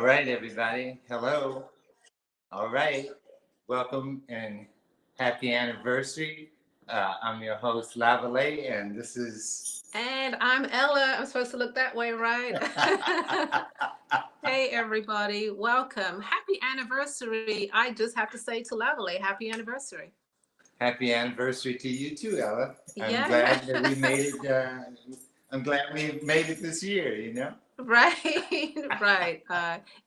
right, everybody. Hello. All right. Welcome and happy anniversary. I'm your host, Lavalais, and this is. And I'm Ella. I'm supposed to look that way, right? Hey, everybody. Welcome. Happy anniversary. I just have to say to Lavalais, happy anniversary. Happy anniversary to you too, Ella. I'm Yeah. glad that we made it. I'm glad we made it this year, you know? Right, right.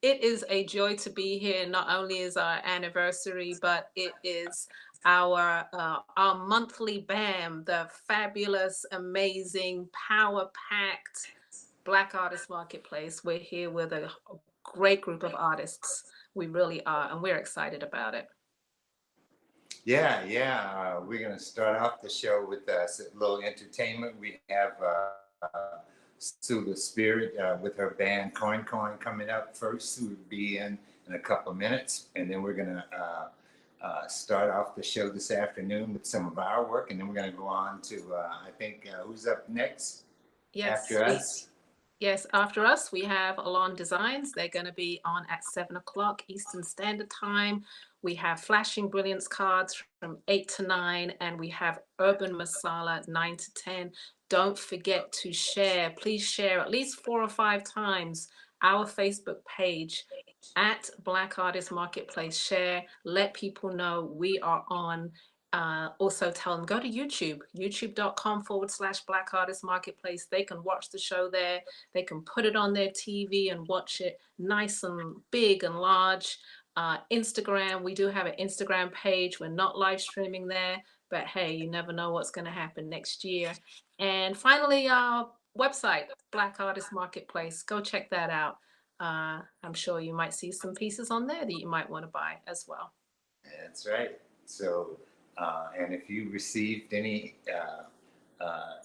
It is a joy to be here. Not only is our anniversary, but it is our monthly BAM, the fabulous, amazing, power packed Black Artist Marketplace. We're here with a great group of artists. We really are, and we're excited about it. Yeah, yeah. We're going to start off the show with a little entertainment. We have Sue the Spirit with her band Coin Coin coming up first. Sue will be in a couple of minutes. And then we're going to start off the show this afternoon with some of our work. And then we're going to go on to, I think, who's up next Yes, after we us? Yes, after us, we have Alon Designs. They're going to be on at 7 o'clock Eastern Standard Time. We have Flashing Brilliance cards from 8 to 9, and we have Urban Masala 9 to 10. Don't forget to share. Please share at least 4 or 5 times our Facebook page at Black Artist Marketplace. Share, let people know we are on. Also tell them go to YouTube, youtube.com/, Black Artist Marketplace. They can watch the show there. They can put it on their TV and watch it nice and big and large. Instagram, we do have an Instagram page. We're not live streaming there, but hey, you never know what's going to happen next year. And finally, our website, Black Artist Marketplace. Go check that out. I'm sure you might see some pieces on there that you might want to buy as well. That's right. So, and if you received any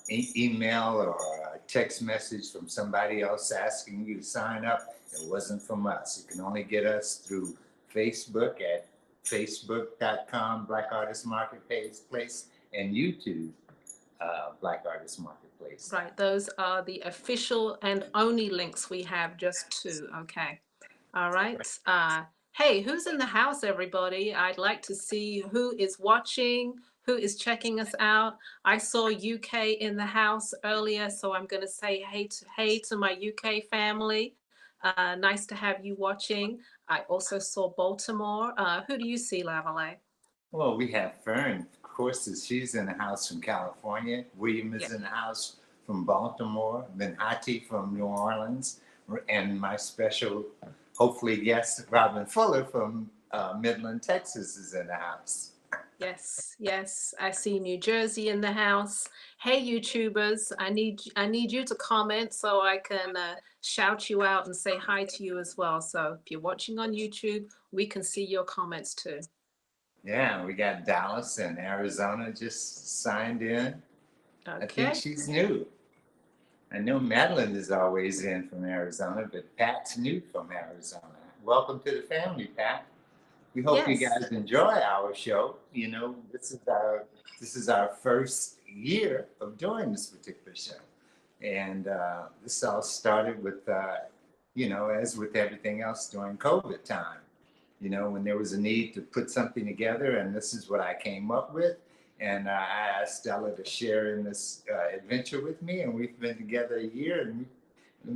email or a text message from somebody else asking you to sign up, it wasn't from us. You can only get us through Facebook at facebook.com Black Artist Marketplace and YouTube Black Artist Marketplace. Right, those are the official and only links we have, just two. Okay. All right. Hey, who's in the house, everybody? I'd like to see who is watching, who is checking us out. I saw UK in the house earlier, so I'm going to say hey to my UK family. Nice to have you watching. I also saw Baltimore. Who do you see, Lavalais? Well, we have Fern, of course, she's in the house from California. William Yeah. is in the house from Baltimore. Then Hati from New Orleans. And my special, hopefully, guest, Robin Fuller from Midland, Texas, is in the house. Yes, yes. I see New Jersey in the house. Hey, YouTubers, I need you to comment so I can shout you out and say hi to you as well. So if you're watching on YouTube, we can see your comments too. Yeah, we got Dallas and Arizona just signed in. I think Okay. she's new. I know Madeline is always in from Arizona, but Pat's new from Arizona. Welcome to the family, Pat. We hope you Yes. guys enjoy our show. You know, this is our first year of doing this particular show, and this all started with as with everything else during COVID time. You know, when there was a need to put something together, and this is what I came up with. And I asked Stella to share in this adventure with me, and we've been together a year, and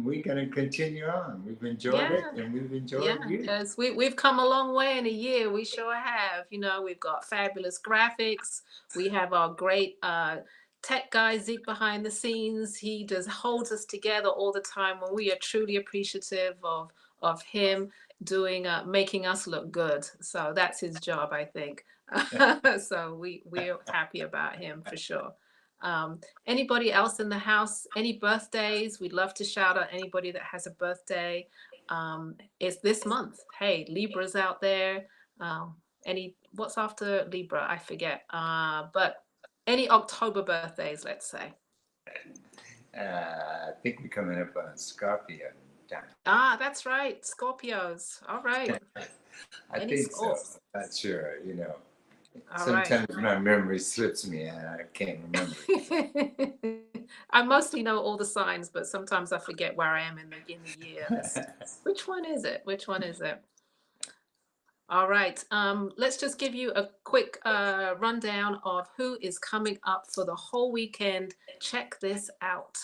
we're going to continue on. We've enjoyed it, Yeah. and we've Yeah, enjoyed you. as we've come a long way in a year. We sure have. We've got fabulous graphics. We have our great tech guy Zeke behind the scenes. He just holds us together all the time, and we are truly appreciative of him doing making us look good. So that's his job, I think. So we're happy about him for sure. Anybody else in the house? Any birthdays? We'd love to shout out anybody that has a birthday. It's this month. Hey, Libra's out there. Any what's after Libra? I forget. But any October birthdays, let's say. I think we're coming up on Scorpio time. That's right. Scorpios. All right. I Any think so. Scorps? Not sure. All right. Sometimes my memory slips me and I can't remember. I mostly know all the signs, but sometimes I forget where I am in the year. Which one is it? Which one is it? All right. Let's just give you a quick rundown of who is coming up for the whole weekend. Check this out.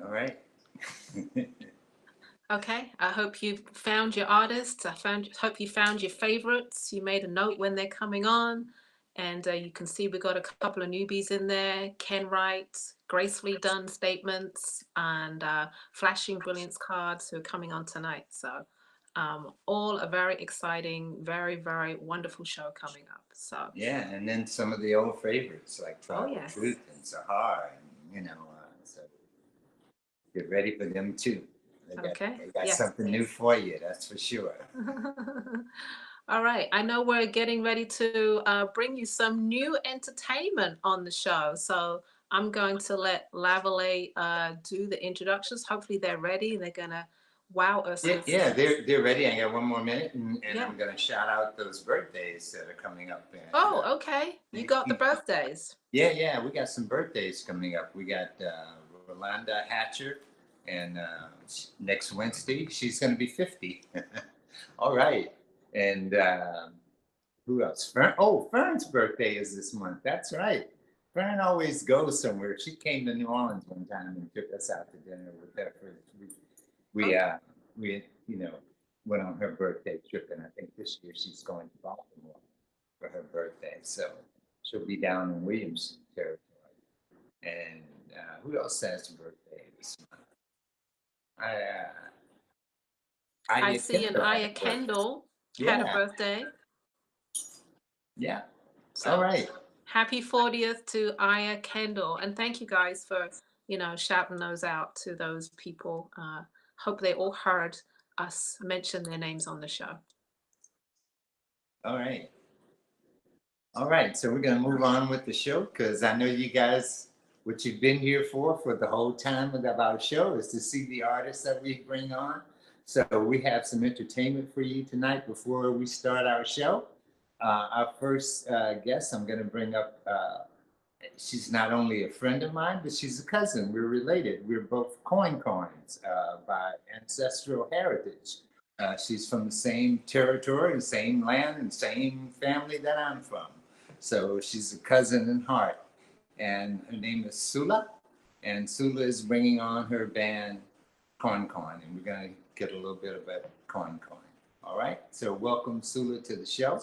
All right. Okay, I hope you found your artists. Hope you found your favorites. You made a note when they're coming on, and you can see we got a couple of newbies in there. Ken Wright, gracefully done statements, and flashing brilliance cards who are coming on tonight. So, all a very exciting, very very wonderful show coming up. So Yeah, and then some of the old favorites like oh Tribal yes. Truth and Sahar, and so get ready for them too. Okay. They got Yes. something new for you, that's for sure. All right. I know we're getting ready to bring you some new entertainment on the show. So I'm going to let Lavalais do the introductions. Hopefully they're ready. They're going to wow us with. Yeah, they're ready. I got one more minute, and Yeah. I'm going to shout out those birthdays that are coming up. And, Oh, okay. You got the birthdays. Yeah, we got some birthdays coming up. We got Rolanda Hatcher, and next Wednesday she's going to be 50. All right, and who else? Fern's birthday is this month. That's right. Fern always goes somewhere. She came to New Orleans one time and took us out to dinner with her. We went on her birthday trip, and I think this year she's going to Baltimore for her birthday. So she'll be down in Williamson territory. And who else has a birthday this month? I see an Aya Kendall had a birthday. Yeah. So, all right. Happy 40th to Aya Kendall. And thank you guys for, shouting those out to those people. Hope they all heard us mention their names on the show. All right. All right. So we're going to move on with the show because I know you guys, what you've been here for the whole time of our show is to see the artists that we bring on. So we have some entertainment for you tonight before we start our show. Our first guest, I'm going to bring up, she's not only a friend of mine, but she's a cousin. We're related. We're both coins by ancestral heritage. She's from the same territory, same land, and same family that I'm from. So she's a cousin in heart. And her name is Sula. And Sula is bringing on her band, Coin. And we're going to get a little bit about Coin. All right. So welcome, Sula, to the show.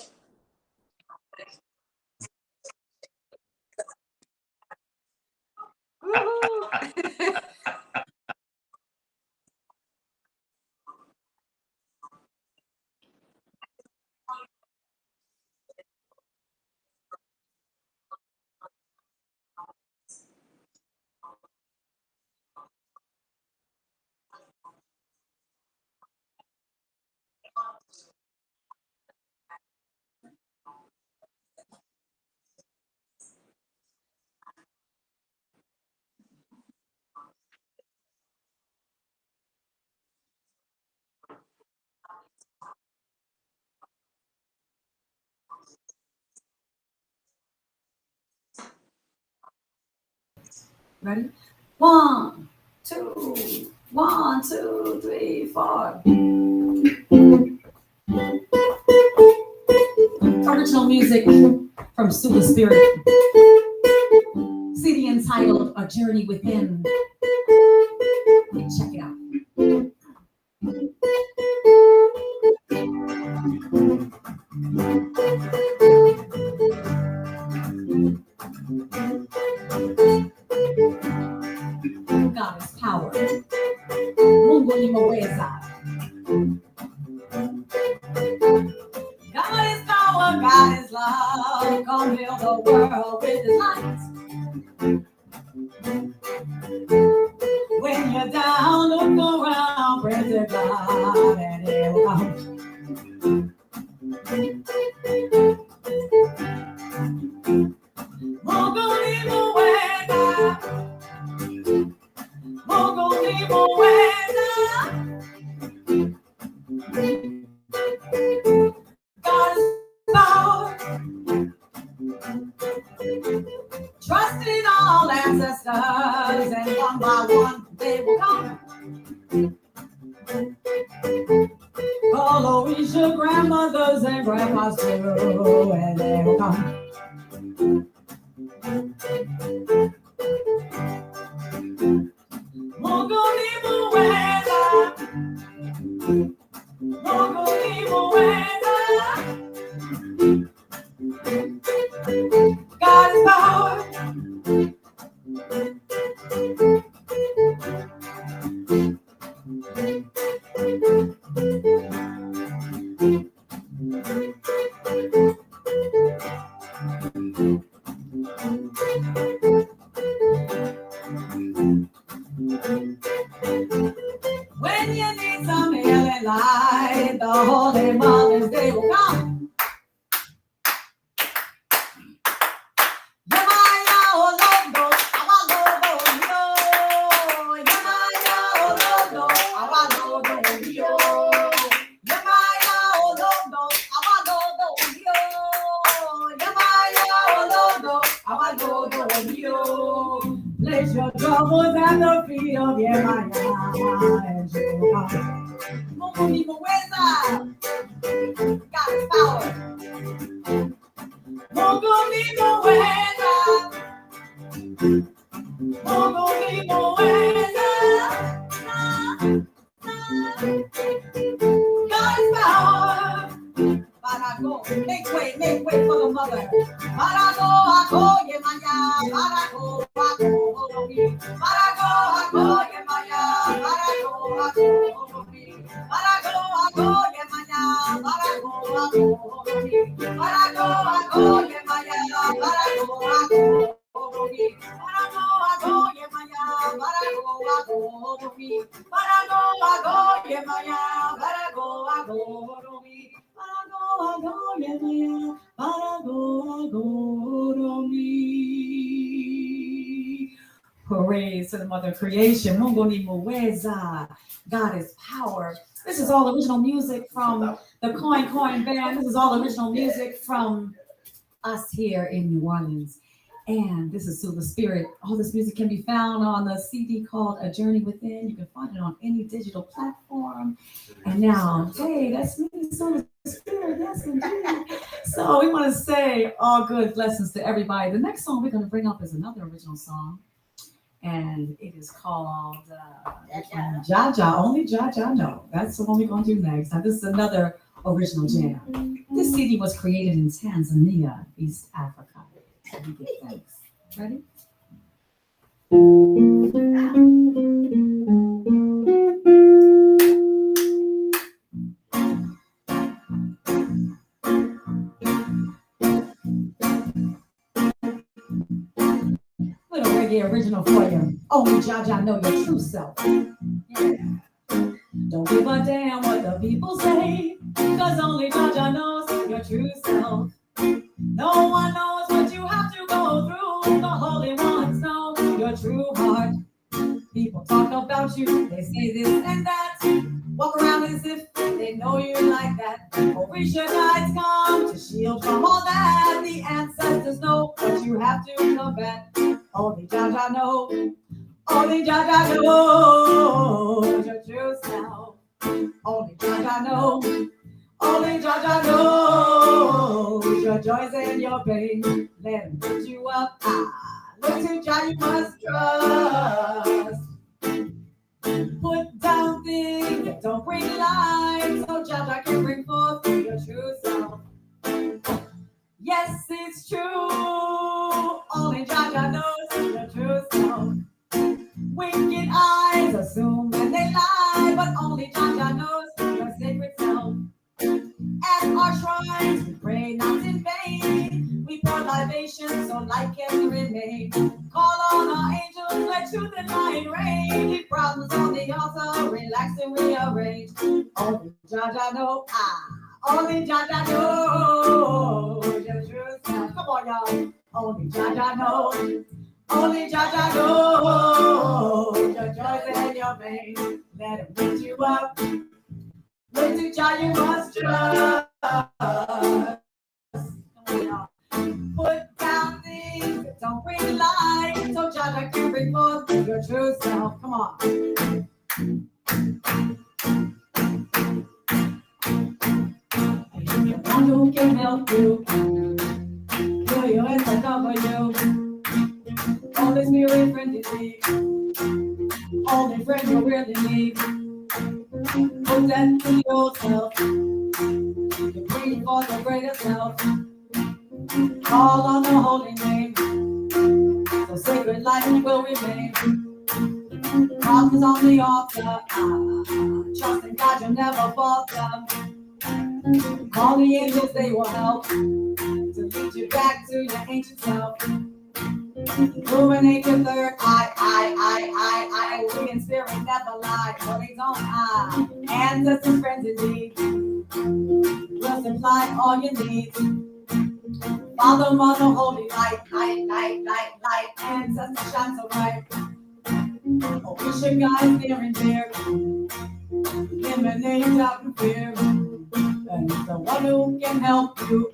Ready? 1, 2, 1, 2, 3, 4. Original music from Super Spirit. CD entitled A Journey Within. Check it out. God is power. Mungu ni muweza. God is power, God is love. Come heal the world with his light. When you're down, look around, pray to God, and he will come. Mungu ni muweza. Mungu ni muweza. God is power. Trust in all ancestors, and one by one they will come. Call your grandmothers and grandpas too, and they will come. Mungu ni muweza. Mungu ni muweza. God is power. When you need some healing light, the Holy Mothers, they will come. Place your troubles at the feet of Yemaya and you will come. Mungu ni muweza. God is power. Mungu ni muweza. Mungu ni muweza. God is power. Barago, make way for the mother. Barago, ako, Yemaya, Barago. Praise to the Mother of Creation. Mungu ni muweza. God is power. This is all original music from the Coin Band. This is all original music from us here in New Orleans. And this is Silver Spirit. All this music can be found on the CD called A Journey Within. You can find it on any digital platform. And now, hey, that's me, Silver Spirit. Yes, indeed. So we want to say all good blessings to everybody. The next song we're going to bring up is another original song. And it is called Jaja, only Jaja know. That's the one we're going to do next. Now, this is another original jam. This CD was created in Tanzania, East Africa. So we give thanks. Ready? Little reggae original for you. Only Jaja know your true self. Yeah. Don't give a damn what the people say, cause only Jaja knows your true self. No one knows what you have to go through. The Holy Ones know your true heart. People talk about you, they say this and that. Walk around as if they know you like that. But we should guides come to shield from all that. The ancestors know what you have to combat. Only Jaja know. Only Jaja knows your true self. Only Jaja know. Only Jaja knows your joys and your pain. Let him lift you up. Look to Jah you must trust. Put down things that don't bring life, so Jaja can bring forth your true self. Yes, it's true. Only Jaja knows your true self. Wicked eyes assume that they lie, but only Jaja knows your sacred self. At our shrines, we pray not in vain. We pour libations so light can remain. Call on our angels, let truth and light reign. Leave problems on the altar, relax and rearrange. Only Jaja know, only Jaja know your true self. Come on, y'all. Only Jaja know. Only Jaja know your joys and your pain. Let him lift you up. Look to Jah you must trust. Put down things that don't bring light, so Jaja can bring forth your true self. Come on. One who can help you, heal you and cover you. Holy Spirit, friend indeed. Only friend you really need. Put that to yourself. You bring forth the greater self. Call on the holy name. So sacred life will remain. Problems on the altar. Trust in God, you'll never falter. Call the angels, they will help to lead you back to your ancient self. Illuminate your third eye. We in spirit never lie. Holy don't eye. Ancestors, friends indeed. Will supply all your needs. Father, Mother, holy light. Ancestors shine so bright. Oh, we should guide near and dear. Eliminate doubt and fear. And it's the one who can help you.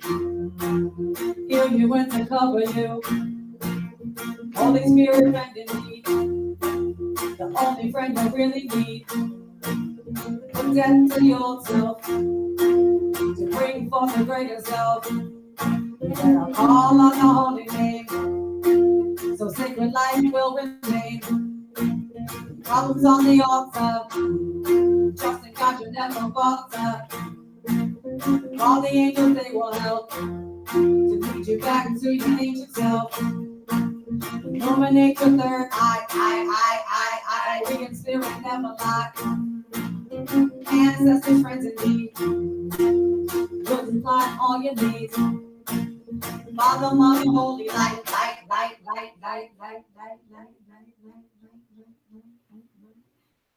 Heal you and to cover you. Holy Spirit, friend indeed. The only friend you really need. Put death to yourself to bring forth the greater self. And I'll call on the holy name, so sacred life will remain. Problems on the altar, trust in God you never falter. Call the angels, they will help to lead you back to your ancient self. Illuminate your third eye. We in spirit never lie. Ancestors, friends indeed. Will supply all your needs. Father, Mother, holy light.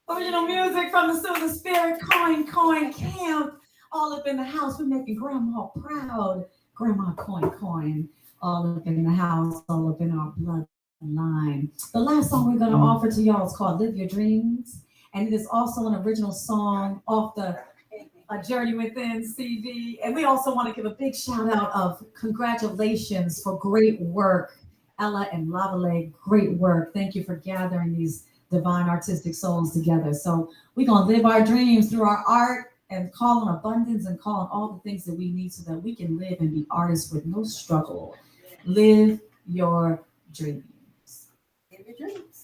Original music from the Silver Spirit Coin Camp. All up in the house. We're making Grandma proud. Grandma Coin. All up in the house, all up in our bloodline. The last song we're going to offer to y'all is called Live Your Dreams. And it is also an original song off the A Journey Within CD. And we also want to give a big shout out of congratulations for great work. Ella and Lavalais, great work. Thank you for gathering these divine artistic souls together. So we're going to live our dreams through our art and call on abundance and call on all the things that we need so that we can live and be artists with no struggle. Live your dreams. Live your dreams.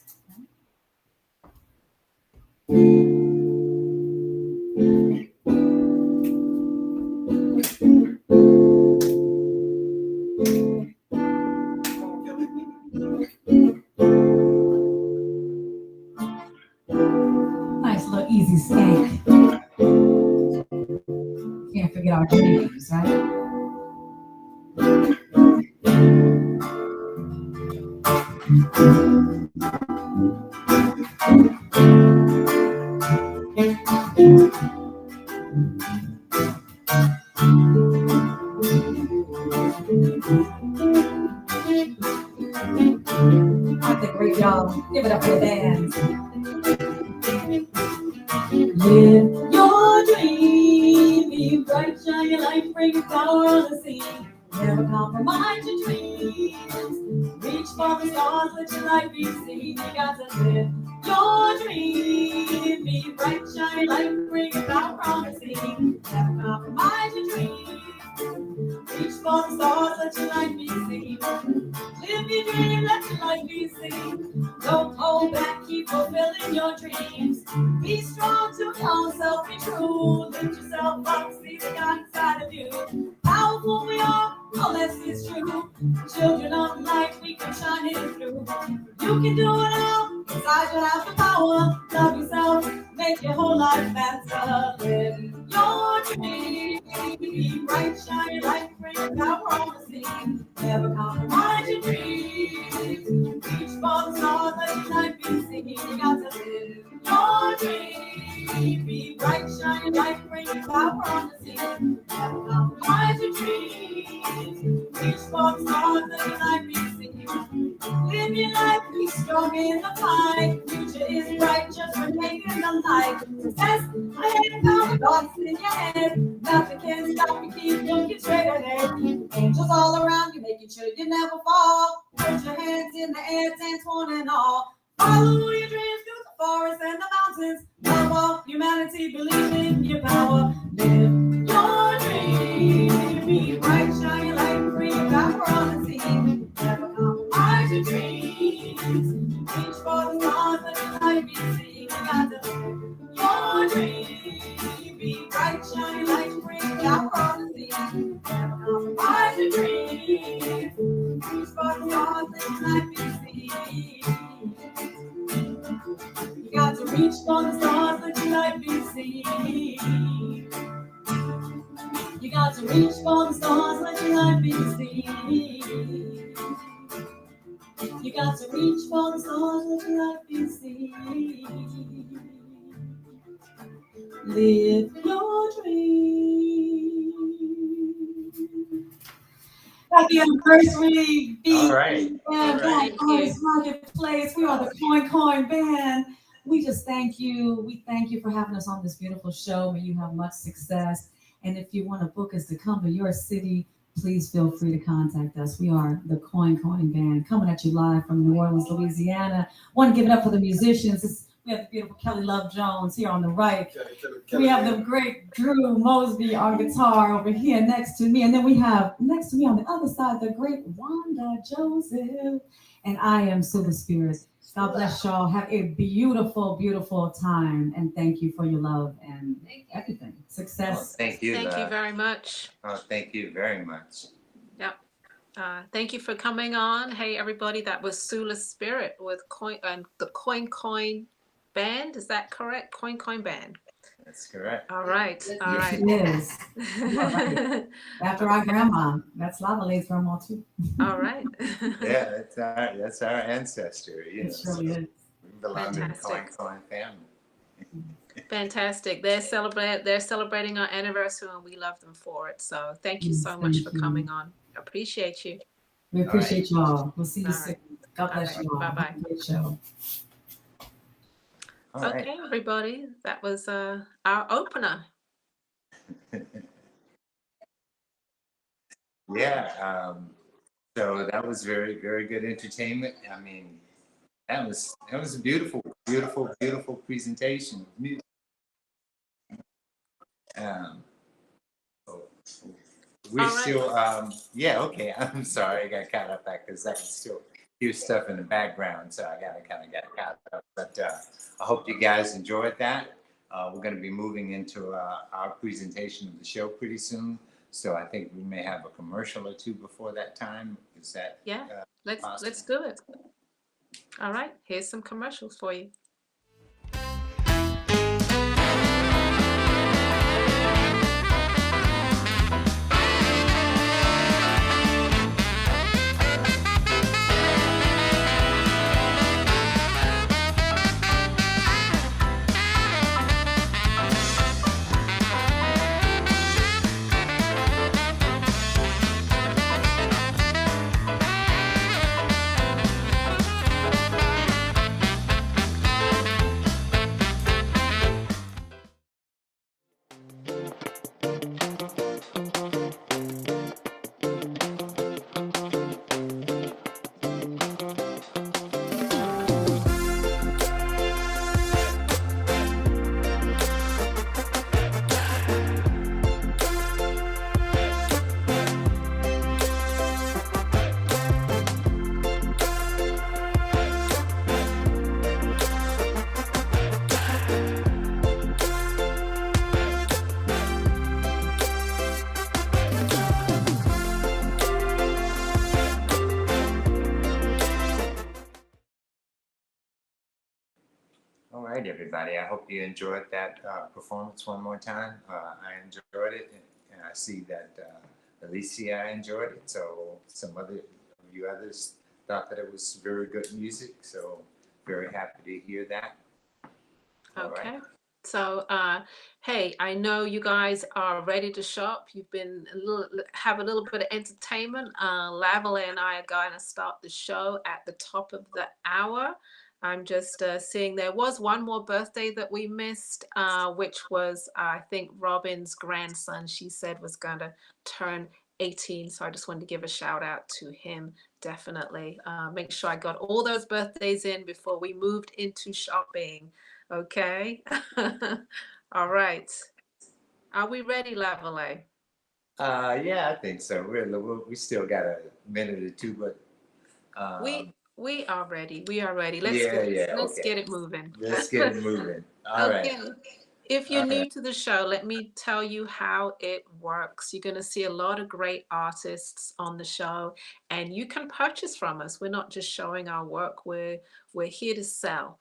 Nice little easy skank. Can't forget our dreams, right? I think great, y'all. Give it up for the bands. Live your dream, be bright, shine your light, bring your power on the scene. Never compromise your dreams. Reach for the stars, let your light be seen. You got to live your dream. Be bright, shiny, light, bring about promising. Never compromise your dream. Reach for the stars, let your light be seen. Live your dream, let your light be seen. Don't hold back, keep fulfilling your dreams. Be strong to yourself, be true. Lift yourself up, see the God inside of you. Powerful we are, oh, this is true. Children of light, we can shine it through. You can do it all, inside you have the power. Love yourself, make your whole life better. Live your dream. Be bright, shine your light, bring about promising. Never compromise your dreams. Reach for the stars, let your light be seen. You got to live your dream. Be bright, shine your light, bring about promising. Never compromise your dreams. Reach for the stars, let your light be seen. Live your life, be strong in the fight. Future is bright, just remain in the light. Success ahead, power thoughts in your head. Nothing can stop you, keep looking straight ahead. Angels all around you, making sure you never fall. Put your hands in the air, dance one and all. Follow your dreams through the forest and the mountains. Love all humanity, believe in your power. Live your dream. Be bright, shine your light, bring about promising. Never compromise your dreams. Reach for the stars, let your light be seen. You got to live your dream. Be bright, shine your light, bring about promising. Never compromise your dreams. Reach for the stars, let your light be seen. You got to reach for the stars, let your light be seen. You got to reach for the stars, let your light be seen. You got to reach for the stars, let your light be seen. Live your dream. Happy anniversary, All right. and Thank you. Marketplace. We are the Coin Band. We just thank you. We thank you for having us on this beautiful show. May you have much success. And if you want to book us to come to your city, please feel free to contact us. We are the Coin Band, coming at you live from New Orleans, Louisiana. Want to give it up for the musicians. We have the beautiful Kelly Love Jones here on the right. We have the great Drew Mosby on guitar over here next to me. And then we have next to me on the other side, the great Wanda Joseph. And I am Silver Spirit. God bless y'all. Have a beautiful, beautiful time. And thank you for your love and everything. Success. Thank you. Thank you very much. Thank you very much. Yep. Thank you for coming on. Hey, everybody, that was Sula Spirit with the Coin Band. Is that correct? Coin Band. That's correct. All right. All right. Yes. After our grandma. That's Lavalais' grandma too. All right. Yeah, that's our ancestor. You know, It surely is. we belong to the Fantastic. Coin family. Fantastic. They're celebrating our anniversary and we love them for it. So thank you so much Thank for you. coming on. Appreciate you. We appreciate y'all. We'll see you All soon. right. God bless All you all. right. Bye-bye. Great show. All right. Okay, everybody. That was our opener. Yeah. So that was very, very good entertainment. I mean, that was a beautiful, beautiful, beautiful presentation of music. We're All right. still, yeah, okay. I'm sorry, I got caught up back because I can still hear stuff in the background, so I gotta kind of get caught up. But I hope you guys enjoyed that. We're going to be moving into our presentation of the show pretty soon. So I think we may have a commercial or two before that time. Is that? Yeah. Let's possible? do it. All right. Here's some commercials for you. right, everybody. I hope you enjoyed that performance one more time. I enjoyed it, and I see that Alicia enjoyed it. So some other of you others thought that it was very good music. So very happy to hear that. All right. Okay. So, hey, I know you guys are ready to shop. You've been have a little bit of entertainment. Lavalais and I are going to start the show at the top of the hour. I'm just seeing there was one more birthday that we missed, which was, I think, Robin's grandson, she said was going to turn 18. So I just wanted to give a shout out to him, definitely. Make sure I got all those birthdays in before we moved into shopping. Okay. All right. Are we ready, Lavalais? Yeah, I think so. We still got a minute or two, but We are ready. We are ready. yeah, Let's okay. get it moving. Let's get it moving. All right. Okay. If you're All new right. to the show, let me tell you how it works. You're going to see a lot of great artists on the show, and you can purchase from us. We're not just showing our work, we're here to sell.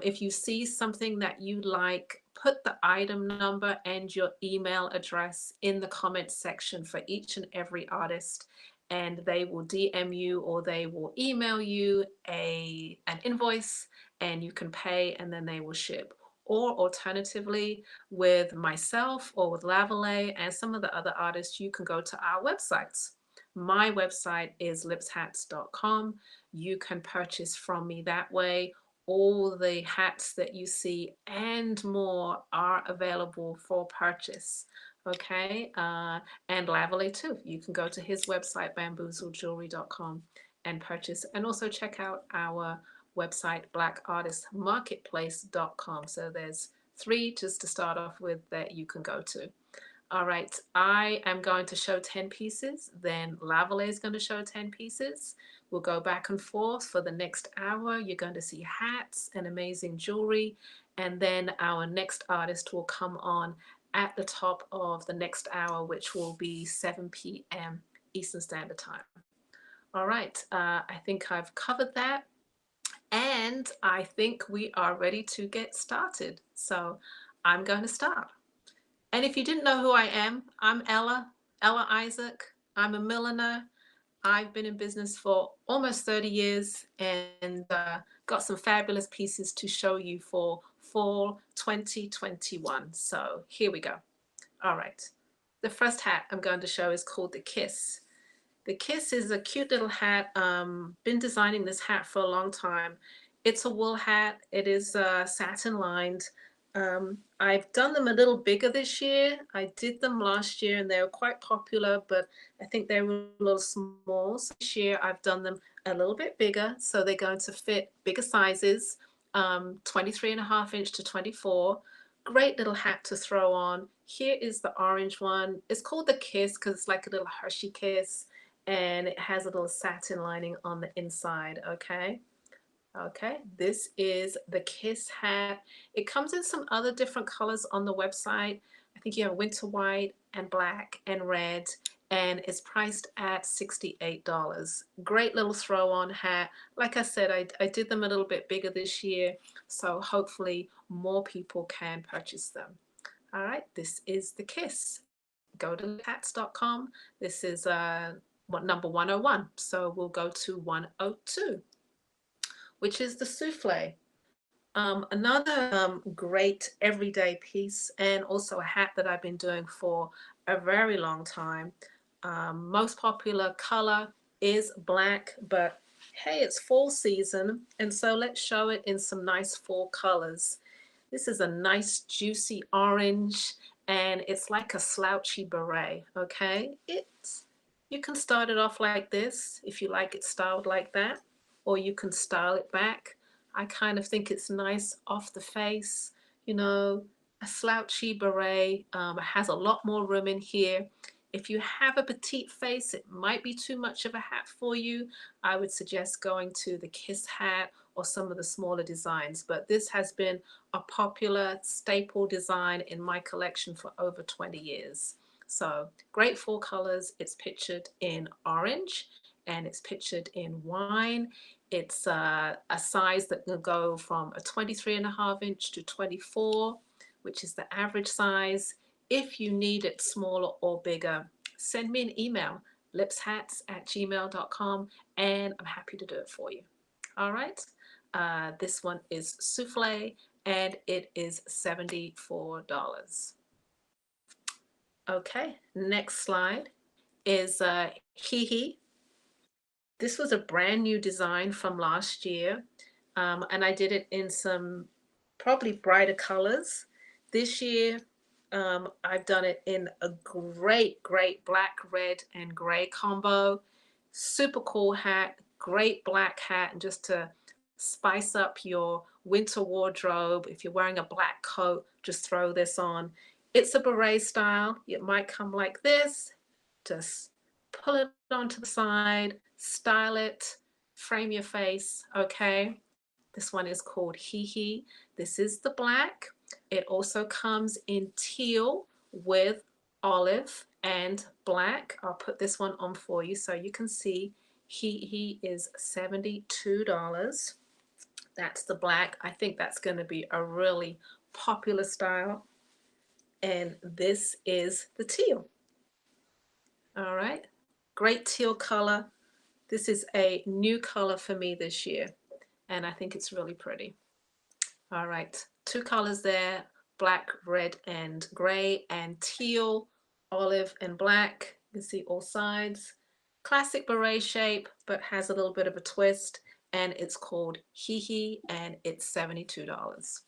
If you see something that you like, put the item number and your email address in the comment section for each and every artist, and they will DM you or they will email you an invoice, and you can pay, and then they will ship. Or alternatively, with myself or with Lavalais and some of the other artists, you can go to our websites. My website is lipshats.com. You can purchase from me that way. All the hats that you see and more are available for purchase. Okay. And Lavalais too. You can go to his website, bamboozlejewelry.com, and purchase, and also check out our website, blackartistmarketplace.com. So there's 3 just to start off with that you can go to. All right, I am going to show 10 pieces, then Lavalais is going to show 10 pieces. We'll go back and forth for the next hour. You're going to see hats and amazing jewelry, and then our next artist will come on at the top of the next hour, which will be 7 p.m. Eastern Standard Time. All right, I think I've covered that. And I think we are ready to get started. So I'm going to start. And if you didn't know who I am, I'm Ella Isaac. I'm a milliner. I've been in business for almost 30 years and got some fabulous pieces to show you for fall 2021. So here we go. All right. The first hat I'm going to show is called the Kiss. The Kiss is a cute little hat. Been designing this hat for a long time. It's a wool hat. It is satin lined. I've done them a little bigger this year. I did them last year and they were quite popular, but I think they were a little small. So this year I've done them a little bit bigger. So they're going to fit bigger sizes, 23.5 inch to 24. Great little hat to throw on. Here is the orange one. It's called the Kiss because it's like a little Hershey kiss, and it has a little satin lining on the inside. Okay. Okay, this is the Kiss hat. It comes in some other different colors on the website. I think you have winter white and black and red, and it's priced at $68. Great little throw on hat. Like I said, I did them a little bit bigger this year, so hopefully more people can purchase them. All right, this is the Kiss. Go to hats.com. This is number 101. So we'll go to 102, which is the souffle. Another great everyday piece, and also a hat that I've been doing for a very long time. Most popular color is black, but hey, it's fall season, and so let's show it in some nice fall colors. This is a nice juicy orange, and it's like a slouchy beret, okay? You can start it off like this if you like it styled like that, or you can style it back. I kind of think it's nice off the face, you know, a slouchy beret. It has a lot more room in here. If you have a petite face, it might be too much of a hat for you. I would suggest going to the Kiss hat or some of the smaller designs, but this has been a popular staple design in my collection for over 20 years. So great fall colors. It's pictured in orange and it's pictured in wine. It's a size that can go from a 23.5 inch to 24, which is the average size. If you need it smaller or bigger, send me an email, lipshats@gmail.com, and I'm happy to do it for you. All right. This one is souffle, and it is $74. Okay, next slide is Hee. This was a brand new design from last year, and I did it in some probably brighter colors. This year, I've done it in a great black, red, and gray combo. Super cool hat, great black hat, and just to spice up your winter wardrobe. If you're wearing a black coat, just throw this on. It's a beret style. It might come like this. Just pull it onto the side, style it, frame your face, okay? This one is called Hee. This is the black. It also comes in teal with olive and black. I'll put this one on for you so you can see. Hee is $72. That's the black. I think that's going to be a really popular style. And this is the teal. All right, great teal color. This is a new color for me this year, and I think it's really pretty. All right, two colors there, black, red, and gray, and teal, olive, and black. You can see all sides. Classic beret shape, but has a little bit of a twist, and it's called Hee, and it's $72.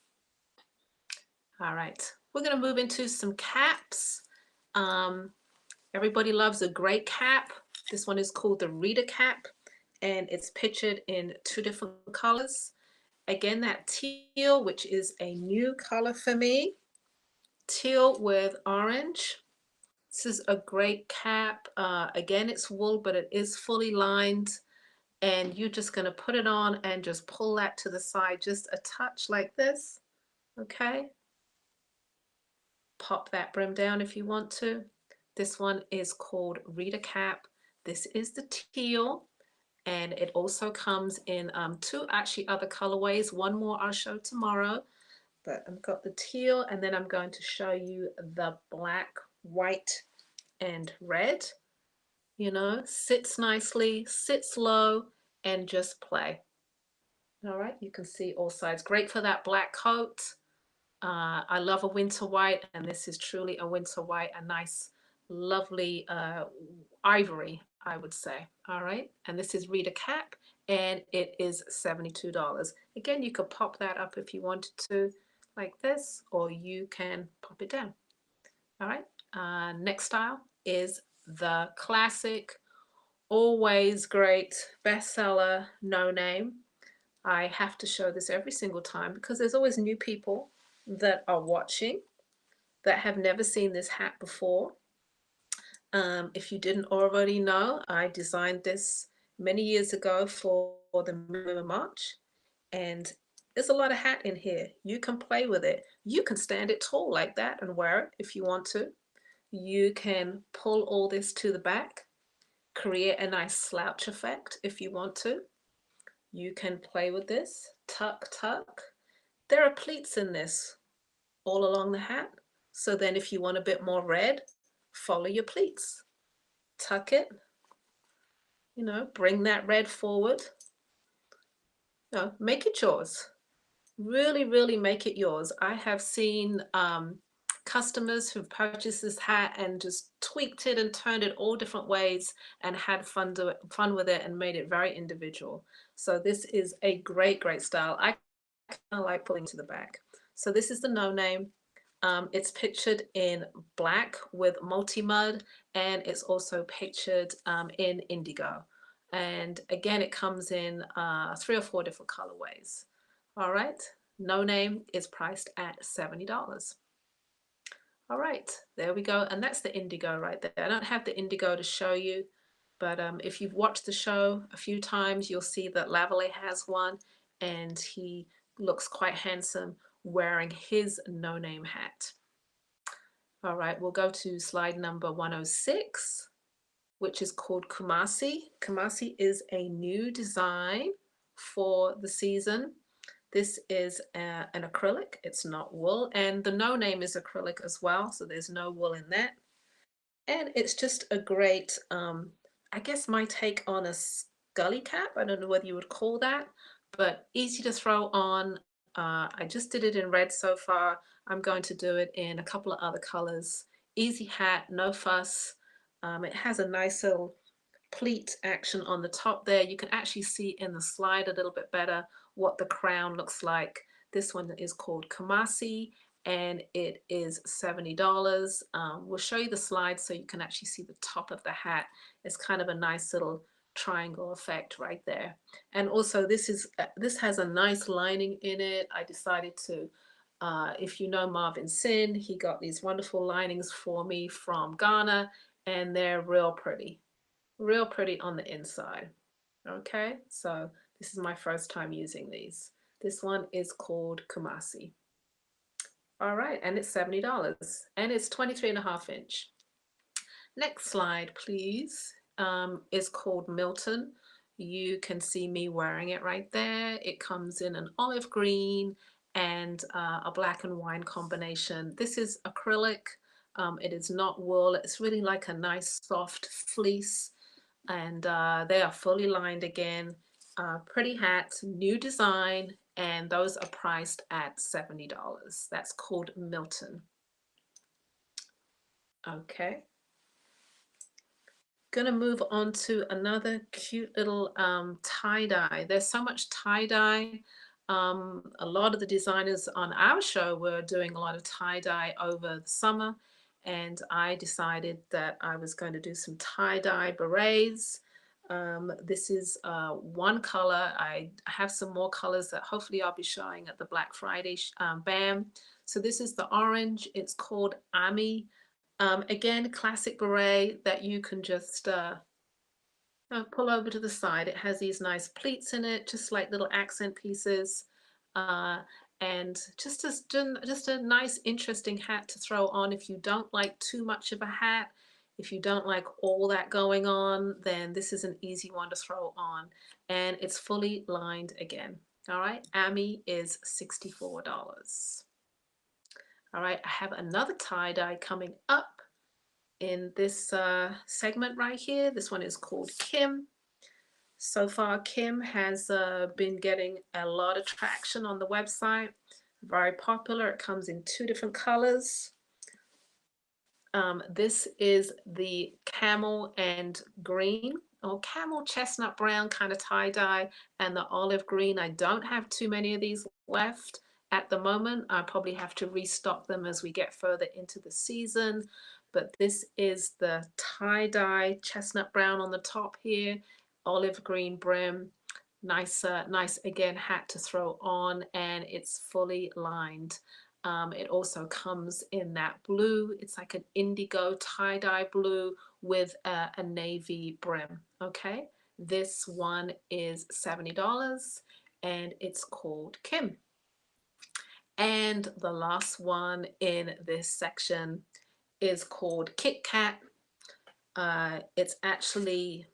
All right, we're gonna move into some caps. Everybody loves a great cap. This one is called the Reader cap, and it's pictured in two different colors. Again, that teal, which is a new color for me. Teal with orange. This is a great cap. Again, it's wool, but it is fully lined. And you're just gonna put it on and just pull that to the side, just a touch like this, okay? Pop that brim down if you want to. This one is called Reader cap. This is the teal, and it also comes in two actually other colorways. One more I'll show tomorrow, but I've got the teal, and then I'm going to show you the black, white, and red. You know, sits nicely, sits low, and just play. All right, you can see all sides. Great for that black coat. I love a winter white, and this is truly a winter white, a nice, lovely ivory, I would say. All right, and this is Reader cap, and it is $72. Again, you could pop that up if you wanted to, like this, or you can pop it down. All right, next style is the classic, always great bestseller, No Name. I have to show this every single time because there's always new people that are watching that have never seen this hat before. If you didn't already know, I designed this many years ago for the Minimum March, and there's a lot of hat in here. You can play with it. You can stand it tall like that and wear it if you want to. You can pull all this to the back, create a nice slouch effect if you want to. You can play with this, tuck, tuck. There are pleats in this all along the hat. So then if you want a bit more red, follow your pleats. Tuck it, you know, bring that red forward. You know, make it yours. Really, really make it yours. I have seen customers who've purchased this hat and just tweaked it and turned it all different ways and had fun with it and made it very individual. So this is a great, great style. I kind of like pulling to the back. So this is the No Name. It's pictured in black with multi-mud, and it's also pictured in indigo. And again, it comes in 3 or 4 different colorways. All right, No Name is priced at $70. All right, there we go. And that's the indigo right there. I don't have the indigo to show you, but if you've watched the show a few times, you'll see that Lavalais has one, and he looks quite handsome wearing his No Name hat. All right, we'll go to slide number 106, which is called Kumasi. Kumasi is a new design for the season. This is an acrylic. It's not wool. And the no name is acrylic as well. So there's no wool in that. And it's just a great, I guess my take on a scully cap. I don't know whether you would call that, but easy to throw on. I just did it in red so far. I'm going to do it in a couple of other colors. Easy hat, no fuss. It has a nice little pleat action on the top there. You can actually see in the slide a little bit better what the crown looks like. This one is called Kamasi and it is $70. We'll show you the slide so you can actually see the top of the hat. It's kind of a nice little triangle effect right there. And also this has a nice lining in it. I decided to, if you know Marvin Sin, he got these wonderful linings for me from Ghana and they're real pretty on the inside. Okay, so this is my first time using these. This one is called Kumasi. All right, and it's $70 and it's 23.5-inch. Next slide, please, is called Milton. You can see me wearing it right there. It comes in an olive green and a black and wine combination. This is acrylic. It is not wool. It's really like a nice soft fleece. And they are fully lined again. Pretty hats, new design, and those are priced at $70. That's called Milton. Okay. Gonna move on to another cute little tie-dye. There's so much tie-dye. A lot of the designers on our show were doing a lot of tie-dye over the summer, and I decided that I was going to do some tie-dye berets. This is one color. I have some more colors that hopefully I'll be showing at the Black Friday BAM. So this is the orange. It's called Ami. Again, classic beret that you can just pull over to the side. It has these nice pleats in it, just like little accent pieces. And just a nice, interesting hat to throw on if you don't like too much of a hat. If you don't like all that going on, then this is an easy one to throw on. And it's fully lined again. All right, Ami is $64. All right, I have another tie-dye coming up in this segment right here. This one is called Kim. So far, Kim has been getting a lot of traction on the website. Very popular. It comes in 2 different colors. This is the camel and green, or camel chestnut brown kind of tie-dye, and the olive green. I don't have too many of these left at the moment. I probably have to restock them as we get further into the season. But this is the tie-dye chestnut brown on the top here, olive green brim. Nice, nice again hat to throw on, and it's fully lined. It also comes in that blue. It's like an indigo tie-dye blue with a navy brim. Okay, this one is $70 and it's called Kim. And the last one in this section is called Kit Kat. It's actually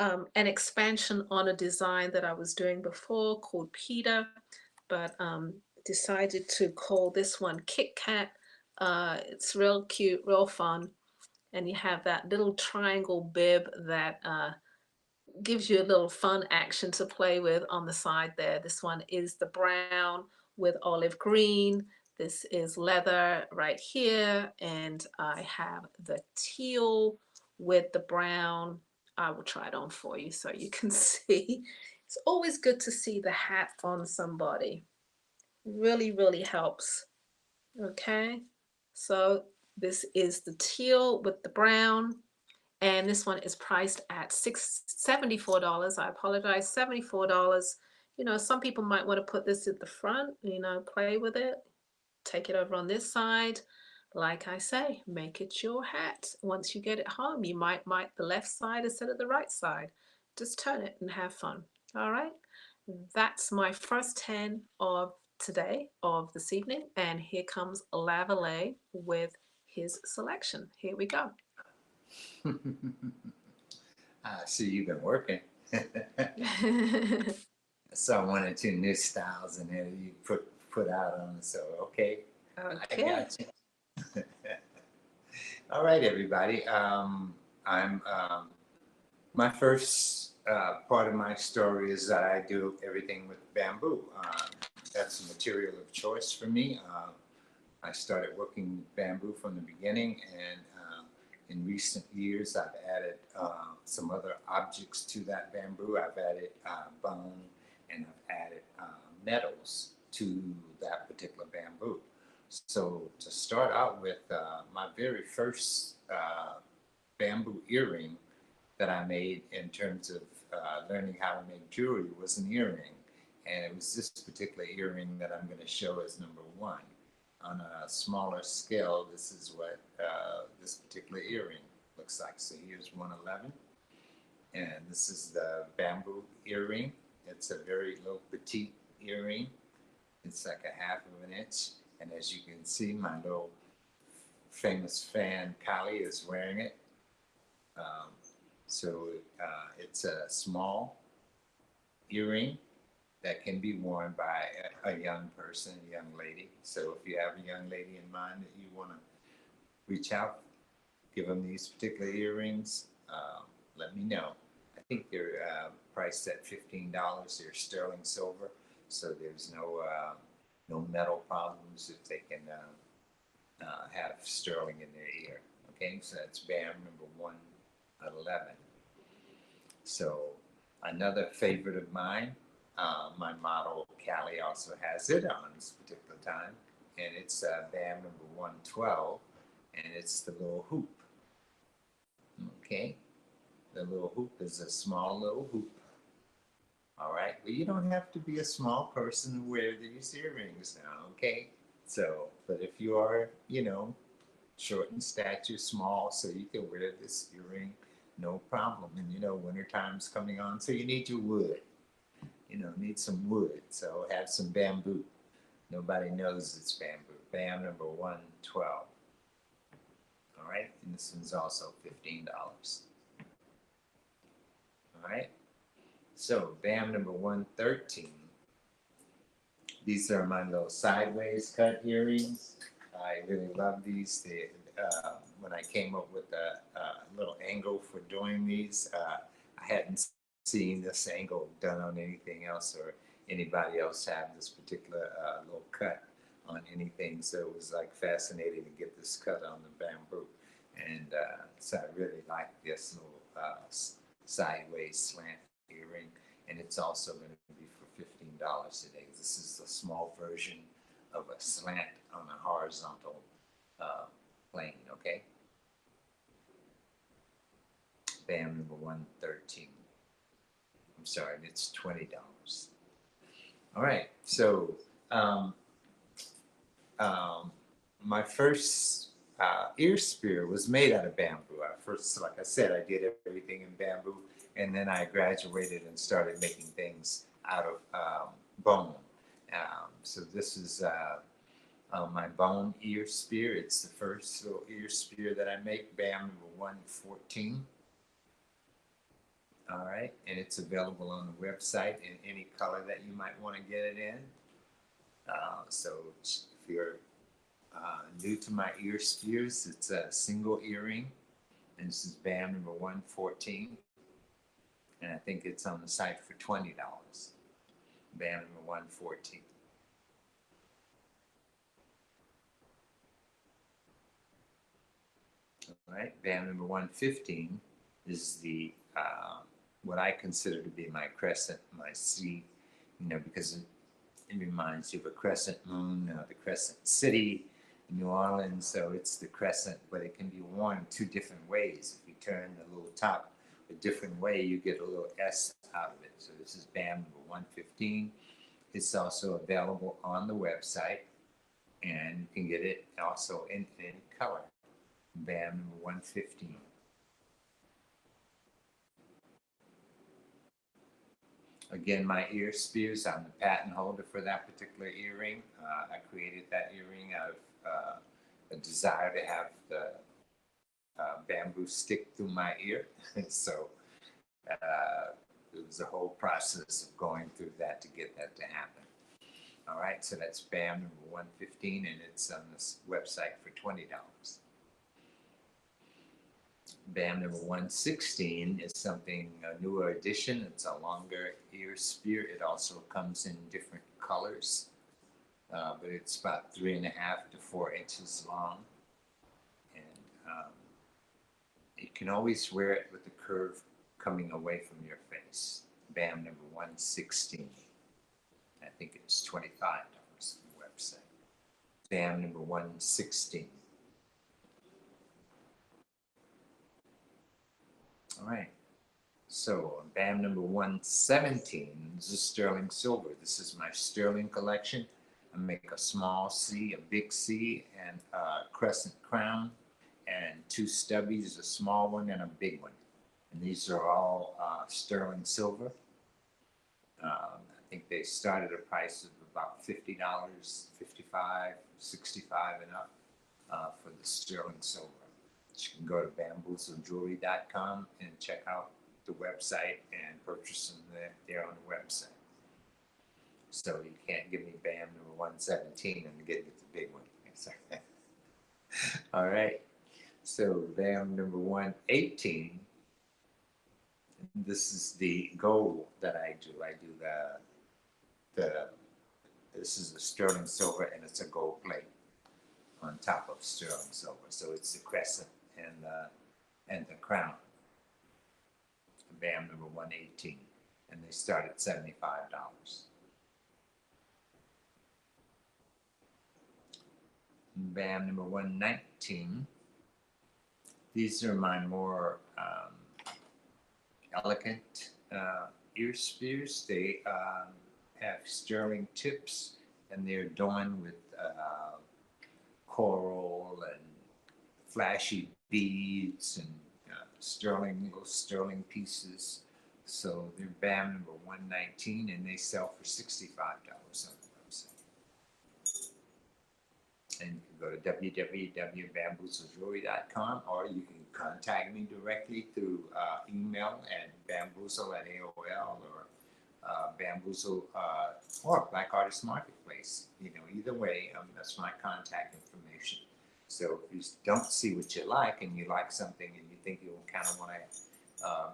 an expansion on a design that I was doing before called Peter, but decided to call this one Kit Kat. It's real cute, real fun. And you have that little triangle bib that gives you a little fun action to play with on the side there. This one is the brown with olive green. This is leather right here. And I have the teal with the brown. I will try it on for you so you can see. It's always good to see the hat on somebody. Really, really helps. Okay, so this is the teal with the brown, and this one is priced at $74. I apologize, $74. You know, some people might want to put this at the front, you know, play with it, take it over on this side. Like I say, make it your hat. Once you get it home, you might the left side instead of the right side. Just turn it and have fun. All right, that's my first 10 of today, of this evening, and here comes Lavalais with his selection. Here we go. I see you've been working. saw one or two new styles and then you put out on it. So okay, I Okay. got you. All right, everybody. I'm my first part of my story is that I do everything with bamboo. That's a material of choice for me. I started working with bamboo from the beginning, and in recent years, I've added some other objects to that bamboo. I've added bone, and I've added metals to that particular bamboo. So to start out with, my very first bamboo earring that I made in terms of learning how to make jewelry was an earring. And it was this particular earring that I'm going to show as number one. On a smaller scale, this is what this particular earring looks like. So here's 111. And this is the bamboo earring. It's a very little petite earring. It's like a half of an inch. And as you can see, my little famous fan, Kali, is wearing it. So it's a small earring that can be worn by a young person, a young lady. So if you have a young lady in mind that you want to reach out, give them these particular earrings, let me know. I think they're priced at $15. They're sterling silver, so there's no metal problems if they can have sterling in their ear. Okay, so that's BAM number 111. So another favorite of mine, my model Callie also has it on this particular time, and it's BAM number 112, and it's the little hoop. Okay, the little hoop is a small little hoop. All right, well, you don't have to be a small person to wear these earrings now, okay? So, but if you are, short in stature, small, so you can wear this earring, no problem. And winter time's coming on, so you need your wood. Need some wood. So have some bamboo. Nobody knows it's bamboo. BAM number 112. All right, and this one's also $15. All right, so BAM number 113. These are my little sideways cut earrings. I really love these. When I came up with a little angle for doing these, I hadn't seen this angle done on anything else or anybody else have this particular little cut on anything. So it was like fascinating to get this cut on the bamboo. And so I really like this little sideways slant earring. And it's also going to be for $15 today. This is the small version of a slant on a horizontal plane, okay? BAM number 113. I'm sorry, it's $20. All right, so my first ear spear was made out of bamboo. First, like I said, I did everything in bamboo, and then I graduated and started making things out of bone. So this is my bone ear spear. It's the first little ear spear that I make, BAM number 114. All right, and it's available on the website in any color that you might want to get it in. So if you're new to my ear spears, it's a single earring, and this is BAM number 114, and I think it's on the site for $20. BAM number 114. All right, BAM number 115 is the what I consider to be my crescent, my C, because it reminds you of a crescent moon, the crescent city, New Orleans. So it's the crescent, but it can be worn two different ways. If you turn the little top a different way, you get a little S out of it. So this is BAM number 115. It's also available on the website, and you can get it also in any color. BAM number 115. Again, my ear spears, I'm the patent holder for that particular earring. I created that earring out of a desire to have the bamboo stick through my ear. So it was a whole process of going through that to get that to happen. All right, so that's BAM number 115, and it's on this website for $20. BAM number 116 is something, a newer edition. It's a longer ear spear. It also comes in different colors, but it's about 3.5 to 4 inches long. And you can always wear it with the curve coming away from your face. BAM number 116. I think it's $25 on the website. BAM number 116. All right. So BAM number 117 is a sterling silver. This is my sterling collection. I make a small C, a big C, and a crescent crown, and 2 stubbies, a small one and a big one. And these are all sterling silver. I think they start at a price of about $50, $55, $65 and up for the sterling silver. You can go to bamboozlejewelry.com and check out the website and purchase them there on the website. So you can't give me BAM number 117 and get the big one. All right. So BAM number 118. This is the gold that I do. I do this is a sterling silver, and it's a gold plate on top of sterling silver. So it's the crescent and the crown. BAM number 118, and they start at $75. BAM number 119. These are my more elegant ear spears. They have sterling tips, and they're adorned with coral and flashy beads and little sterling pieces. So they're BAM number 119, and they sell for $65 on the website. And you can go to www.bamboozlejewelry.com, or you can contact me directly through email at bamboozle@AOL, or bamboozle or Black Artist Marketplace. You know, either way, that's my contact information. So if you don't see what you like, and you like something, and you think you'll kind of want to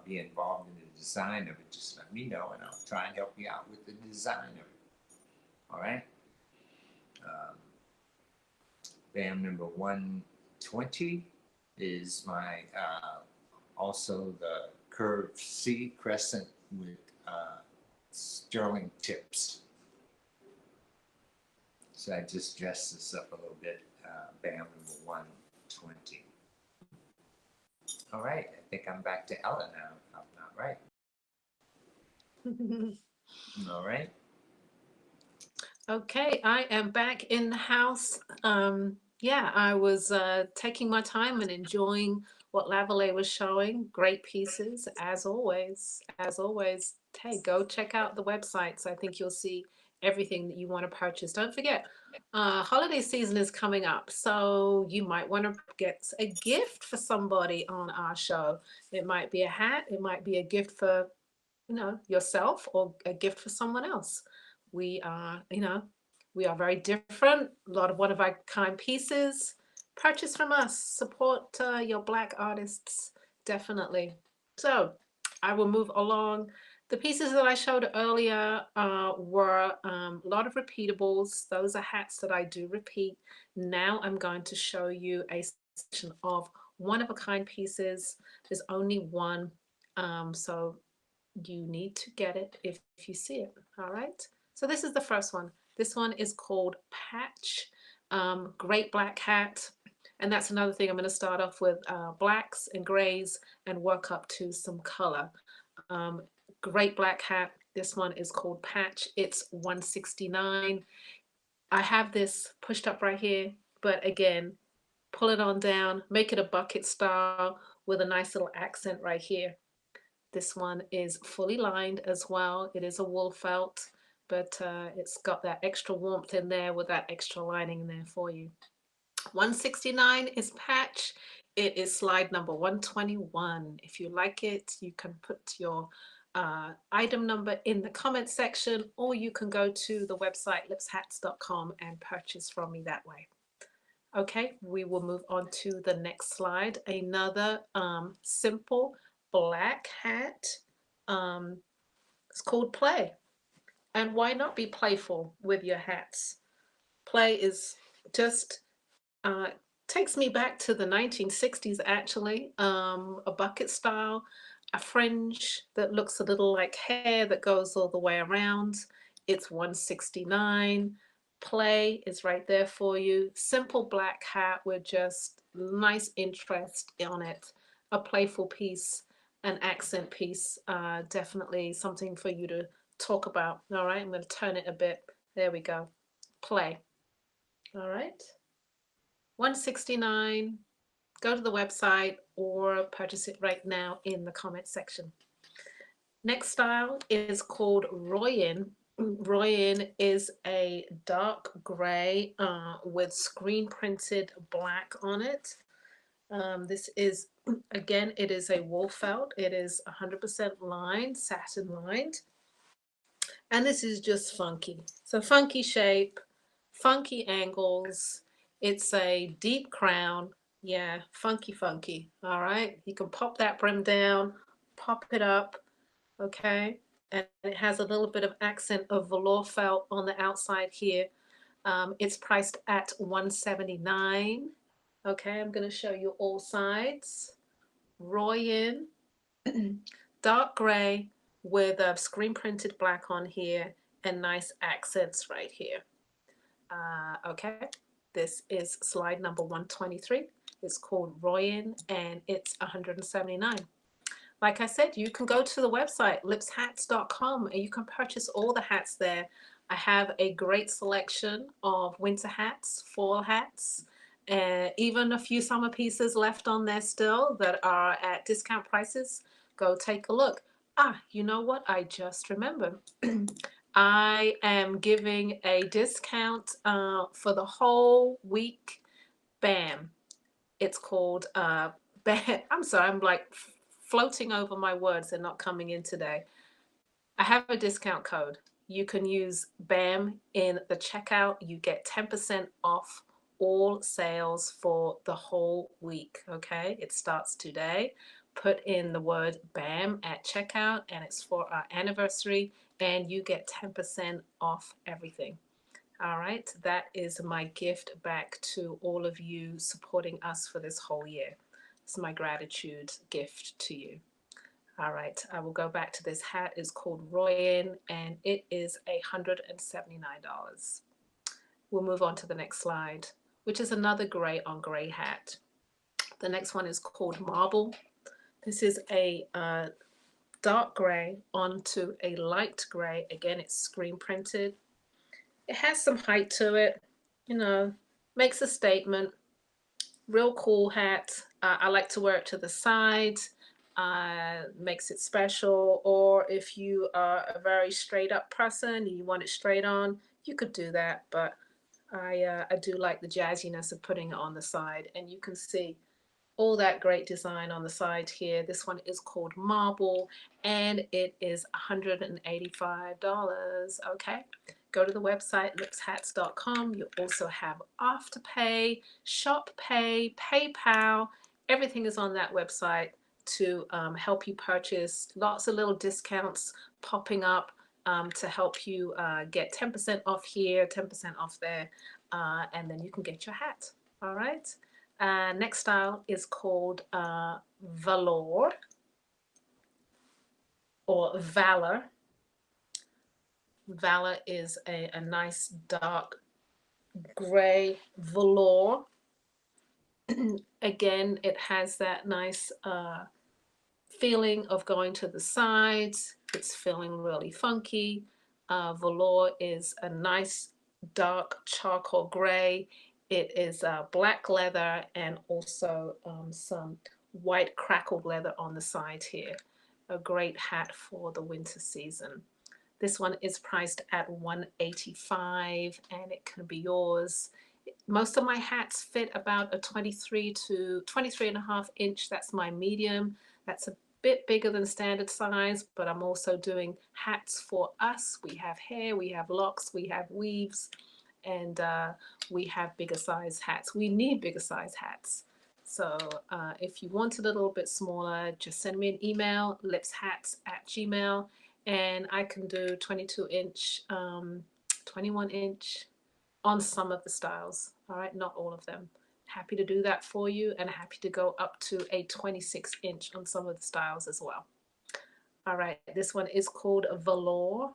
be involved in the design of it, just let me know, and I'll try and help you out with the design of it. All right. BAM number 120 is my also the curved C crescent with sterling tips. So I just dressed this up a little bit. BAM number 120. All right, I think I'm back to Ella now, if I'm not right. All right. Okay, I am back in the house. Yeah, I was taking my time and enjoying what Lavalais was showing. Great pieces, as always. As always, hey, go check out the websites. I think you'll see everything that you want to purchase. Don't forget, holiday season is coming up, so you might want to get a gift for somebody on our show. It might be a hat, it might be a gift for, you know, yourself, or a gift for someone else. We are, you know, we are very different. A lot of one-of-a-kind pieces. Purchase from us. Support your Black artists, definitely. So I will move along. The pieces that I showed earlier were a lot of repeatables. Those are hats that I do repeat. Now I'm going to show you a section of one-of-a-kind pieces. There's only one, so you need to get it if you see it. All right. So this is the first one. This one is called Patch. Great black hat. And that's another thing. I'm going to start off with blacks and grays and work up to some color. Great black hat. This one is called Patch. It's $169. I have this pushed up right here, but again, pull it on down, make it a bucket style with a nice little accent right here. This one is fully lined as well. It is a wool felt, but it's got that extra warmth in there with that extra lining in there for you. 169 is Patch. It is slide number 121. If you like it, you can put your item number in the comment section, or you can go to the website lipshats.com and purchase from me that way. Okay, we will move on to the next slide. Another simple black hat. It's called Play. And why not be playful with your hats? Play is just takes me back to the 1960s, actually. A bucket style, a fringe that looks a little like hair that goes all the way around. It's $169. Play is right there for you. Simple black hat with just nice interest on it. A playful piece, an accent piece, definitely something for you to talk about. All right, I'm going to turn it a bit. There we go. Play. All right. $169. Go to the website or purchase it right now in the comment section. Next style is called Royan. Royan is a dark gray with screen printed black on it. This is, again, it is a wool felt. It is 100% lined, satin lined. And this is just funky. So funky shape, funky angles. It's a deep crown. Yeah, funky, funky. All right. You can pop that brim down, pop it up. Okay. And it has a little bit of accent of velour felt on the outside here. It's priced at $179. Okay, I'm going to show you all sides. Royan, dark gray with a screen printed black on here and nice accents right here. Okay, this is slide number 123. It's called Royan and it's $179. Like I said, you can go to the website lipshats.com and you can purchase all the hats there. I have a great selection of winter hats, fall hats, and even a few summer pieces left on there still that are at discount prices. Go take a look. You know what? I just remembered. I am giving a discount for the whole week. Bam. It's called BAM. I'm sorry, I'm like floating over my words. They're not coming in today. I have a discount code. You can use BAM in the checkout. You get 10% off all sales for the whole week. Okay, it starts today. Put in the word BAM at checkout and it's for our anniversary and you get 10% off everything. All right, that is my gift back to all of you supporting us for this whole year. It's my gratitude gift to you. All right, I will go back to this hat. It's called Royan and it is $179. We'll move on to the next slide, which is another gray on gray hat. The next one is called Marble. This is a dark gray onto a light gray. Again, it's screen printed. It has some height to it, you know, makes a statement. Real cool hat. I like to wear it to the side. Makes it special. Or if you are a very straight up person and you want it straight on, you could do that. But I do like the jazziness of putting it on the side. And you can see all that great design on the side here. This one is called Marble and it is $185. Okay. Go to the website lipshats.com. You also have Afterpay, Shop Pay, PayPal. Everything is on that website to help you purchase. Lots of little discounts popping up to help you get 10% off here, 10% off there, and then you can get your hat. All right. Next style is called Velour or Valor. Valor is a nice dark gray velour. Again, it has that nice feeling of going to the sides. It's feeling really funky. Velour is a nice dark charcoal gray. It is black leather and also some white crackled leather on the side here. A great hat for the winter season. This one is priced at $185 and it can be yours. Most of my hats fit about a 23 and a half inch. That's my medium. That's bit bigger than standard size, but I'm also doing hats for us. We have hair, we have locks, we have weaves, and we have bigger size hats. We need bigger size hats. So if you want it a little bit smaller, just send me an email, lipshats@gmail, and I can do 22-inch, 21-inch on some of the styles. All right, not all of them. Happy to do that for you, and happy to go up to a 26-inch on some of the styles as well. All right, this one is called Valor.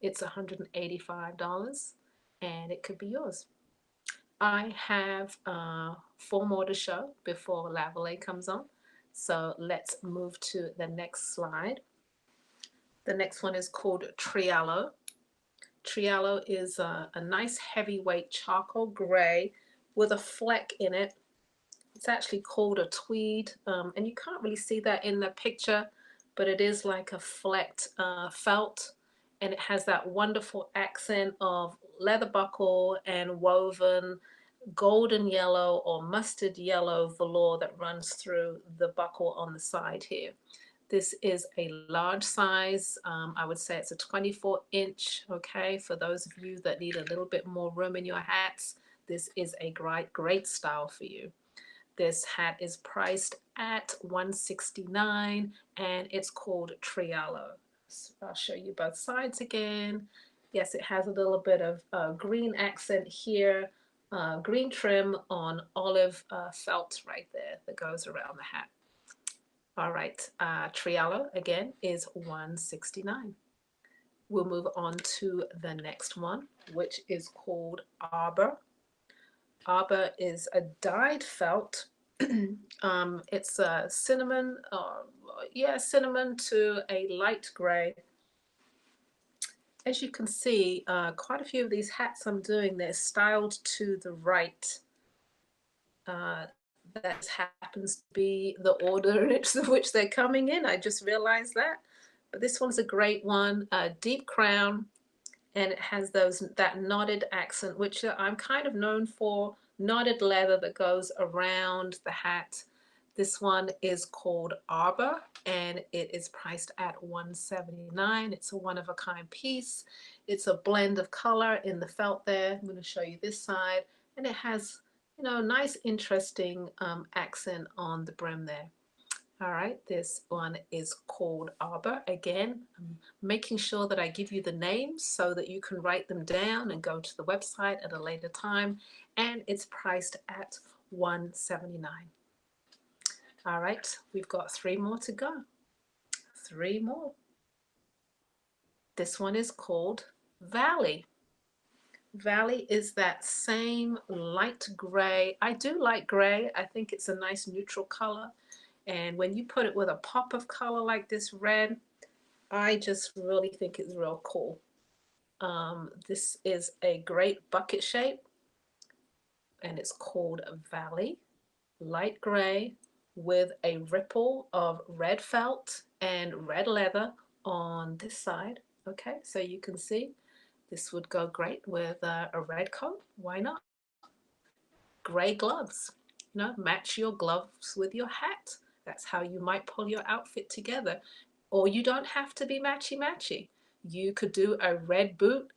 It's $185, and it could be yours. I have 4 more to show before Lavalais comes on. So let's move to the next slide. The next one is called Triallo. Triallo is a nice heavyweight charcoal gray with a fleck in it. It's actually called a tweed, and you can't really see that in the picture, but it is like a flecked felt, and it has that wonderful accent of leather buckle and woven golden yellow or mustard yellow velour that runs through the buckle on the side here. This is a large size. I would say it's a 24-inch, okay? For those of you that need a little bit more room in your hats, this is a great style for you. This hat is priced at $169, and it's called Triallo. So I'll show you both sides again. Yes, it has a little bit of green accent here, green trim on olive felt right there that goes around the hat. All right, Triallo again is $169. We'll move on to the next one, which is called Arbor. Arbor is a dyed felt. It's a cinnamon, cinnamon to a light gray. As you can see, quite a few of these hats I'm doing, they're styled to the right. That happens to be the order in which they're coming in. I just realized that. But this one's a great one, deep crown, and it has that knotted accent, which I'm kind of known for, knotted leather that goes around the hat. This one is called Arbor, and it is priced at $179. It's a one-of-a-kind piece. It's a blend of color in the felt there. I'm going to show you this side, and it has, you know, nice, interesting accent on the brim there. All right, this one is called Arbor. Again, I'm making sure that I give you the names so that you can write them down and go to the website at a later time, and it's priced at $179. All right, we've got 3 more to go. 3 more. This one is called Valley. Valley is that same light gray. I do like gray. I think it's a nice neutral color. And when you put it with a pop of color like this red, I just really think it's real cool. This is a great bucket shape, and it's called Valley. Light gray with a ripple of red felt and red leather on this side. Okay, so you can see this would go great with a red coat. Why not? Gray gloves. You know, match your gloves with your hat. That's how you might pull your outfit together. Or you don't have to be matchy-matchy. You could do a red boot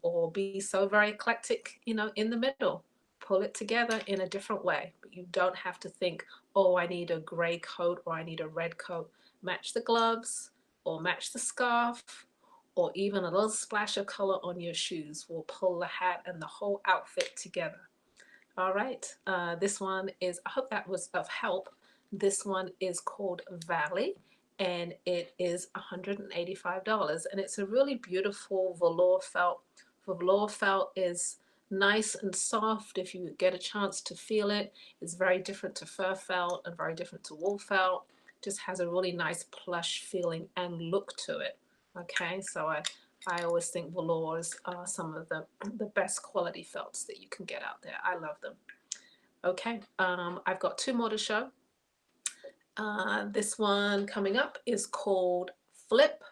or be so very eclectic, you know, in the middle. Pull it together in a different way. But you don't have to think, oh, I need a gray coat or I need a red coat. Match the gloves or match the scarf, or even a little splash of color on your shoes will pull the hat and the whole outfit together. All right, this one is, I hope that was of help. This one is called Valley, and it is $185. And it's a really beautiful velour felt. Velour felt is nice and soft if you get a chance to feel it. It's very different to fur felt and very different to wool felt. Just has a really nice plush feeling and look to it. Okay, so I always think velours are some of the best quality felts that you can get out there. I love them. Okay, I've got 2 more to show. This one coming up is called Flip.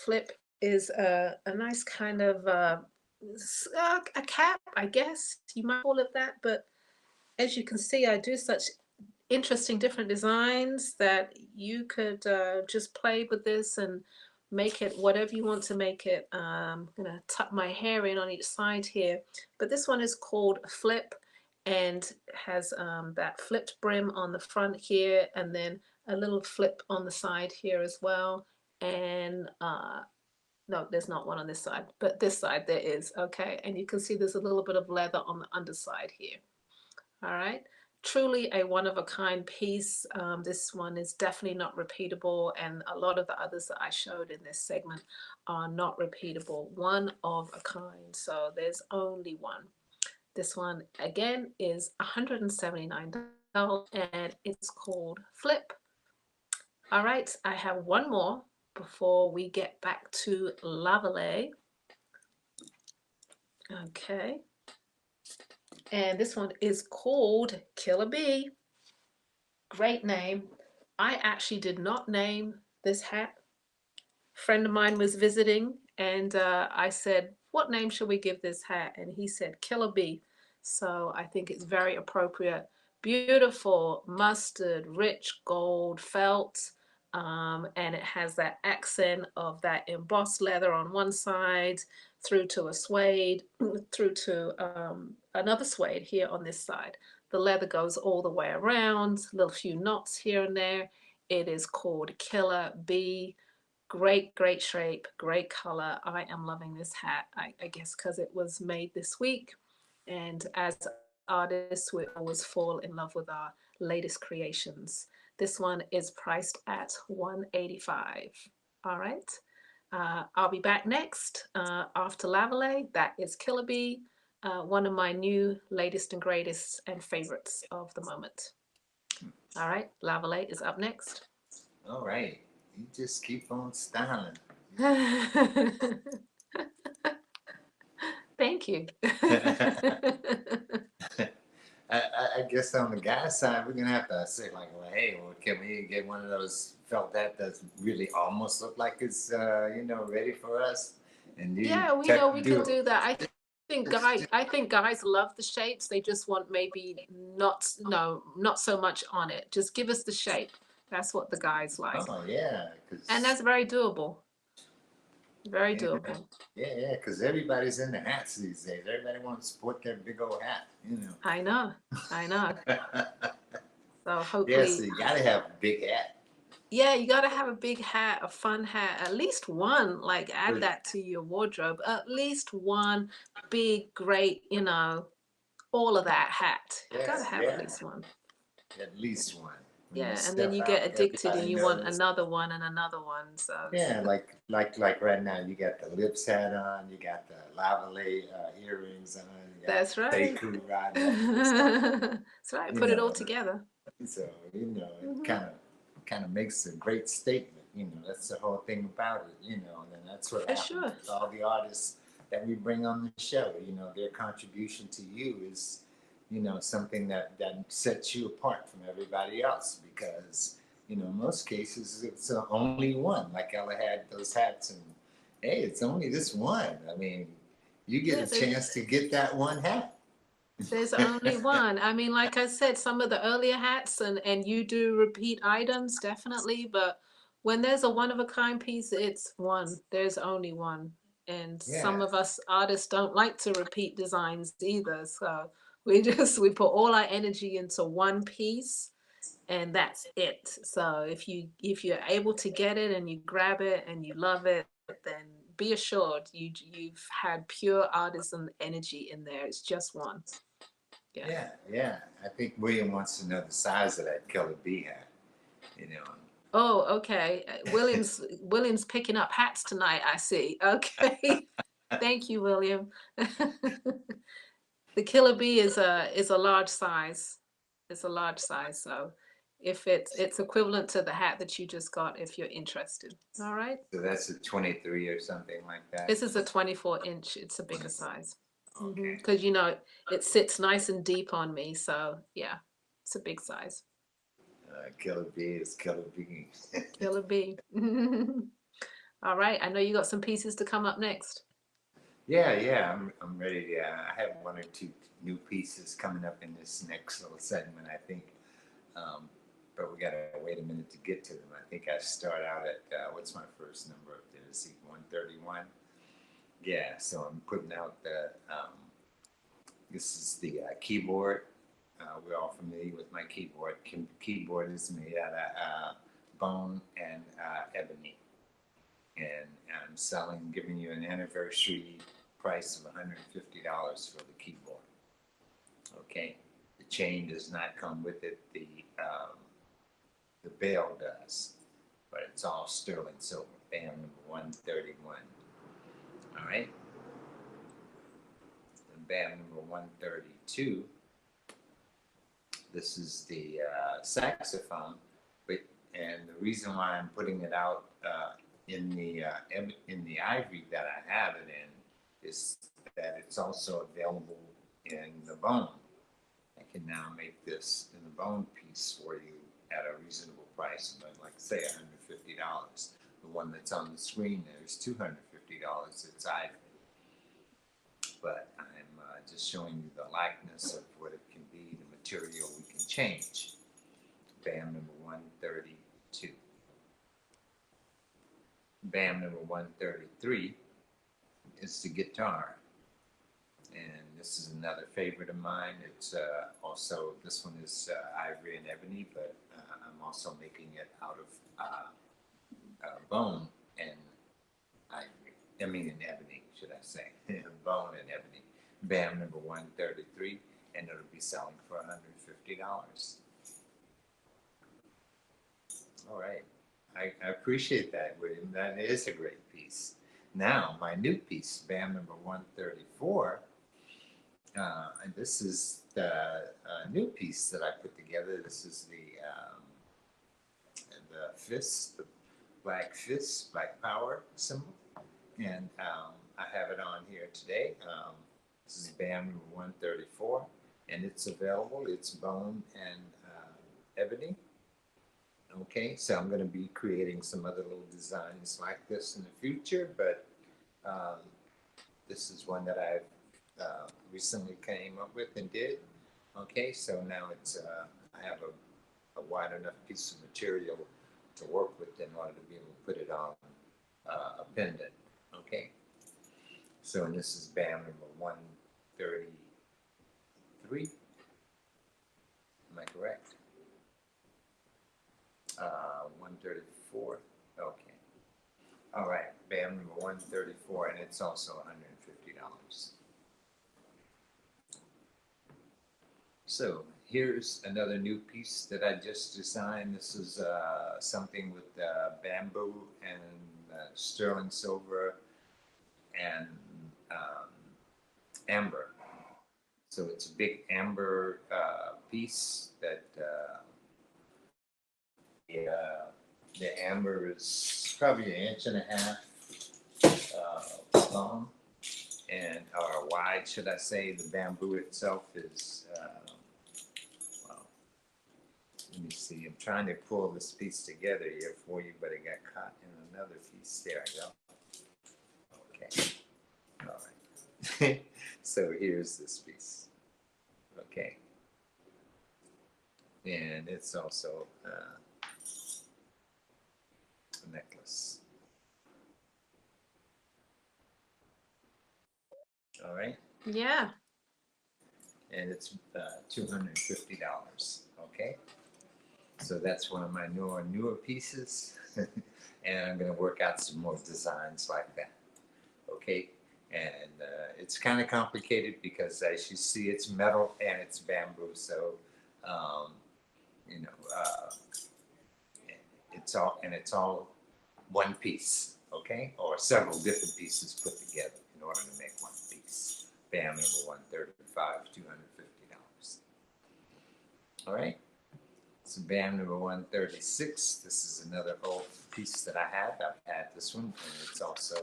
Flip is a nice kind of a cap, I guess you might call it that. But as you can see, I do such interesting different designs that you could just play with this and make it whatever you want to make it. I'm gonna tuck my hair in on each side here, but this one is called Flip and has that flipped brim on the front here, and then a little flip on the side here as well. And no, there's not one on this side, but this side there is. Okay, and you can see there's a little bit of leather on the underside here. All right, truly a one-of-a-kind piece. This one is definitely not repeatable, and a lot of the others that I showed in this segment are not repeatable. One of a kind, so there's only one. This one again is $179 and it's called Flip. All right, I have one more before we get back to Lavalais. Okay. And this one is called Killer Bee. Great name. I actually did not name this hat. A friend of mine was visiting and I said, what name should we give this hat? And he said Killer Bee. So I think it's very appropriate. Beautiful mustard, rich gold felt. And it has that accent of that embossed leather on one side through to a suede, through to another suede here on this side. The leather goes all the way around, little few knots here and there. It is called Killer Bee. Great, great shape, great color. I am loving this hat, I guess because it was made this week. And as artists, we always fall in love with our latest creations. This one is priced at $185. All right. I'll be back next after Lavalais. That is Killer Bee, one of my new latest and greatest and favorites of the moment. All right, Lavalais is up next. All right. You just keep on styling. Thank you. I guess on the guy's side, we're gonna have to say like, well, hey, well, can we get one of those felt hat that's really almost look like it's ready for us? And Yeah, we know we can do that. I think guys love the shapes. They just want maybe not so much on it. Just give us the shape. That's what the guys like. Oh yeah, and that's very doable. Very yeah, doable. yeah, because everybody's in the hats these days. Everybody wants to sport their big old hat, I know. So hopefully. Yeah, so you gotta have a big hat. Yeah, you gotta have a big hat, a fun hat, at least one. Like add that to your wardrobe. At least one big, great, all of that hat. You gotta have at least one. At least one. Yeah, and then you get addicted and you want another one and another one. So yeah, like right now, you got the lips hat on, you got the Lavalais earrings on. You got that's right. That's right. Put it all together. So it kind of makes a great statement. That's the whole thing about it. And then that's what happens with all the artists that we bring on the show. Their contribution to you is something that sets you apart from everybody else because, in most cases, it's only one. Like Ella had those hats and, hey, it's only this one. I mean, you get a chance to get that one hat. There's only one. I mean, like I said, some of the earlier hats and you do repeat items, definitely. But when there's a one-of-a-kind piece, it's one. There's only one. And some of us artists don't like to repeat designs either. So we put all our energy into one piece and that's it. So if you're able to get it and you grab it and you love it, then be assured you've had pure artisan energy in there. It's just one. Yeah. I think William wants to know the size of that Killer Bee hat. Oh, okay. William's picking up hats tonight, I see. Okay. Thank you, William. The Killer Bee is a large size. It's a large size, so if it's equivalent to the hat that you just got if you're interested. All right. So that's a 23 or something like that. This is a 24-inch. It's a bigger size. Okay. Because it sits nice and deep on me, so yeah, it's a big size. Killer Bee is Killer Bee. Killer Bee. All right. I know you got some pieces to come up next. Yeah. I'm ready. I have one or two new pieces coming up in this next little segment, I think. But we gotta wait a minute to get to them. I think I start out at, what's my first number up there? Let's see, 131. Yeah, so I'm putting out the, this is the keyboard. We're all familiar with my keyboard. Keyboard is made out of bone and ebony. And I'm giving you an anniversary price of $150 for the keyboard. Okay, the chain does not come with it. The bell does, but it's all sterling silver. Bam, number 131. All right. And bam, number 132. This is the saxophone, and the reason why I'm putting it out in the ivory that I have it in is that it's also available in the bone. I can now make this in the bone piece for you at a reasonable price, but like say $150. The one that's on the screen there is $250. It's ivory, but I'm just showing you the likeness of what it can be, the material we can change. Bam, number 132. Bam, number 133 is the guitar. And this is another favorite of mine. It's also, this one is ivory and ebony, but I'm also making it out of bone and ivory. I mean, in ebony, should I say. Bone and ebony. Bam, number 133, and it'll be selling for $150. All right. I appreciate that, William. That is a great piece. Now, my new piece, Bam, number 134, and this is the new piece that I put together. This is the fist, the black fist, black power symbol. And I have it on here today. This is Bam number 134, and it's available. It's bone and ebony. Okay, so I'm going to be creating some other little designs like this in the future, but this is one that I've recently came up with and did. Okay, so now it's I have a wide enough piece of material to work with in order to be able to put it on a pendant. Okay, so and this is Bam number 133. Am I correct? 134. Okay. All right. Bam number 134, and it's also $150. So here's another new piece that I just designed. This is something with bamboo and sterling silver and amber. So it's a big amber piece that the amber is probably 1.5 inches long and or wide, should I say. The bamboo itself is well, let me see. I'm trying to pull this piece together here for you, but it got caught in another piece. There I go. Okay. All right. So here's this piece. Okay. And it's also a necklace. All right. Yeah. And it's $250. Okay. So that's one of my newer pieces. And I'm going to work out some more designs like that. Okay. And it's kind of complicated because, as you see, it's metal and it's bamboo. So, you know, it's all one piece, okay, or several different pieces put together in order to make one piece. Bam, number 135, $250. All right. So Bam number 136. This is another old piece that I have. I've had this one, and it's also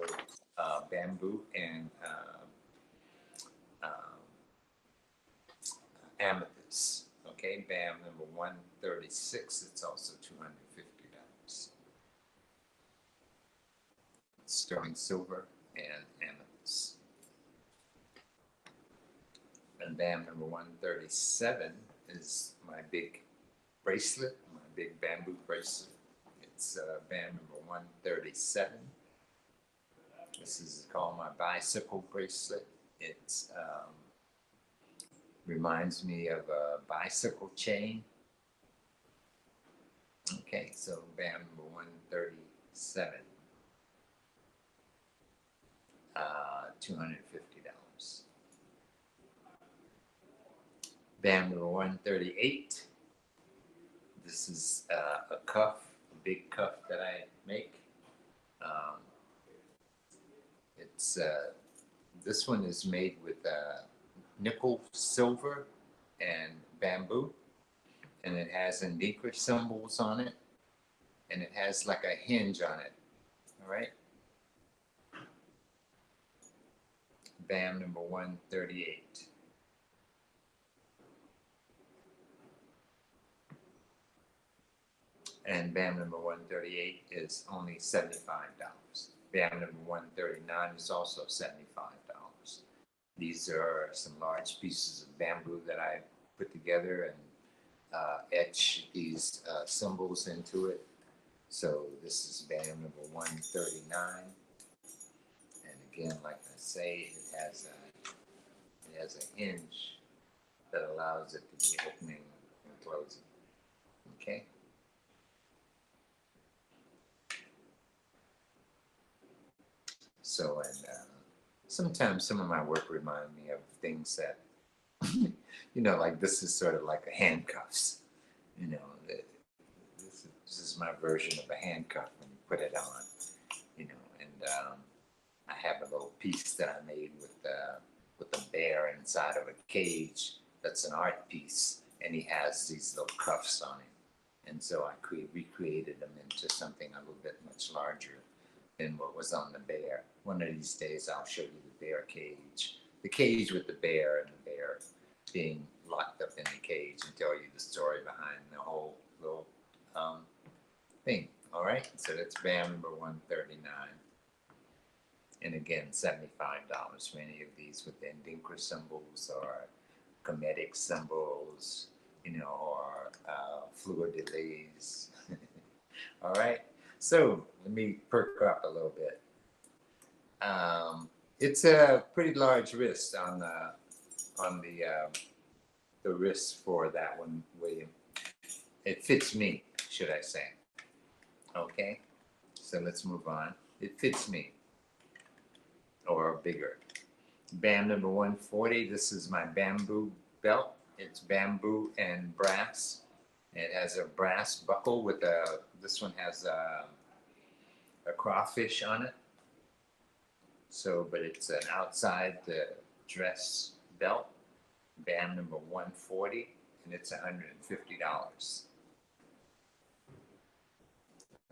bamboo and amethyst. Okay, Bam number 136. It's also $250. Sterling silver and amethyst. And Bam number 137 is my big bracelet, my big bamboo bracelet. It's band number 137. This is called my bicycle bracelet. It's reminds me of a bicycle chain. Okay, so band number 137. $250. Band number 138. This is a cuff, a big cuff that I make. It's this one is made with nickel, silver, and bamboo, and it has Indica symbols on it, and it has like a hinge on it. All right. Band number 138. And band number 138 is only $75. Band number 139 is also $75. These are some large pieces of bamboo that I put together and etch these symbols into it. So this is band number 139. And again, like I say, it has a hinge that allows it to be opening and closing. Okay. So, and sometimes some of my work remind me of things that, like this is sort of like a handcuffs. This is my version of a handcuff when you put it on. And I have a little piece that I made with a bear inside of a cage. That's an art piece, and he has these little cuffs on him. And so I recreated them into something a little bit much larger than what was on the bear. One of these days I'll show you the bear cage. The cage with the bear and the bear being locked up in the cage and tell you the story behind the whole little thing. All right, so that's band number 139. And again, $75 for any of these with the Indica symbols or Kemetic symbols, or fleur-de-lis. All right, so let me perk up a little bit. It's a pretty large wrist on the wrist for that one, William. It fits me, should I say. Okay, so let's move on. It fits me, or bigger. Band number 140, this is my bamboo belt. It's bamboo and brass. It has a brass buckle with this one has a crawfish on it. So, but it's an outside dress belt. Band number 140, and it's $150.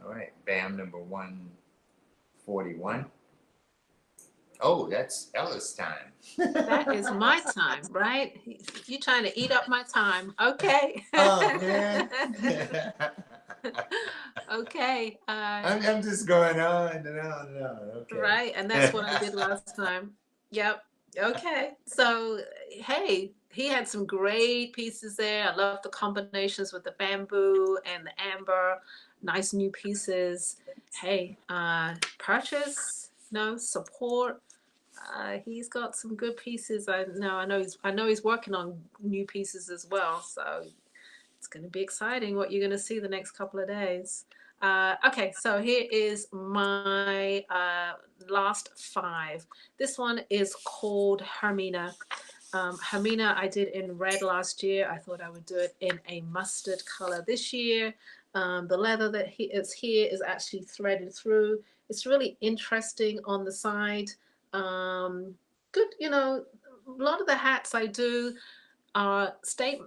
All right, band number 141. Oh, that's Ella's time. That is my time, right? You trying to eat up my time. Okay. Oh, man. Okay. I'm just going on and on and on. Okay. Right, and that's what I did last time. Yep. Okay. So, hey, he had some great pieces there. I love the combinations with the bamboo and the amber. Nice new pieces. Hey, purchase, support. He's got some good pieces. I know he's working on new pieces as well. So it's going to be exciting what you're going to see the next couple of days. Okay, so here is my last 5. This one is called Hermina. Hermina I did in red last year. I thought I would do it in a mustard color this year. The leather that is here is actually threaded through. It's really interesting on the side. Good, a lot of the hats I do are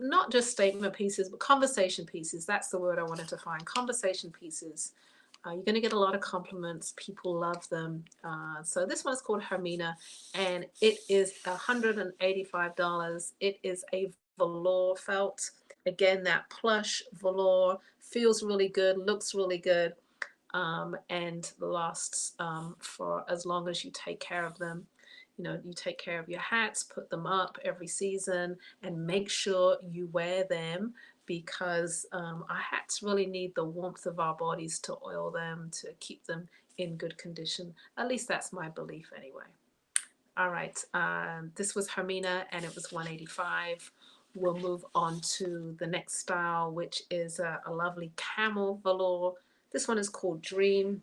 not just statement pieces, but conversation pieces. That's the word I wanted to find. Conversation pieces. You're going to get a lot of compliments. People love them. So this one's called Hermina, and it is $185. It is a velour felt. Again, that plush velour feels really good, looks really good, and lasts for as long as you take care of them. You take care of your hats, put them up every season, and make sure you wear them because our hats really need the warmth of our bodies to oil them, to keep them in good condition. At least that's my belief anyway. All right, this was Hermina and it was $185. We'll move on to the next style, which is a lovely camel velour. This one is called Dream.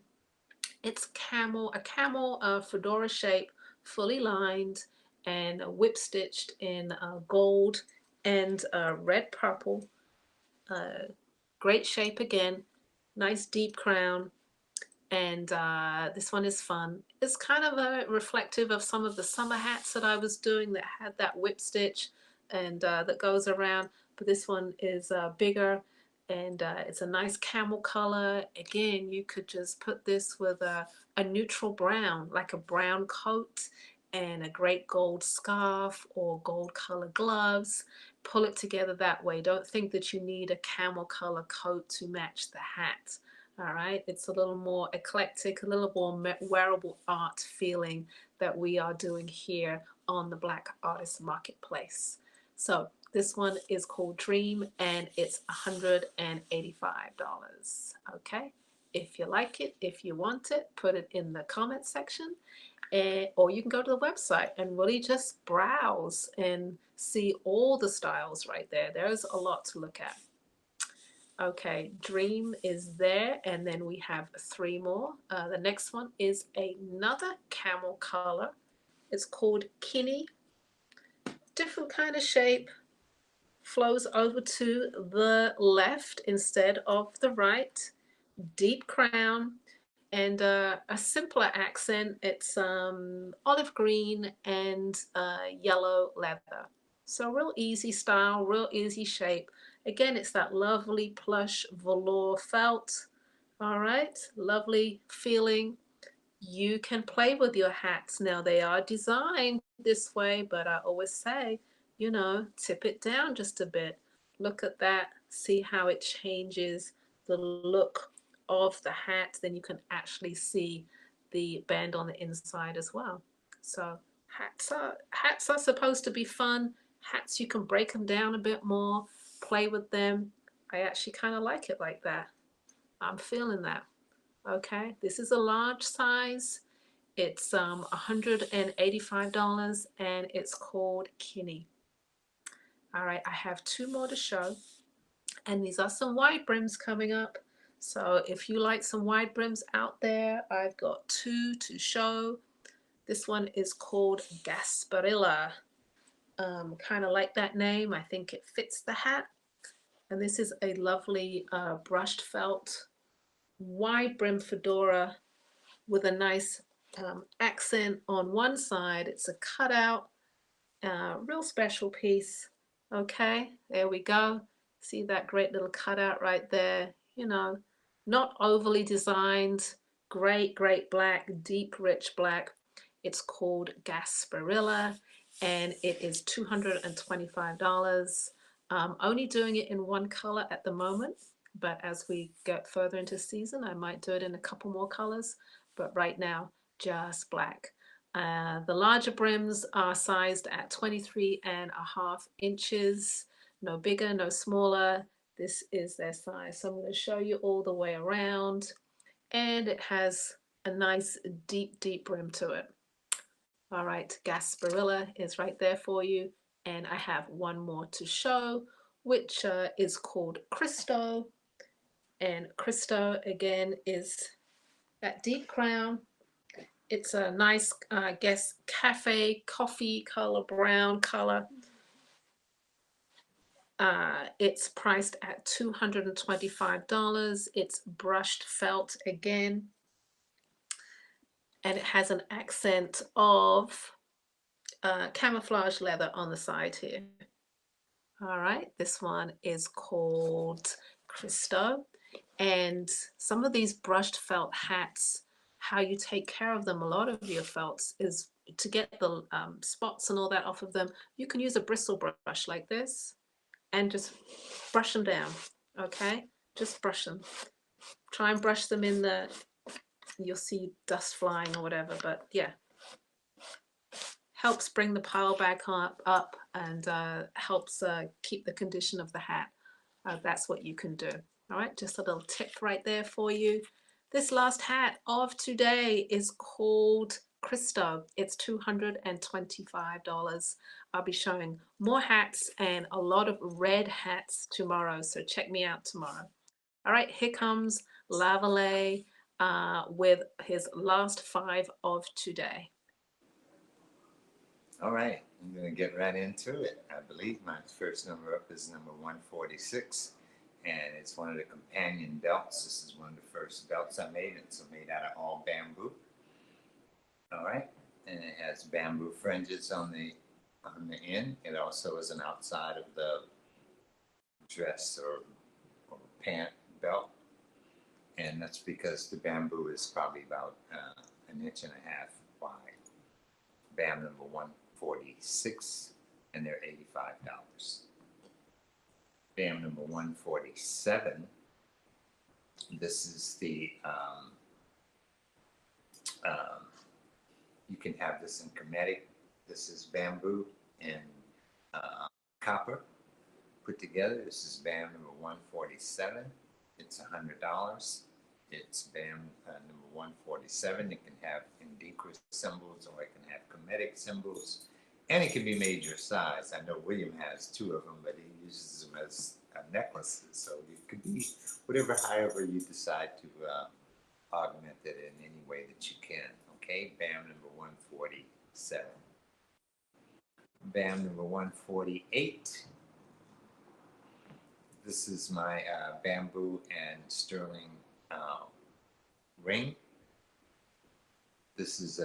It's a camel fedora shape, fully lined and whip stitched in gold and red purple. Great shape again, nice deep crown. And this one is fun. It's kind of reflective of some of the summer hats that I was doing that had that whip stitch and that goes around. But this one is bigger and it's a nice camel color. Again, you could just put this with a neutral brown, like a brown coat and a great gold scarf or gold color gloves. Pull it together that way. Don't think that you need a camel color coat to match the hat. All right, it's a little more eclectic, a little more wearable art feeling that we are doing here on the Black Artist Marketplace. So this one is called Dream and it's $185. Okay, if you like it, if you want it, put it in the comment section, or you can go to the website and really just browse and see all the styles right there. There's a lot to look at. Okay, Dream is there, and then we have 3 more. The next one is another camel color. It's called Kinney. Different kind of shape. Flows over to the left instead of the right. Deep crown and a simpler accent. It's olive green and yellow leather. So real easy style, real easy shape. Again, it's that lovely plush velour felt. All right, lovely feeling. You can play with your hats. Now they are designed this way, but I always say, you know, tip it down just a bit. Look at that, see how it changes the look of the hat. Then you can actually see the band on the inside as well. So hats are supposed to be fun. Hats, you can break them down a bit more, play with them. I actually kind of like it like that. I'm feeling that. Okay, this is a large size. It's $185 and it's called Kinney. All right, I have 2 more to show. And these are some wide brims coming up. So if you like some wide brims out there, I've got 2 to show. This one is called Gasparilla. Kind of like that name. I think it fits the hat. And this is a lovely brushed felt wide brim fedora with a nice accent on one side. It's a cutout, real special piece. Okay, there we go. See that great little cutout right there? You know, not overly designed. Great, great black, deep, rich black. It's called Gasparilla and it is $225. Only doing it in one color at the moment, but as we get further into season, I might do it in a couple more colors, but right now, just black. The larger brims are sized at 23.5 inches, no bigger, no smaller. This is their size. So I'm going to show you all the way around, and it has a nice deep, deep brim to it. All right, Gasparilla is right there for you. And I have one more to show, which is called Cristo. And Cristo, again, is that deep crown. It's a nice, I guess, cafe, coffee color, brown color. It's priced at $225. It's brushed felt again. And it has an accent of camouflage leather on the side here. All right, this one is called Cristo. And some of these brushed felt hats, how you take care of them, a lot of your felts, is to get the spots and all that off of them. You can use a bristle brush like this and just brush them down, okay? Just brush them. Try and brush them in the, you'll see dust flying or whatever, but yeah. Helps bring the pile back up and helps keep the condition of the hat. that's what you can do. All right, just a little tip right there for you. This last hat of today is called Cristo. It's $225. I'll be showing more hats and a lot of red hats tomorrow, so check me out tomorrow. All right, here comes Lavalais with his last 5 of today. All right, I'm going to get right into it. I believe my first number up is number 146, and it's one of the companion belts. This is one of the first belts I made. It's made out of all bamboo. All right, and it has bamboo fringes on the end. It also is an outside of the dress or pant belt, and that's because the bamboo is probably about 1.5 inches wide. Bam number 146, and they're $85. Bam number 147. This is the you can have this in chromatic. This is bamboo and copper put together. This is bam number 147. It's $100. It's bam number 147. It can have indicra symbols, or it can have chromatic symbols, and it can be made your size. I know William has 2 of them, but he uses them as necklaces, so it could be whatever, however you decide to augment it in any way that you can. Okay, bam number 147. Bam number 148. This is my bamboo and sterling ring. This is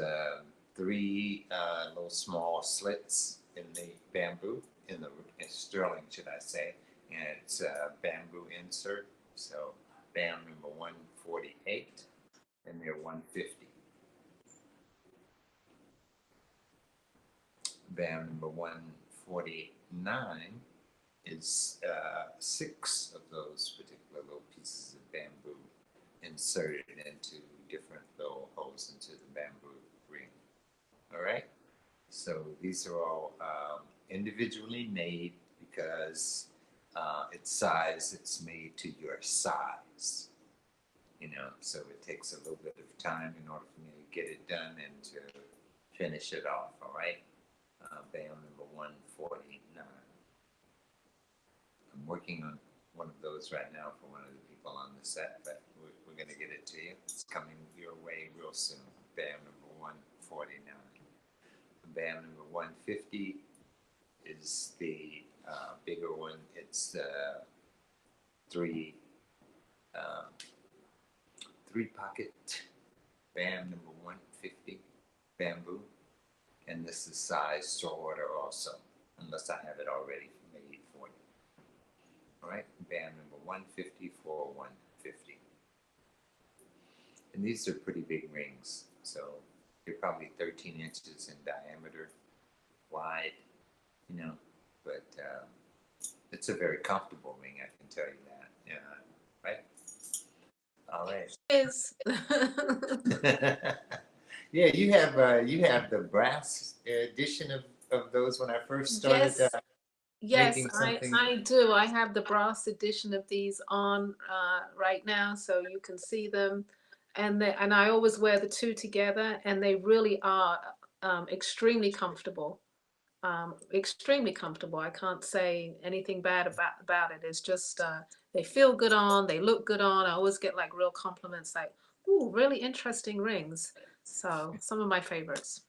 3 little small slits in the bamboo, in the sterling, should I say, and it's a bamboo insert. So bam number 148, and they're $150. Bam number 149 is 6 of those particular little pieces of bamboo inserted into different little holes into the bamboo ring. All right, so these are all individually made because it's made to your size, you know, so it takes a little bit of time in order for me to get it done and to finish it off. All right, bam number 149. I'm working on one of those right now for one of the people on the set, but we're going to get it to you. It's coming your way real soon. Bam number 149. Bam number 150 is the bigger one. It's 3 pocket bam number 150 bamboo, and this is size to order also, unless I have it already made for you. All right, bam number 150 for 150. And these are pretty big rings, so they're probably 13 inches in diameter, wide, you know, but it's a very comfortable ring, I can tell you that. Yeah, right? All right. Is Yeah, you have the brass edition of those when I first started. Yes, making I something. do. I have the brass edition of these on right now, so you can see them. And I always wear the 2 together, and they really are extremely comfortable. Extremely comfortable. I can't say anything bad about it. It's just they feel good on, they look good on. I always get like real compliments like, "Ooh, really interesting rings." So some of my favorites.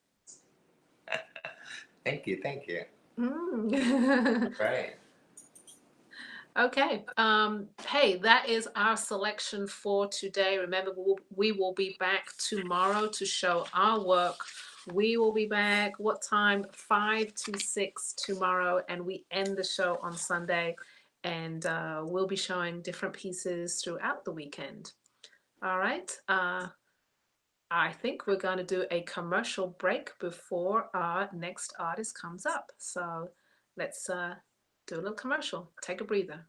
Thank you, thank you. Mm. Right. Okay. Hey, that is our selection for today. Remember, we will be back tomorrow to show our work. We will be back, what time? 5 to 6 tomorrow, and we end the show on Sunday. And we'll be showing different pieces throughout the weekend. All right. I think we're going to do a commercial break before our next artist comes up. So let's do a little commercial. Take a breather.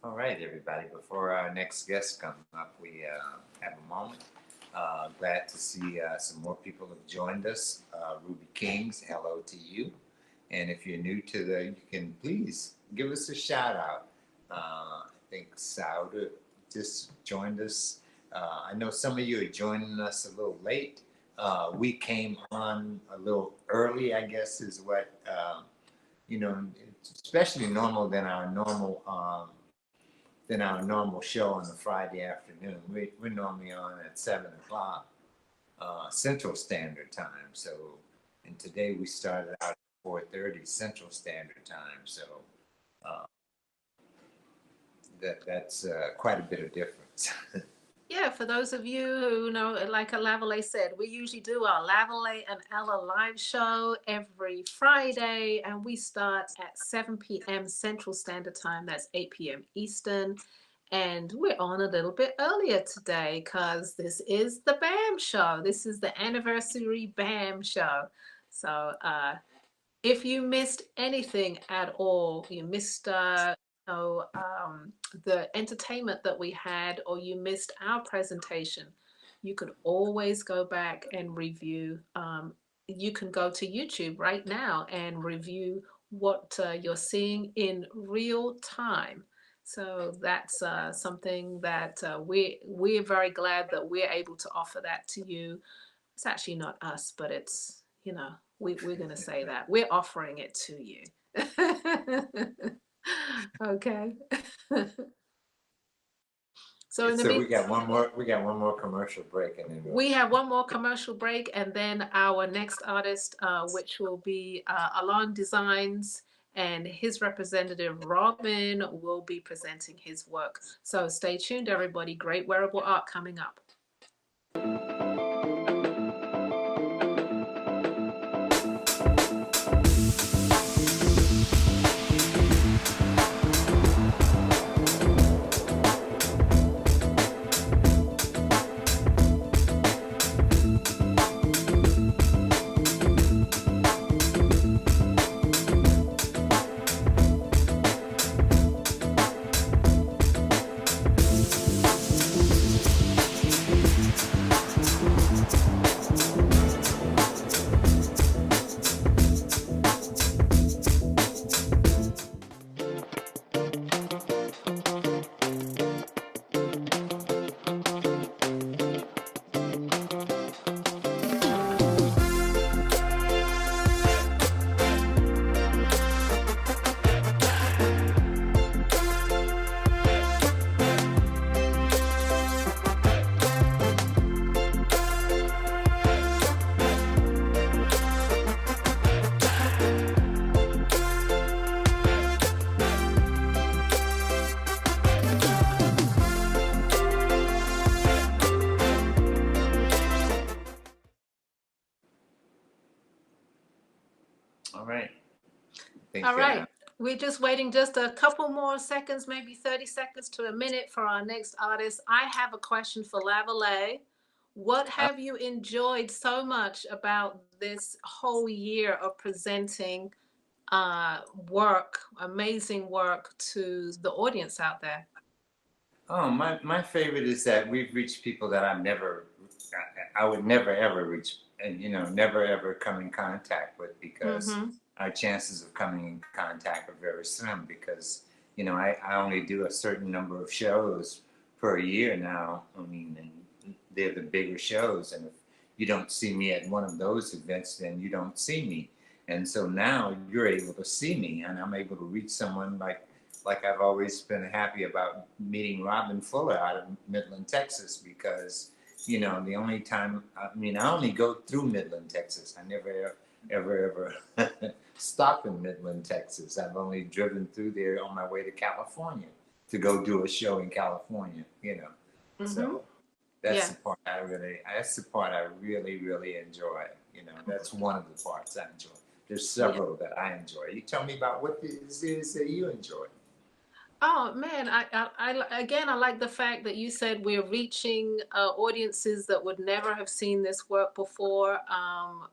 All right, everybody. Before our next guest comes up, we have a moment. Glad to see some more people have joined us. Ruby Kings, hello to you. And if you're new to you can please give us a shout out. I think Sauda just joined us. I know some of you are joining us a little late. We came on a little early, I guess, is what, you know, especially normal than our normal show on the Friday afternoon. We're normally on at 7 o'clock Central Standard Time. So, and today we started out at 4:30 Central Standard Time. So that's quite a bit of difference. Yeah, for those of you who know, like Lavalais said, we usually do our Lavalais and Ella live show every Friday, and we start at 7 p.m. Central Standard Time. That's 8 p.m. Eastern. And we're on a little bit earlier today because this is the BAM show. This is the anniversary BAM show. So if you missed anything at all, you missed the entertainment that we had, or you missed our presentation, you could always go back and review. You can go to YouTube right now and review what you're seeing in real time. So that's something that we're very glad that we're able to offer that to you. It's actually not us, but it's, we're going to say that. We're offering it to you. Okay. So in the So we got one more commercial break, and then we have one more commercial break, and then our next artist, which will be Alon Designs, and his representative Robin will be presenting his work. So stay tuned, everybody. Great wearable art coming up. all right. All right. We're just waiting just a couple more seconds, maybe 30 seconds to a minute for our next artist. I have a question for Lavalais. What have you enjoyed so much about this whole year of presenting work, amazing work to the audience out there? Oh, my favorite is that we've reached people that I would never ever reach, and never ever come in contact with, because our chances of coming in contact are very slim, because I only do a certain number of shows per year now. I mean, and they're the bigger shows, and if you don't see me at one of those events, then you don't see me. And so now you're able to see me, and I'm able to reach someone like I've always been happy about meeting Robin Fuller out of Midland, Texas, because the only time, I only go through Midland, Texas. I never ever stop in Midland, Texas. I've only driven through there on my way to California to go do a show in California. So that's the part I really really enjoy. That's one of the parts I enjoy. There's several that I enjoy. You tell me about what this is that you enjoy. Oh man, again, I like the fact that you said we're reaching audiences that would never have seen this work before.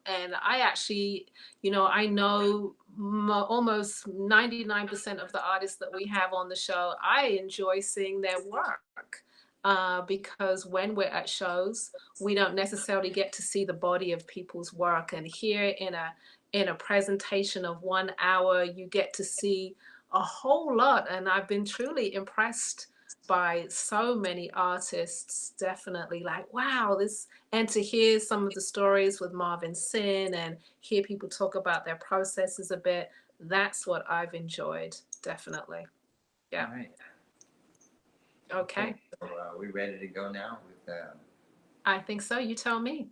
And I actually, I know almost 99% of the artists that we have on the show. I enjoy seeing their work because when we're at shows, we don't necessarily get to see the body of people's work. And here in a presentation of 1 hour, you get to see a whole lot, and I've been truly impressed by so many artists. Definitely like, wow, this. And to hear some of the stories with Marvin Sin and hear people talk about their processes a bit, that's what I've enjoyed. Definitely. Yeah. All right. Okay. So we ready to go now with I think so. You tell me.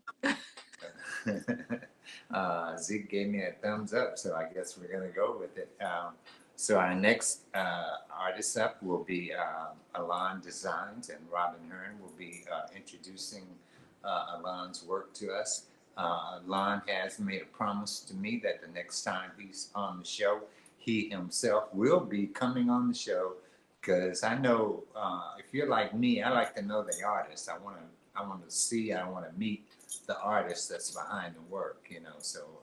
Zeke gave me a thumbs up, so I guess we're gonna go with it. So our next artist up will be Alon Designs, and Robin Hearn will be introducing Alon's work to us. Alon has made a promise to me that the next time he's on the show, he himself will be coming on the show, because I know if you're like me, I like to know the artist. I want to see, I want to meet the artist that's behind the work, so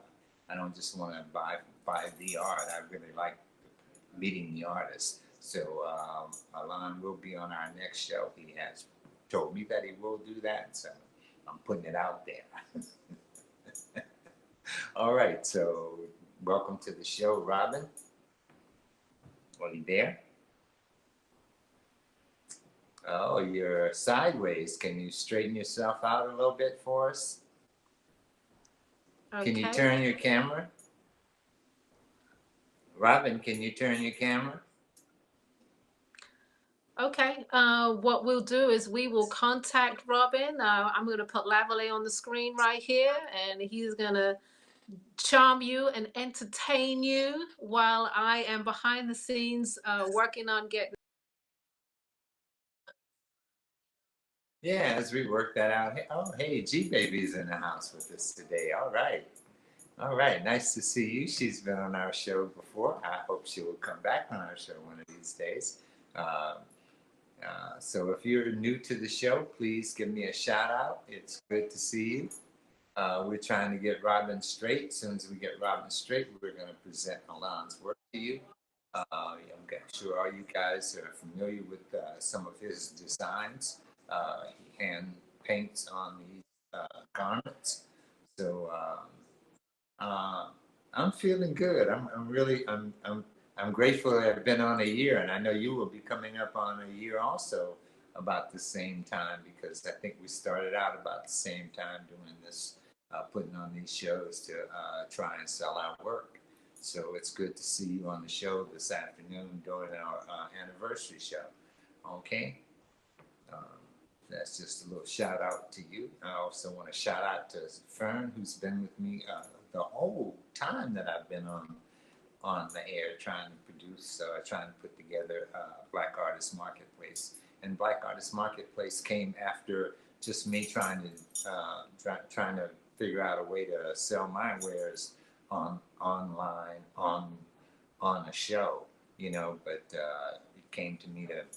I don't just want to buy the art. I really like meeting the artist. So Alon will be on our next show. He has told me that he will do that, so I'm putting it out there. All right, so welcome to the show, Robin. Are you there? Oh, you're sideways. Can you straighten yourself out a little bit for us? Okay. Can you turn your camera? Robin, can you turn your camera? Okay. What we'll do is we will contact Robin. I'm going to put Lavalais on the screen right here, and he's going to charm you and entertain you while I am behind the scenes working on getting. Yeah, as we work that out. Oh, hey, G Baby's in the house with us today. All right. All right. Nice to see you. She's been on our show before. I hope she will come back on our show one of these days. So if you're new to the show, please give me a shout out. It's good to see you. We're trying to get Robin straight. As soon as we get Robin straight, we're going to present Alon's work to you. I'm sure all you guys are familiar with some of his designs. He hand paints on these garments. So I'm feeling good. I'm grateful that I've been on a year, and I know you will be coming up on a year also about the same time, because I think we started out about the same time doing this, putting on these shows to try and sell our work. So it's good to see you on the show this afternoon during our anniversary show. Okay. Um, that's just a little shout out to you. I also want to shout out to Fern, who's been with me the whole time that I've been on the air trying to produce, trying to put together Black Artist Marketplace. And Black Artist Marketplace came after just me trying to figure out a way to sell my wares online on a show, but it came to me that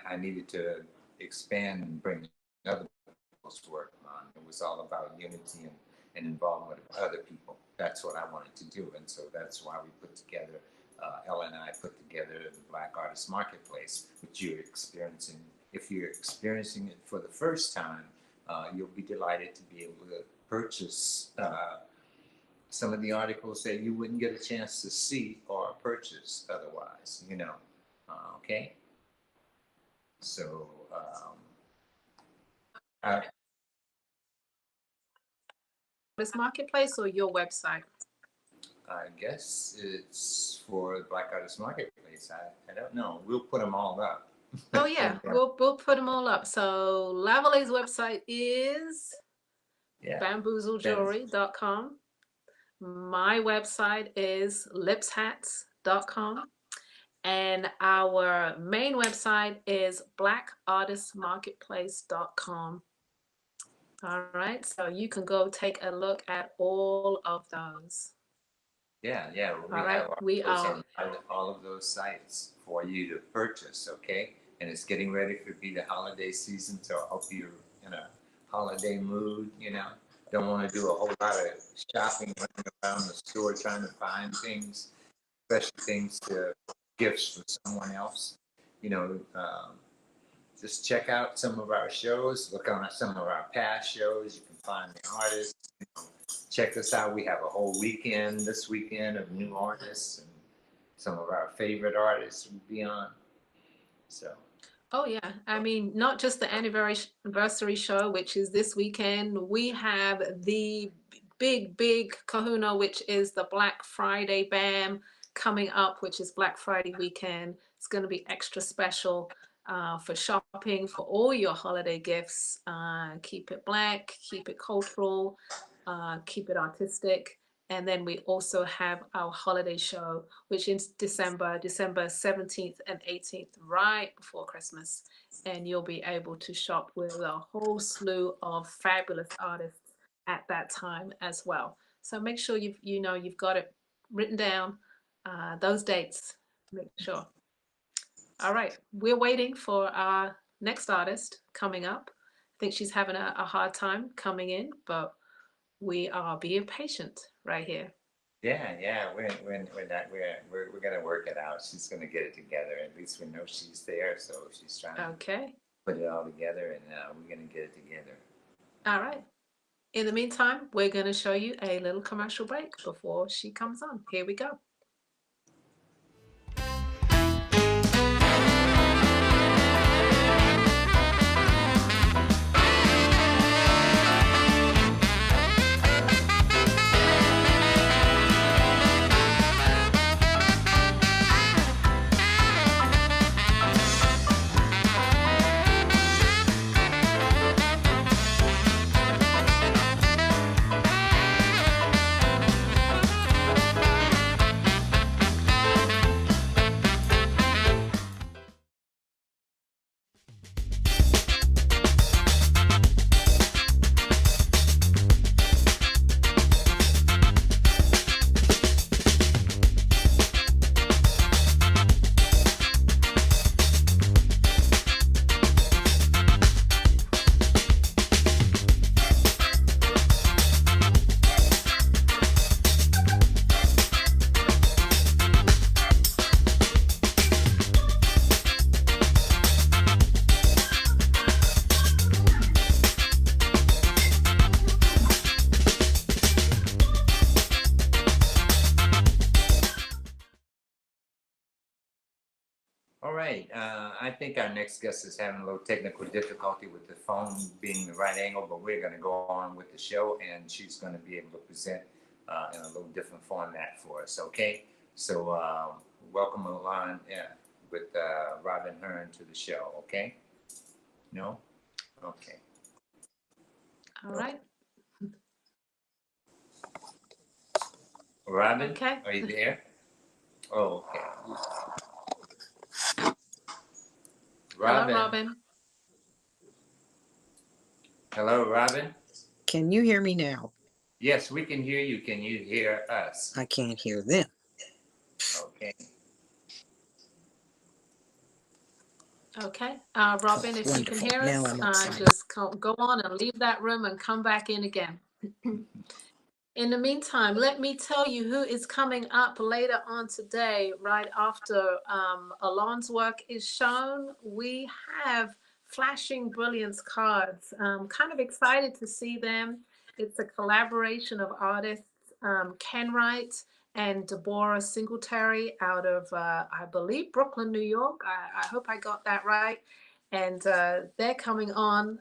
I needed to expand and bring other people's work on. It was all about unity and involvement of other people. That's what I wanted to do, and so that's why we put together, Ella and I put together the Black Artist Marketplace, which you're experiencing. If you're experiencing it for the first time, you'll be delighted to be able to purchase some of the articles that you wouldn't get a chance to see or purchase otherwise, okay? So, This marketplace or your website? I guess it's for the Black Artist Marketplace. I don't know. We'll put them all up. Oh yeah, we'll put them all up. So Lavalais' website is bamboozlejewelry.com. My website is lipshats.com. And our main website is blackartistmarketplace.com. All right, so you can go take a look at all of those. Yeah, yeah. We All right, have we articles are. on all of those sites for you to purchase, okay? And it's getting ready to be the holiday season, so I hope you're in a holiday mood, you know. Don't want to do a whole lot of shopping, running around the store trying to find things, especially things to gifts for someone else. You know, just check out some of our shows, look on some of our past shows. You can find the artists. You know, check us out. We have a whole weekend this weekend of new artists and some of our favorite artists will be on. So Oh yeah, I mean, not just the anniversary show, which is this weekend. We have the big kahuna, which is the Black Friday BAM coming up, which is Black Friday weekend. It's going to be extra special for shopping for all your holiday gifts. Keep it black, keep it cultural, keep it artistic. And then we also have our holiday show, which is December 17th and 18th, right before Christmas. And you'll be able to shop with a whole slew of fabulous artists at that time as well. So make sure you've got it written down, those dates. Make sure. All right, we're waiting for our next artist coming up. I think she's having a hard time coming in, but we are being patient right here. yeah, yeah, we're not we're gonna work it out. She's gonna get it together. At least we know she's there, so she's trying to Okay. put it all together, and we're gonna get it together. All right. In the meantime, we're going to show you a little commercial break before she comes on. Here we go. All right. I think our next guest is having a little technical difficulty with the phone being the right angle, but we're going to go on with the show, and she's going to be able to present in a little different format for us. Okay. So welcome along with Robin Hearn to the show. Okay. No. Okay. All right. Robin, Okay. are you there? Oh, okay. Hello, Robin. Robin. Hello, Robin. Can you hear me now? Yes, we can hear you. Can you hear us? I can't hear them. Okay. Okay. Robin, if you can Wonderful. hear Now us, I'm outside. just go on and leave that room and come back in again. In the meantime, let me tell you who is coming up later on today, right after Alon's work is shown. We have Flashing Brilliance cards. Kind of excited to see them. It's a collaboration of artists Ken Wright and Deborah Singletary out of, I believe, Brooklyn, New York. I hope I got that right. And they're coming on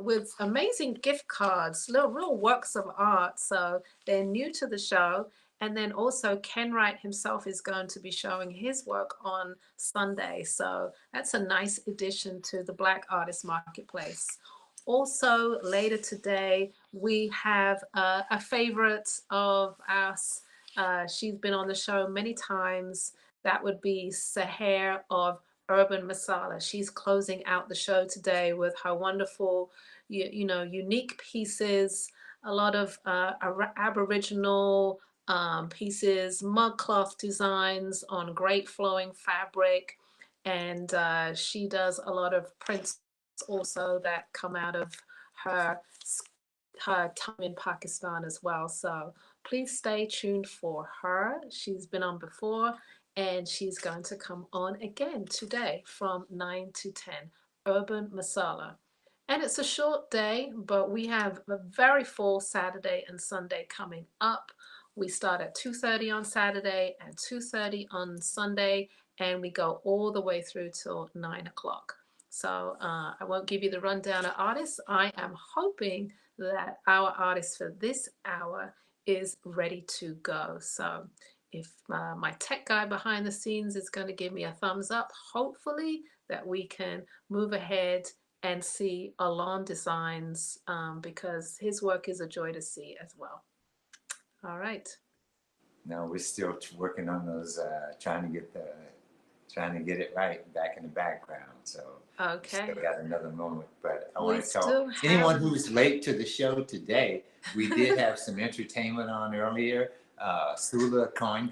with amazing gift cards, little real works of art. So they're new to the show. And then also Ken Wright himself is going to be showing his work on Sunday. So that's a nice addition to the Black Artist Marketplace. Also later today, we have a favorite of us. She's been on the show many times. That would be Saher of Urban Masala. She's closing out the show today with her wonderful, unique pieces, a lot of Aboriginal pieces, mug cloth designs on great flowing fabric. And she does a lot of prints also that come out of her her time in Pakistan as well. So please stay tuned for her. She's been on before and she's going to come on again today from 9 to 10. Urban Masala. And it's a short day, but we have a very full Saturday and Sunday coming up. We start at 2:30 on Saturday and 2:30 on Sunday, and we go all the way through till 9 o'clock. So I won't give you the rundown of artists. I am hoping that our artist for this hour is ready to go. So if my tech guy behind the scenes is going to give me a thumbs up, hopefully that we can move ahead and see Alon Designs because his work is a joy to see as well. All right. No, we're still working on those, trying to get it right back in the background. So Okay. still got another moment, but I We want to tell still anyone have- who's late to the show today, we did have some entertainment on earlier. Sula Coin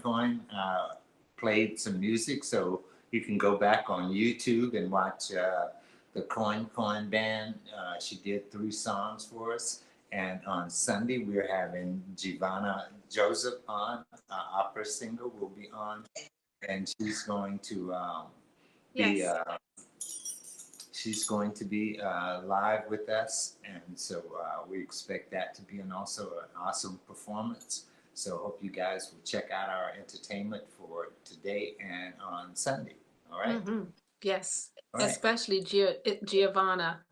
played some music, so you can go back on YouTube and watch the Coin Band. She did 3 songs for us. And on Sunday, we're having Giovanna Joseph on, opera singer will be on. And she's going to be Yes. live with us, and so we expect that to be also an awesome performance. So hope you guys will check out our entertainment for today and on Sunday. All right. Mm-hmm. Yes. All right. Especially Giovanna,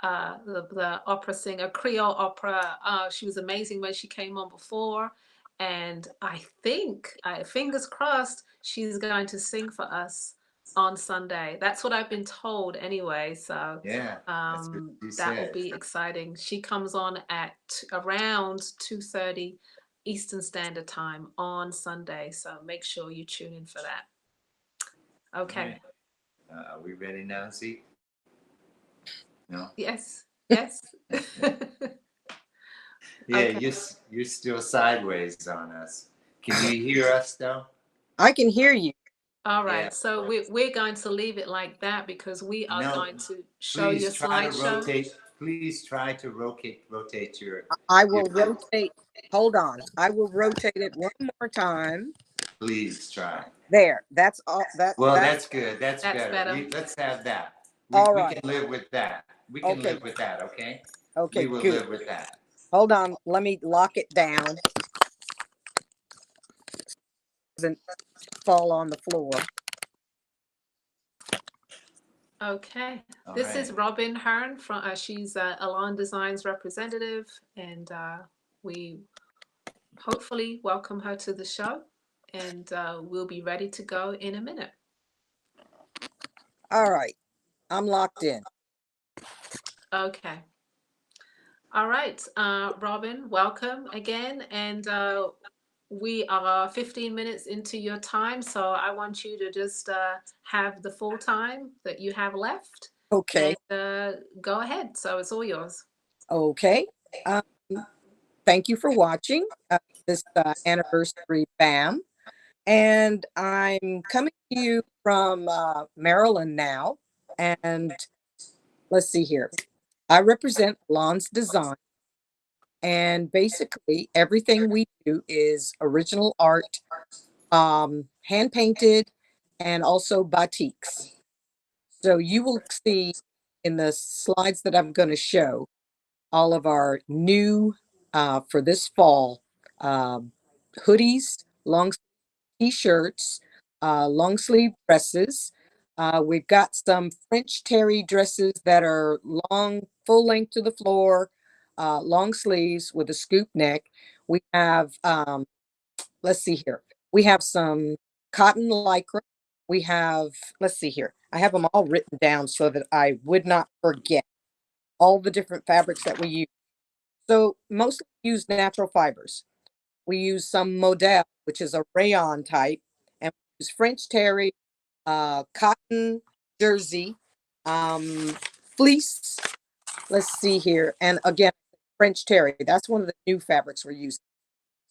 the opera singer, Creole opera. She was amazing when she came on before. And I think, fingers crossed, she's going to sing for us on Sunday. That's what I've been told anyway. So Yeah, that's what she that will said. be exciting. She comes on at around 2:30 Eastern Standard Time on Sunday. So make sure you tune in for that. Okay. All right. Are we ready now, Zeke? No? Yes. Yes. Yeah, Okay. you're still sideways on us. Can you hear us though? I can hear you. All right. Yeah. So we're going to leave it like that because we are No, going to show your Please try to slideshow. rotate. Please try to rotate your. I will rotate. Hold on. I will rotate it one more time. Please try. There. That's all. Well, that's that's good. That's That's better. better. Let's have that. all We right. can live with that. We can Okay. live with that. Okay. Okay. We will Good. live with that. Hold on. Let me lock it down. Doesn't fall on the floor. Okay. All This is right. Robin Hearn from she's Alon Designs representative, and we hopefully welcome her to the show, and we'll be ready to go in a minute. All right. I'm locked in. Okay. All right, Robin, welcome again, and we are 15 minutes into your time, so I want you to just have the full time that you have left. Okay. And go ahead. So it's all yours. Okay. Um, thank you for watching this anniversary BAM. And I'm coming to you from Maryland now. And let's see here. I represent Lon's Design. And basically, everything we do is original art, hand painted, and also batiks. So you will see in the slides that I'm going to show all of our new for this fall hoodies, long t-shirts, long sleeve dresses. We've got some French terry dresses that are long, full length to the floor, long sleeves with a scoop neck. We have, let's see here. We have some cotton lycra. We have, let's see here. I have them all written down so that I would not forget all the different fabrics that we use. So mostly use natural fibers. We use some modal, which is a rayon type, and we use French terry, cotton, jersey, fleece. Let's see here. And again, French terry. That's one of the new fabrics we're using.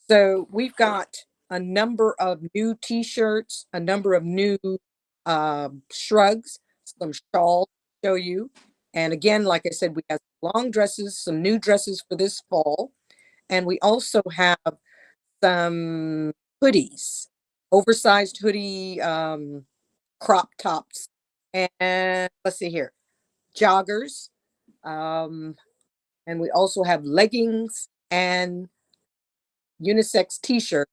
So we've got a number of new t-shirts, a number of new shrugs, some shawls to show you. And again, like I said, we have long dresses, some new dresses for this fall. And we also have some hoodies, oversized hoodie crop tops. And let's see here, joggers. And we also have leggings and unisex t-shirts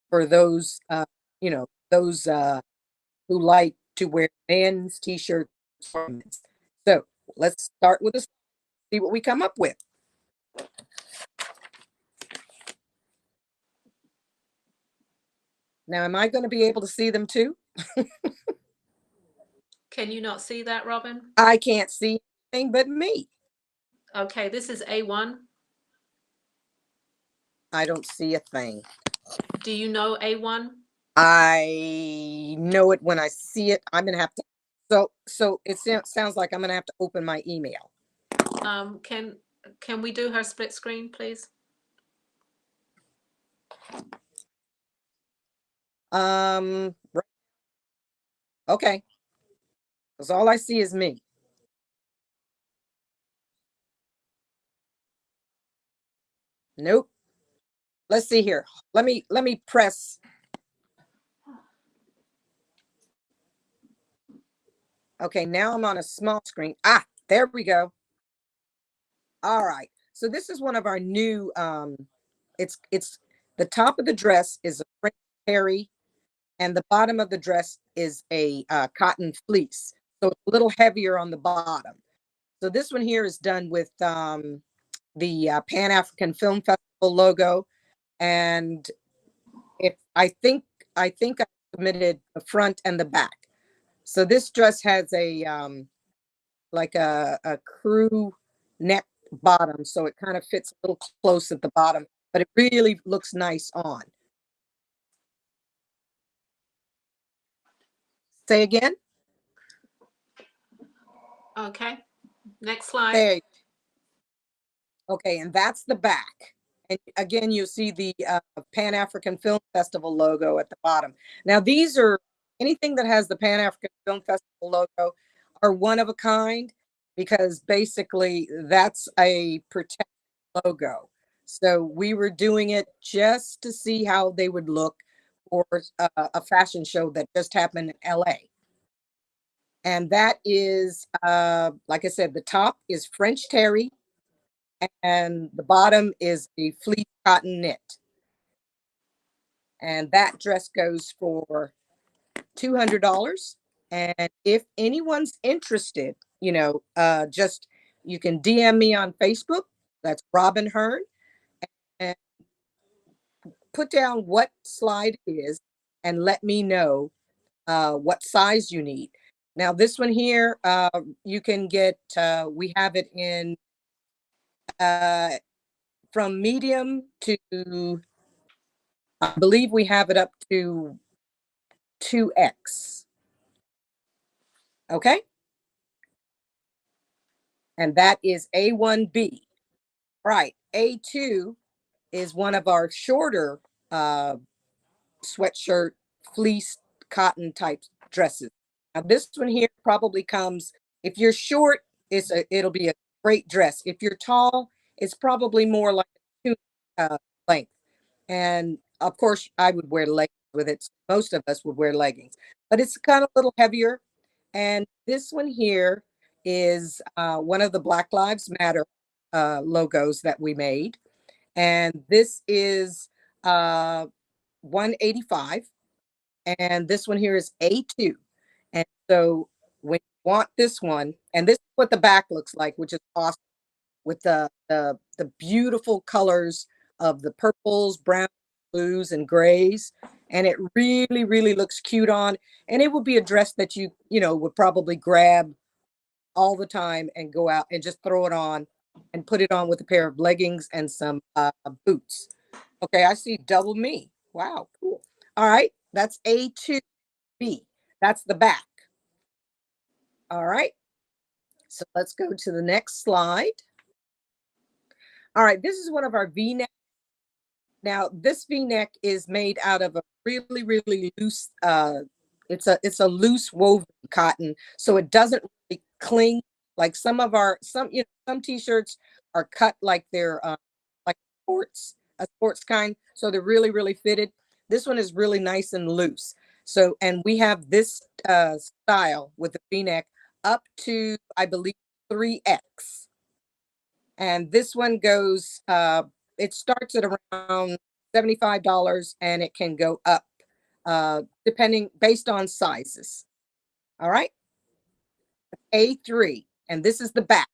for those, those who like to wear men's t-shirts. So let's start with see what we come up with. Now, am I going to be able to see them too? Can you not see that, Robin? I can't see anything but me. Okay, this is A1. I don't see a thing. Do you know A1? I know it when I see it. I'm going to have to. So it sounds like I'm going to have to open my email. Can we do her split screen, please? Right. Okay. Because all I see is me. Nope. Let's see here. Let me press. Okay, now I'm on a small screen. Ah, there we go. All right. So this is one of our new it's the top of the dress is a French terry and the bottom of the dress is a cotton fleece. So it's a little heavier on the bottom. So this one here is done with the Pan African Film Festival logo, and if I think I submitted the front and the back. So this dress has a like a crew neck bottom, so it kind of fits a little close at the bottom, but it really looks nice on. Say again. Okay, next slide. There. Okay, and that's the back. And again, you see the Pan African Film Festival logo at the bottom. Now, these are anything that has the Pan African Film Festival logo are one of a kind because basically that's a protected logo. So we were doing it just to see how they would look for a fashion show that just happened in LA. And that is, like I said, the top is French terry and the bottom is a fleece cotton knit. And that dress goes for $200. And if anyone's interested, just you can DM me on Facebook. That's Robin Hearn, and put down what slide it is and let me know what size you need. Now, this one here, you can get, we have it in from medium to, I believe we have it up to 2X. Okay. And that is A1B. Right. A2 is one of our shorter sweatshirt, fleece, cotton type dresses. Now, this one here probably comes, if you're short, it'll be a great dress. If you're tall, it's probably more like a tunic length. And of course, I would wear leggings with it. Most of us would wear leggings, but it's kind of a little heavier. And this one here is one of the Black Lives Matter logos that we made. And this is 185. And this one here is A2. And so when you want this one, and this is what the back looks like, which is awesome, with the beautiful colors of the purples, browns, blues, and grays. And it really, really looks cute on. And it would be a dress that you would probably grab all the time and go out and just throw it on and put it on with a pair of leggings and some boots. Okay, I see double me. Wow, cool. All right, that's A2B. That's the back. All right, so let's go to the next slide. All right, this is one of our V-neck Now this V-neck is made out of a really, really loose, it's a loose woven cotton, so it doesn't really cling like some t-shirts are cut like they're like a sports kind, so they're really, really fitted. This one is really nice and loose. So, and we have this style with the V-neck up to, I believe, 3X. And this one goes, it starts at around $75 and it can go up depending based on sizes. All right. A3, and this is the back.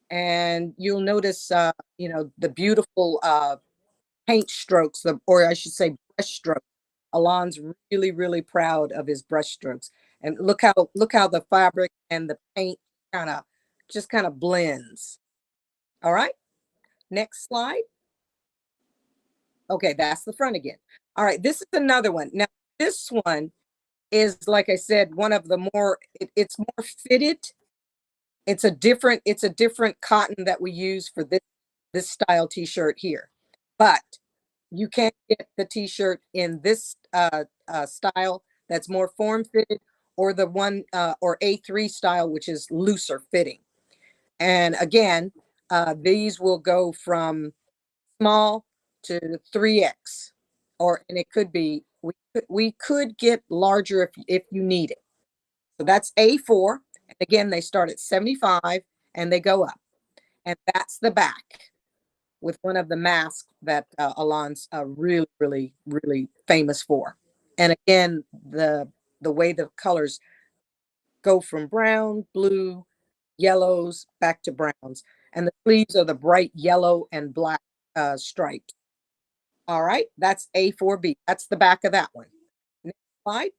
And you'll notice, the beautiful paint strokes, or I should say brush strokes. Alon's really, really proud of his brush strokes. And look how the fabric and the paint kind of blends. All right. Next slide. Okay, that's the front again. All right, this is another one. Now, this one is, like I said, one of the more, it's more fitted. It's a different cotton that we use for this style t-shirt here. But you can get the t-shirt in this style that's more form fitted, or the one or A3 style, which is looser fitting. And again, these will go from small to 3X, and it could be, we could get larger if you need it. So that's A4. And again, they start at 75 and they go up. And that's the back with one of the masks that Alon's really, really, really famous for. And again, the way the colors go from brown, blue, yellows back to browns. And the sleeves are the bright yellow and black stripes. All right, that's A4B. That's the back of that one. Next slide.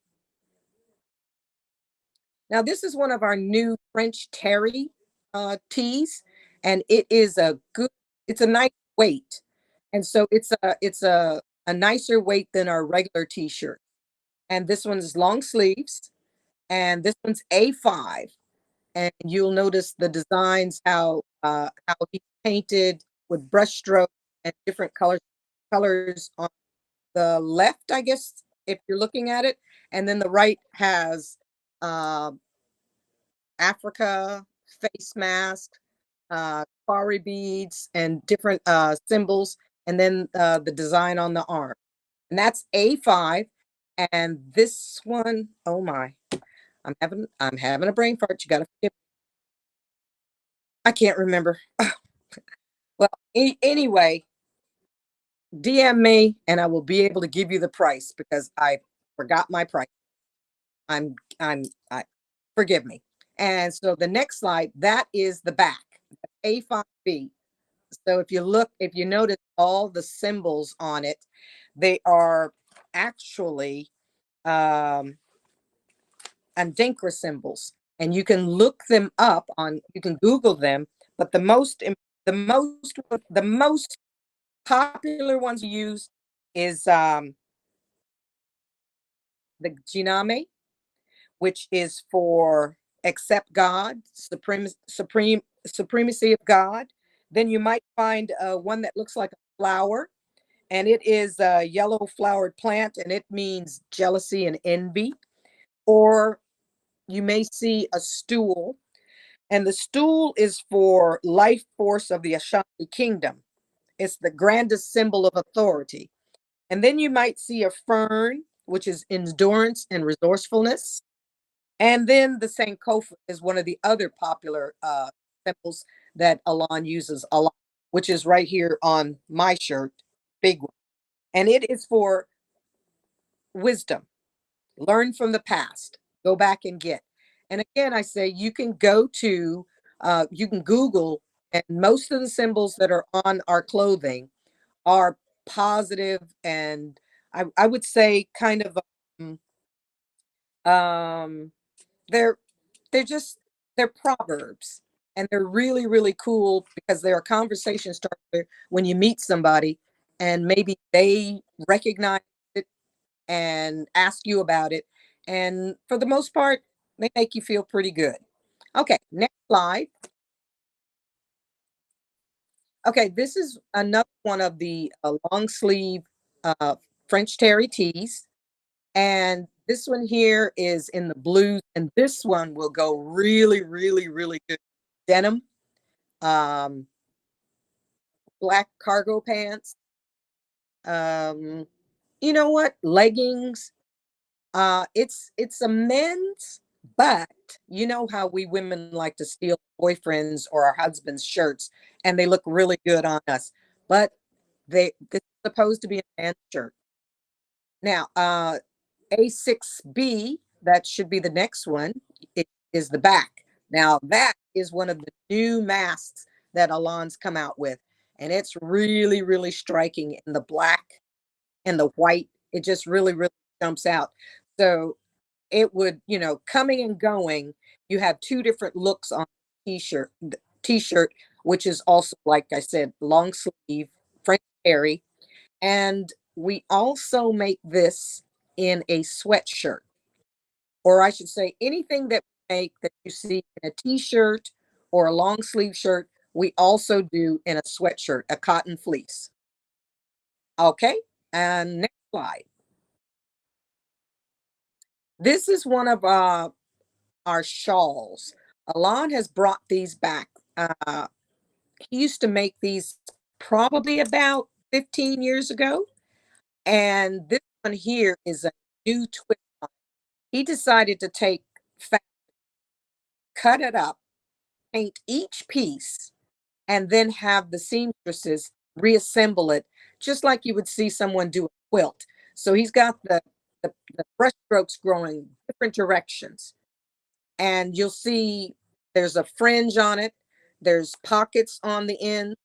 Now, this is one of our new French terry tees, and it's a nice weight. And so it's a nicer weight than our regular t-shirt. And this one's long sleeves, and this one's A5. And you'll notice the designs, how he painted with brush strokes and different colors on the left, I guess, if you're looking at it, and then the right has Africa face mask, quarry beads, and different symbols, and then the design on the arm. And that's A5. And this one, oh my, I'm having a brain fart. You gotta forgive me. I can't remember. Well, anyway, DM me and I will be able to give you the price because I forgot my price. I forgive me. And so the next slide, that is the back, A5B. So if you notice all the symbols on it, they are actually Andinkra symbols, and you can look them up you can Google them. But the most popular ones we use is the Jiname, which is for accept God, supremacy of God. Then you might find one that looks like a flower, and it is a yellow flowered plant, and it means jealousy and envy. Or you may see a stool, and the stool is for life force of the Ashanti kingdom. It's the grandest symbol of authority. And then you might see a fern, which is endurance and resourcefulness. And then the Sankofa is one of the other popular symbols that Alon uses a lot, which is right here on my shirt, big one. And it is for wisdom, learn from the past, go back and get. And again, I say you can you can Google, and most of the symbols that are on our clothing are positive, and I would say kind of um they're they're proverbs, and they're really, really cool because they're a conversation starter when you meet somebody and maybe they recognize it and ask you about it, and for the most part they make you feel pretty good. Okay, next slide. Okay, this is another one of the long sleeve uh, French terry tees. And this one here is in the blues. And this one will go really, really, really good. Denim, um, black cargo pants. Um, you know what? Leggings. It's a men's, but you know how we women like to steal boyfriends or our husbands' shirts, and they look really good on us. But this is supposed to be a man's shirt. Now, A6B, that should be the next one, it is the back. Now, that is one of the new masks that Alon's come out with, and it's really, really striking in the black and the white. It just really, really jumps out. So it would, coming and going, you have two different looks on t-shirt, which is also, like I said, long sleeve, French terry. And we also make this in a sweatshirt, or I should say anything that we make that you see in a t-shirt or a long sleeve shirt, we also do in a sweatshirt, a cotton fleece. Okay, and next slide. This is one of our shawls. Alon has brought these back. He used to make these probably about 15 years ago. And this one here is a new twist on it. He decided to take fabric, cut it up, paint each piece, and then have the seamstresses reassemble it, just like you would see someone do a quilt. So he's got the brush strokes growing different directions. And you'll see there's a fringe on it. There's pockets on the end.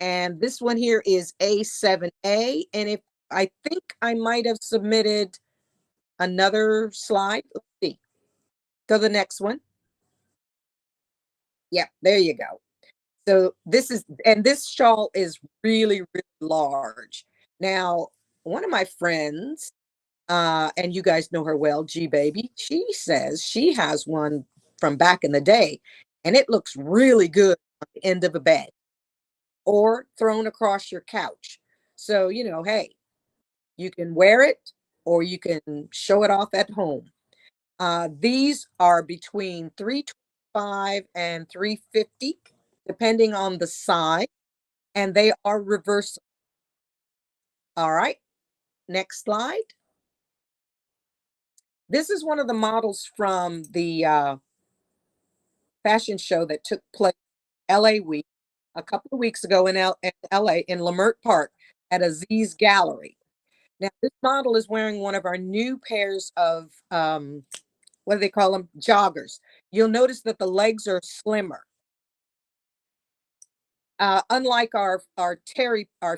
And this one here is A7A. And if I think I might have submitted another slide. Let's see. Go to the next one. Yep, there you go. So this shawl is really, really large. Now, one of my friends, and you guys know her well, G Baby, she says she has one from back in the day, and it looks really good on the end of a bed or thrown across your couch. So, hey, you can wear it or you can show it off at home. These are between 325 and 350, depending on the size, and they are reversible. All right, next slide. This is one of the models from the fashion show that took place LA Week a couple of weeks ago in LA in Lamert Park at Aziz Gallery. Now, this model is wearing one of our new pairs of what do they call them? Joggers. You'll notice that the legs are slimmer. Unlike our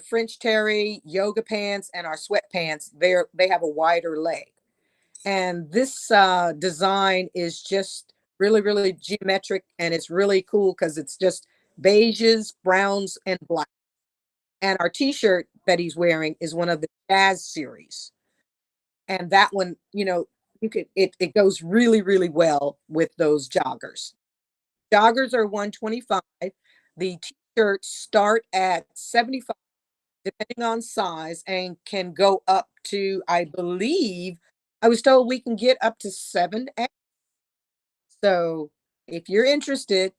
French terry yoga pants and our sweatpants, they have a wider leg. And this design is just really, really geometric, and it's really cool because it's just beiges, browns, and black. And our t-shirt that he's wearing is one of the jazz series. And that one, it goes really, really well with those joggers. Joggers are 125. The t-shirts start at 75, depending on size, and can go up to, I believe, I was told we can get up to 7X. So if you're interested,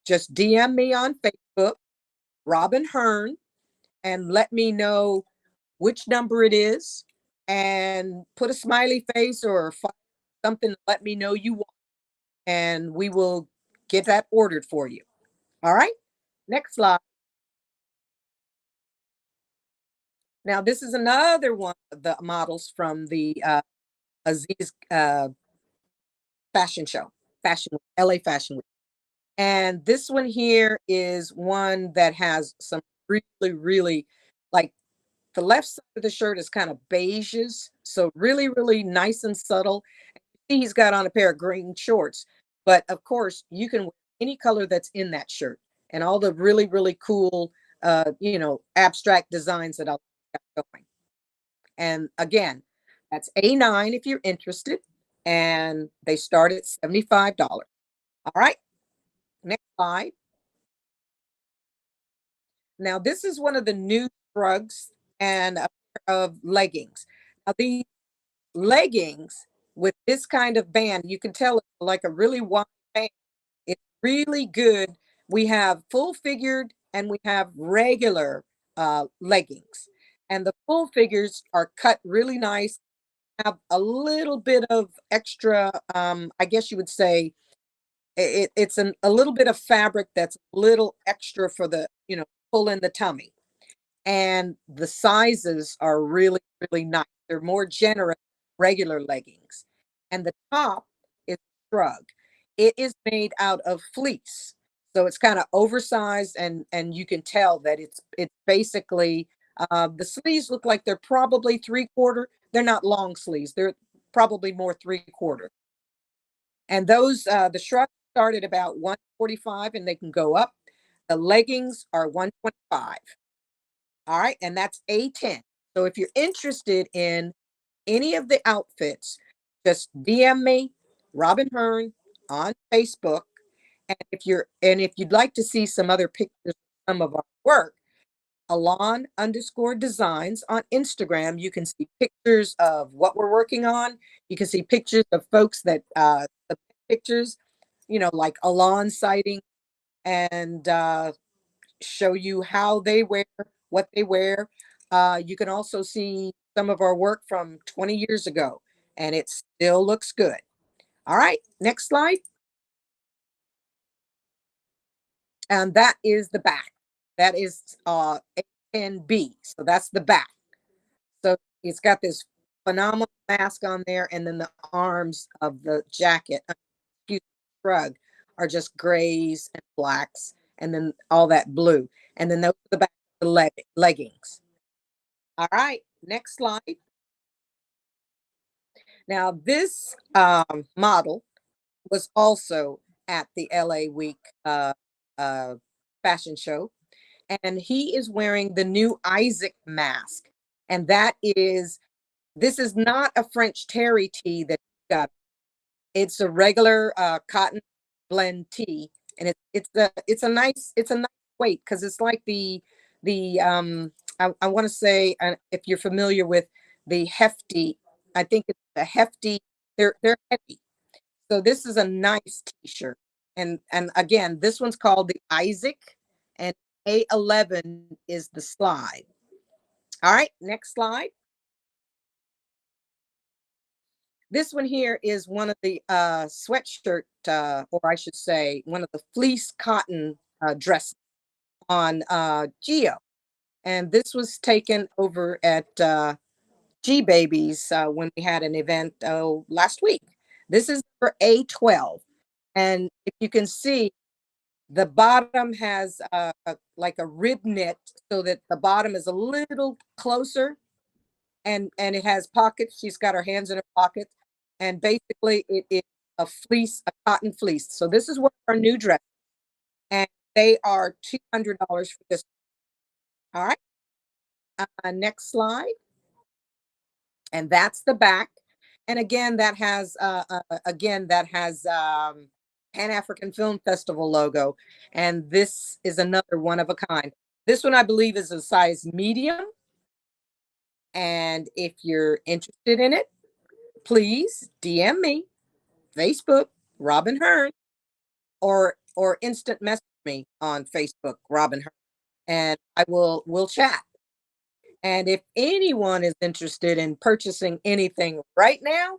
just DM me on Facebook, Robin Hearn, and let me know which number it is, and put a smiley face or something to let me know you want, and we will get that ordered for you. All right, next slide. Now, this is another one of the models from the Aziz fashion show, LA Fashion Week. And this one here is one that has some really, really, like, the left side of the shirt is kind of beiges, so really, really nice and subtle. He's got on a pair of green shorts, but of course you can wear any color that's in that shirt, and all the really, really cool, abstract designs that I'll got going. And again, that's A9 if you're interested, and they start at $75. All right, next slide. Now, this is one of the new rugs and a pair of leggings. Now, these leggings with this kind of band, you can tell it's like a really wide band. It's really good. We have full figured and we have regular leggings. And the full figures are cut really nice, have a little bit of extra, I guess you would say, it's a little bit of fabric that's a little extra for the, pull in the tummy. And the sizes are really, really nice. They're more generous than regular leggings. And the top is shrug. It is made out of fleece. So it's kind of oversized and you can tell that it's basically the sleeves look like they're probably 3/4. They're not long sleeves. They're probably more 3/4. And those the shrugs start at about 145 and they can go up. The leggings are 125. All right, and that's A10. So if you're interested in any of the outfits, just DM me, Robin Hearn, on Facebook. And if you'd like to see some other pictures of some of our work, Alon_designs on Instagram. You can see pictures of what we're working on. You can see pictures of folks that the pictures, like Alon sighting and show you how they wear, what they wear. You can also see some of our work from 20 years ago, and it still looks good. All right, next slide. And that is the back. That is A10B. So that's the back. So it's got this phenomenal mask on there, and then the arms of the jacket, shrug, are just grays and blacks, and then all that blue. And then those are the back of the leggings. All right, next slide. Now, this model was also at the LA Week fashion show, and he is wearing the new Isaac mask. And this is not a French terry tee that he got. It's a regular cotton blend tee, and it's a nice weight because it's like the I want to say if you're familiar with the hefty, I think it's a hefty. They're heavy, so this is a nice t-shirt. And again, this one's called the Isaac, and A11 is the slide. All right, next slide. This one here is one of the sweatshirt, or I should say, one of the fleece cotton dresses on Geo. And this was taken over at G Babies when we had an event last week. This is for A12. And if you can see, the bottom has like a rib knit so that the bottom is a little closer, and it has pockets. She's got her hands in her pockets, and basically it is a fleece, a cotton fleece. So this is one of our new dresses, and they are $200 for this. All right, next slide. And that's the back. And again, that has Pan African Film Festival logo. And this is another one of a kind. This one, I believe, is a size medium. And if you're interested in it, please DM me, Facebook, Robin Hearn, or instant message me on Facebook, Robin Hearn, and we'll chat. And if anyone is interested in purchasing anything right now,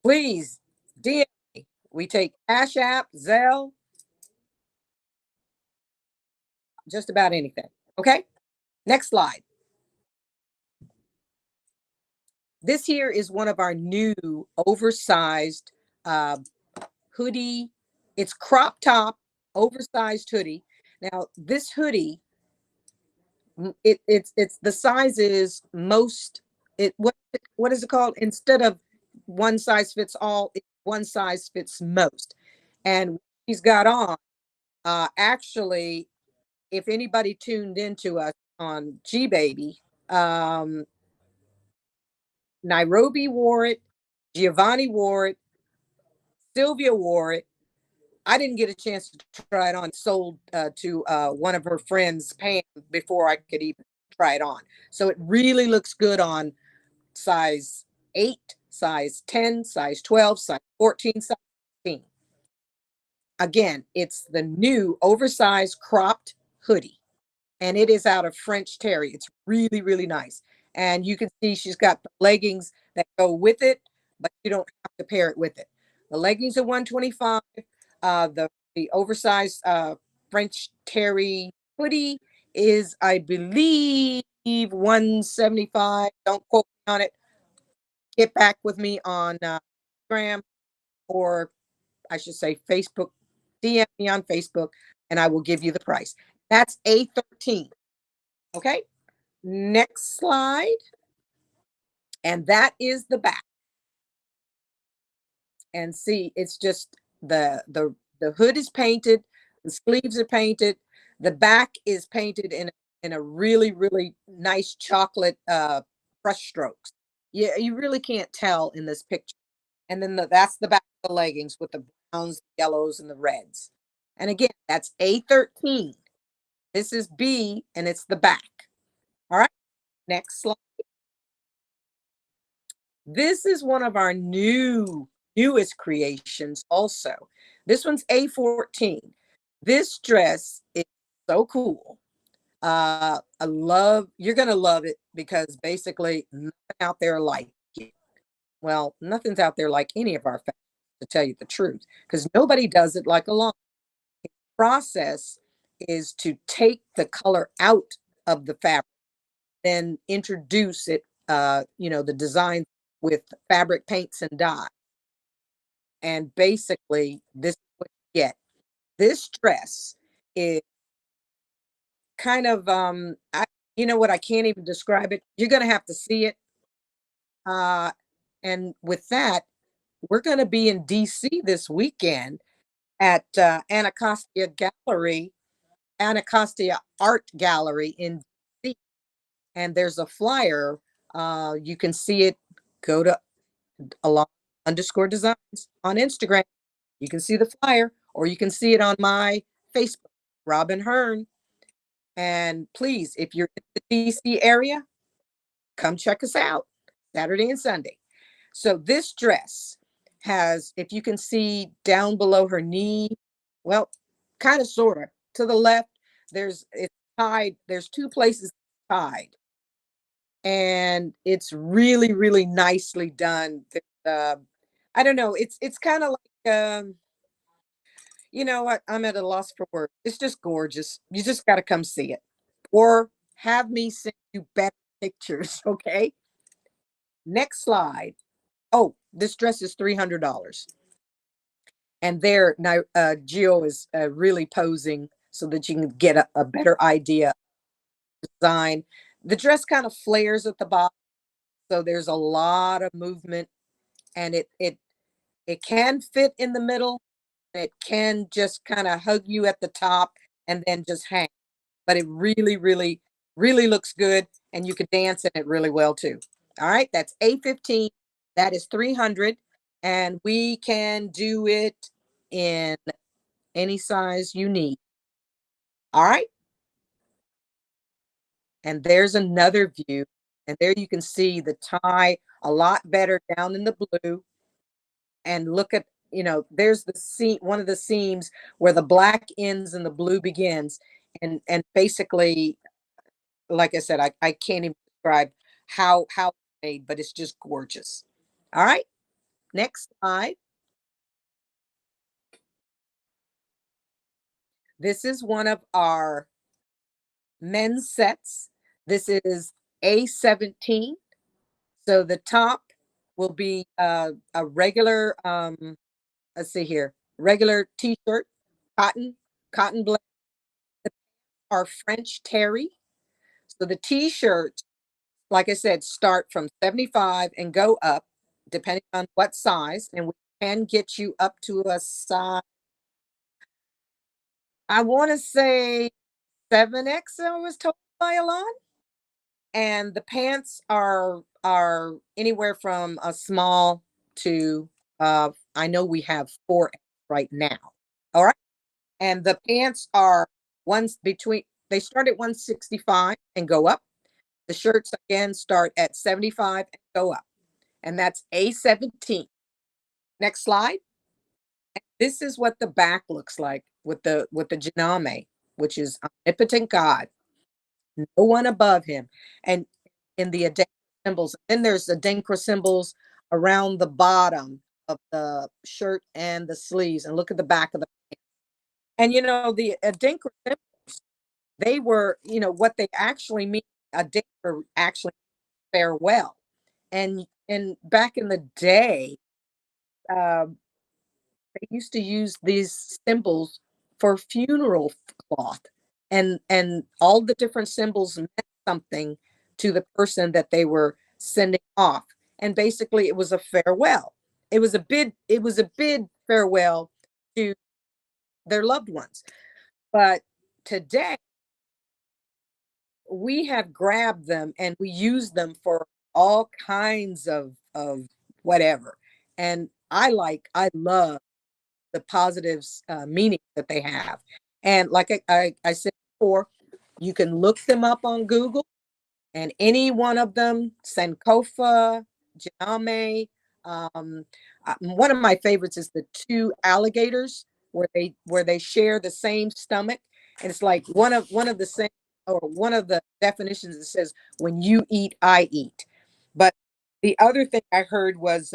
please DM me. We take Cash App, Zelle, just about anything. Okay, next slide. This here is one of our new oversized hoodie. It's crop top, oversized hoodie. Now, this hoodie, it's the size is most, what is it called? Instead of one size fits all, it's one size fits most. And she's got on, actually, if anybody tuned into us on G Baby, Nairobi wore it, Giovanni wore it, Sylvia wore it. I didn't get a chance to try it on. Sold to one of her friends, Pam, before I could even try it on. So it really looks good on size 8, size 10, size 12, size 14, size 15. Again, it's the new oversized cropped hoodie, and it is out of French terry. It's really, really nice. And you can see she's got the leggings that go with it, but you don't have to pair it with it. The leggings are 125. The oversized French terry hoodie is, I believe, 175. Don't quote me on it. Get back with me on Instagram, or I should say Facebook. DM me on Facebook and I will give you the price. That's A13. Okay. Next slide. And that is the back. And see, it's just the hood is painted, the sleeves are painted, the back is painted in a really, really nice chocolate brush strokes. Yeah, you really can't tell in this picture. And then that's the back of the leggings with the browns, yellows, and the reds. And again, that's A13. This is B, and it's the back. All right, next slide. This is one of our newest creations also. This one's A14. This dress is so cool. You're going to love it because basically nothing out there like it. Well, nothing's out there like any of our fashions, to tell you the truth, because nobody does it like Alon. The process is to take the color out of the fabric, then introduce it, the design with fabric paints and dye. And basically, this is what you get. This dress is kind of, you know what? I can't even describe it. You're going to have to see it. And with that, we're going to be in DC this weekend at Anacostia Art Gallery in DC. And there's a flyer. You can see it. Go to Alon_designs on Instagram. You can see the flyer, or you can see it on my Facebook, Robin Hearn. And please, if you're in the DC area, come check us out Saturday and Sunday. So this dress has, if you can see down below her knee, well, kind of sort of to the left, it's tied. There's 2 places tied. And it's really, really nicely done. I don't know. It's kind of like, you know what? I'm at a loss for words. It's just gorgeous. You just got to come see it, or have me send you better pictures. Okay. Next slide. Oh, this dress is $300. And there now, Gio is really posing so that you can get a better idea of design. The dress kind of flares at the bottom, so there's a lot of movement, and it can fit in the middle. It can just kind of hug you at the top and then just hang. But it really, really, really looks good, and you can dance in it really well too. All right, that's A15. That is 300, and we can do it in any size you need. All right. And there's another view, and there you can see the tie a lot better down in the blue. And look at, there's the seam, one of the seams where the black ends and the blue begins. And basically, like I said, I can't even describe how it's made, but it's just gorgeous. All right, next slide. This is one of our men's sets. This is A17. So the top will be a regular, let's see here, regular t-shirt, cotton blend. The pants are French terry. So the t-shirts, like I said, start from 75 and go up, depending on what size. And we can get you up to a size, I want to say 7X, I was told by Alon. And the pants are anywhere from a small to I know we have 4X right now. All right. And the pants are they start at 165 and go up. The shirts again start at 75 and go up. And that's A17. Next slide. This is what the back looks like with the Janame, which is omnipotent God, no one above him. And in the Adinkra symbols, then there's Adinkra symbols around the bottom of the shirt and the sleeves. And look at the back of the pants. And the Adinkra symbols, they were, what they actually mean. Adinkra actually farewell. And back in the day, uh, they used to use these symbols for funeral cloth, and all the different symbols meant something to the person that they were sending off. And basically it was a farewell. It was a bid farewell to their loved ones. But today we have grabbed them and we use them for all kinds of whatever. And I love the positives meaning that they have. And like I said before, you can look them up on Google, and any one of them, Sankofa, Janame. One of my favorites is the two alligators where they share the same stomach, and it's like one of the same, or one of the definitions that says, "When you eat, I eat." But the other thing I heard was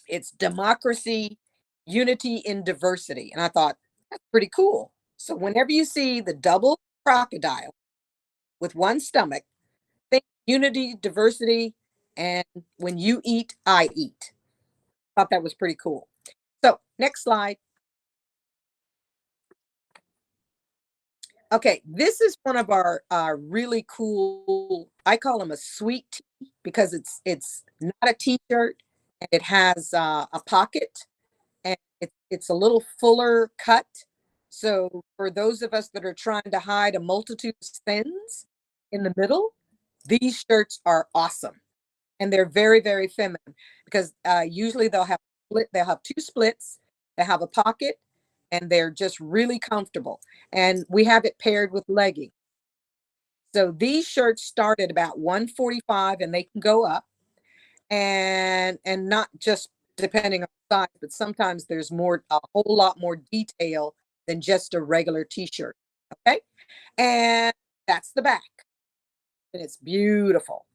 it's democracy, unity in diversity. And I thought, that's pretty cool. So whenever you see the double crocodile with one stomach, think unity, diversity, and when you eat, I eat. Thought that was pretty cool. So next slide. Okay, this is one of our really cool, I call them a sweet tea, because it's not a t-shirt, and it has a pocket, and it's a little fuller cut. So for those of us that are trying to hide a multitude of sins in the middle, these shirts are awesome. And they're very, very feminine, because usually they'll have two splits, they have a pocket, and they're just really comfortable. And we have it paired with leggings. So these shirts start at about 145 and they can go up, and not just depending on size, but sometimes there's a whole lot more detail than just a regular t-shirt. Okay. And that's the back, and it's beautiful.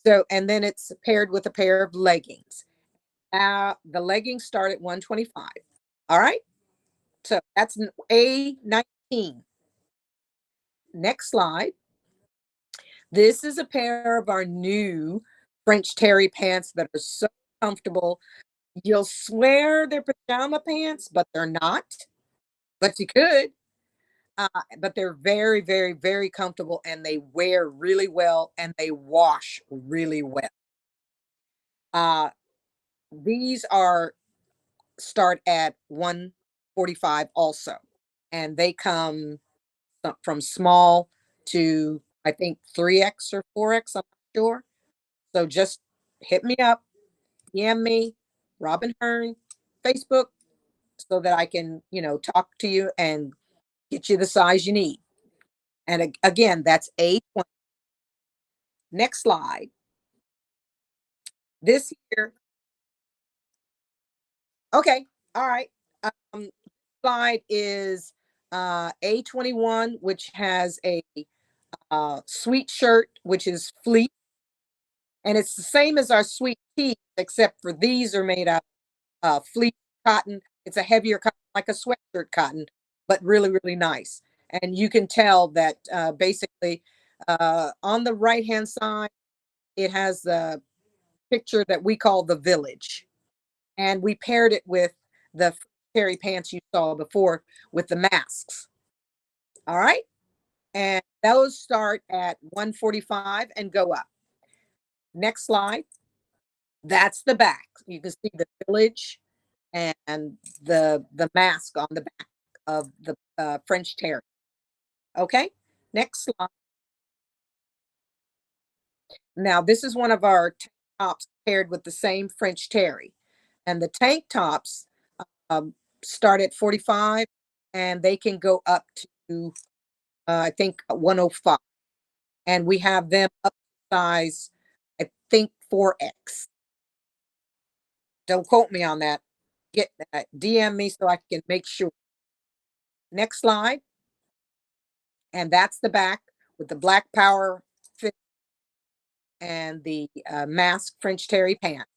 So, and then it's paired with a pair of leggings. The leggings start at 125. All right. So that's an A19. Next slide. This is a pair of our new French terry pants that are so comfortable. You'll swear they're pajama pants, but they're not. But you could. But they're very, very, very comfortable, and they wear really well, and they wash really well. Uh, these start at 145 also, and they come from small to, I think, 3X or 4X. I'm not sure. So just hit me up, DM me, Robin Hearn, Facebook, so that I can, talk to you and get you the size you need. And again, that's A20. Next slide. This here. Okay. All right. Slide is A21, which has a sweet shirt, which is fleece. And it's the same as our sweet tea, except for these are made out of fleece cotton. It's a heavier cotton, like a sweatshirt cotton, but really, really nice. And you can tell that basically on the right-hand side, it has the picture that we call the village. And we paired it with the terry pants you saw before with the masks. All right. And those start at 145 and go up. Next slide. That's the back. You can see the village and the mask on the back of the French terry. Okay. Next slide. Now, this is one of our tank tops paired with the same French terry. And the tank tops start at 45 and they can go up to, I think 105. And we have them up to size, I think 4X. Don't quote me on that. Get DM me so I can make sure. Next slide. And that's the back with the black power fit and the mask French terry pants.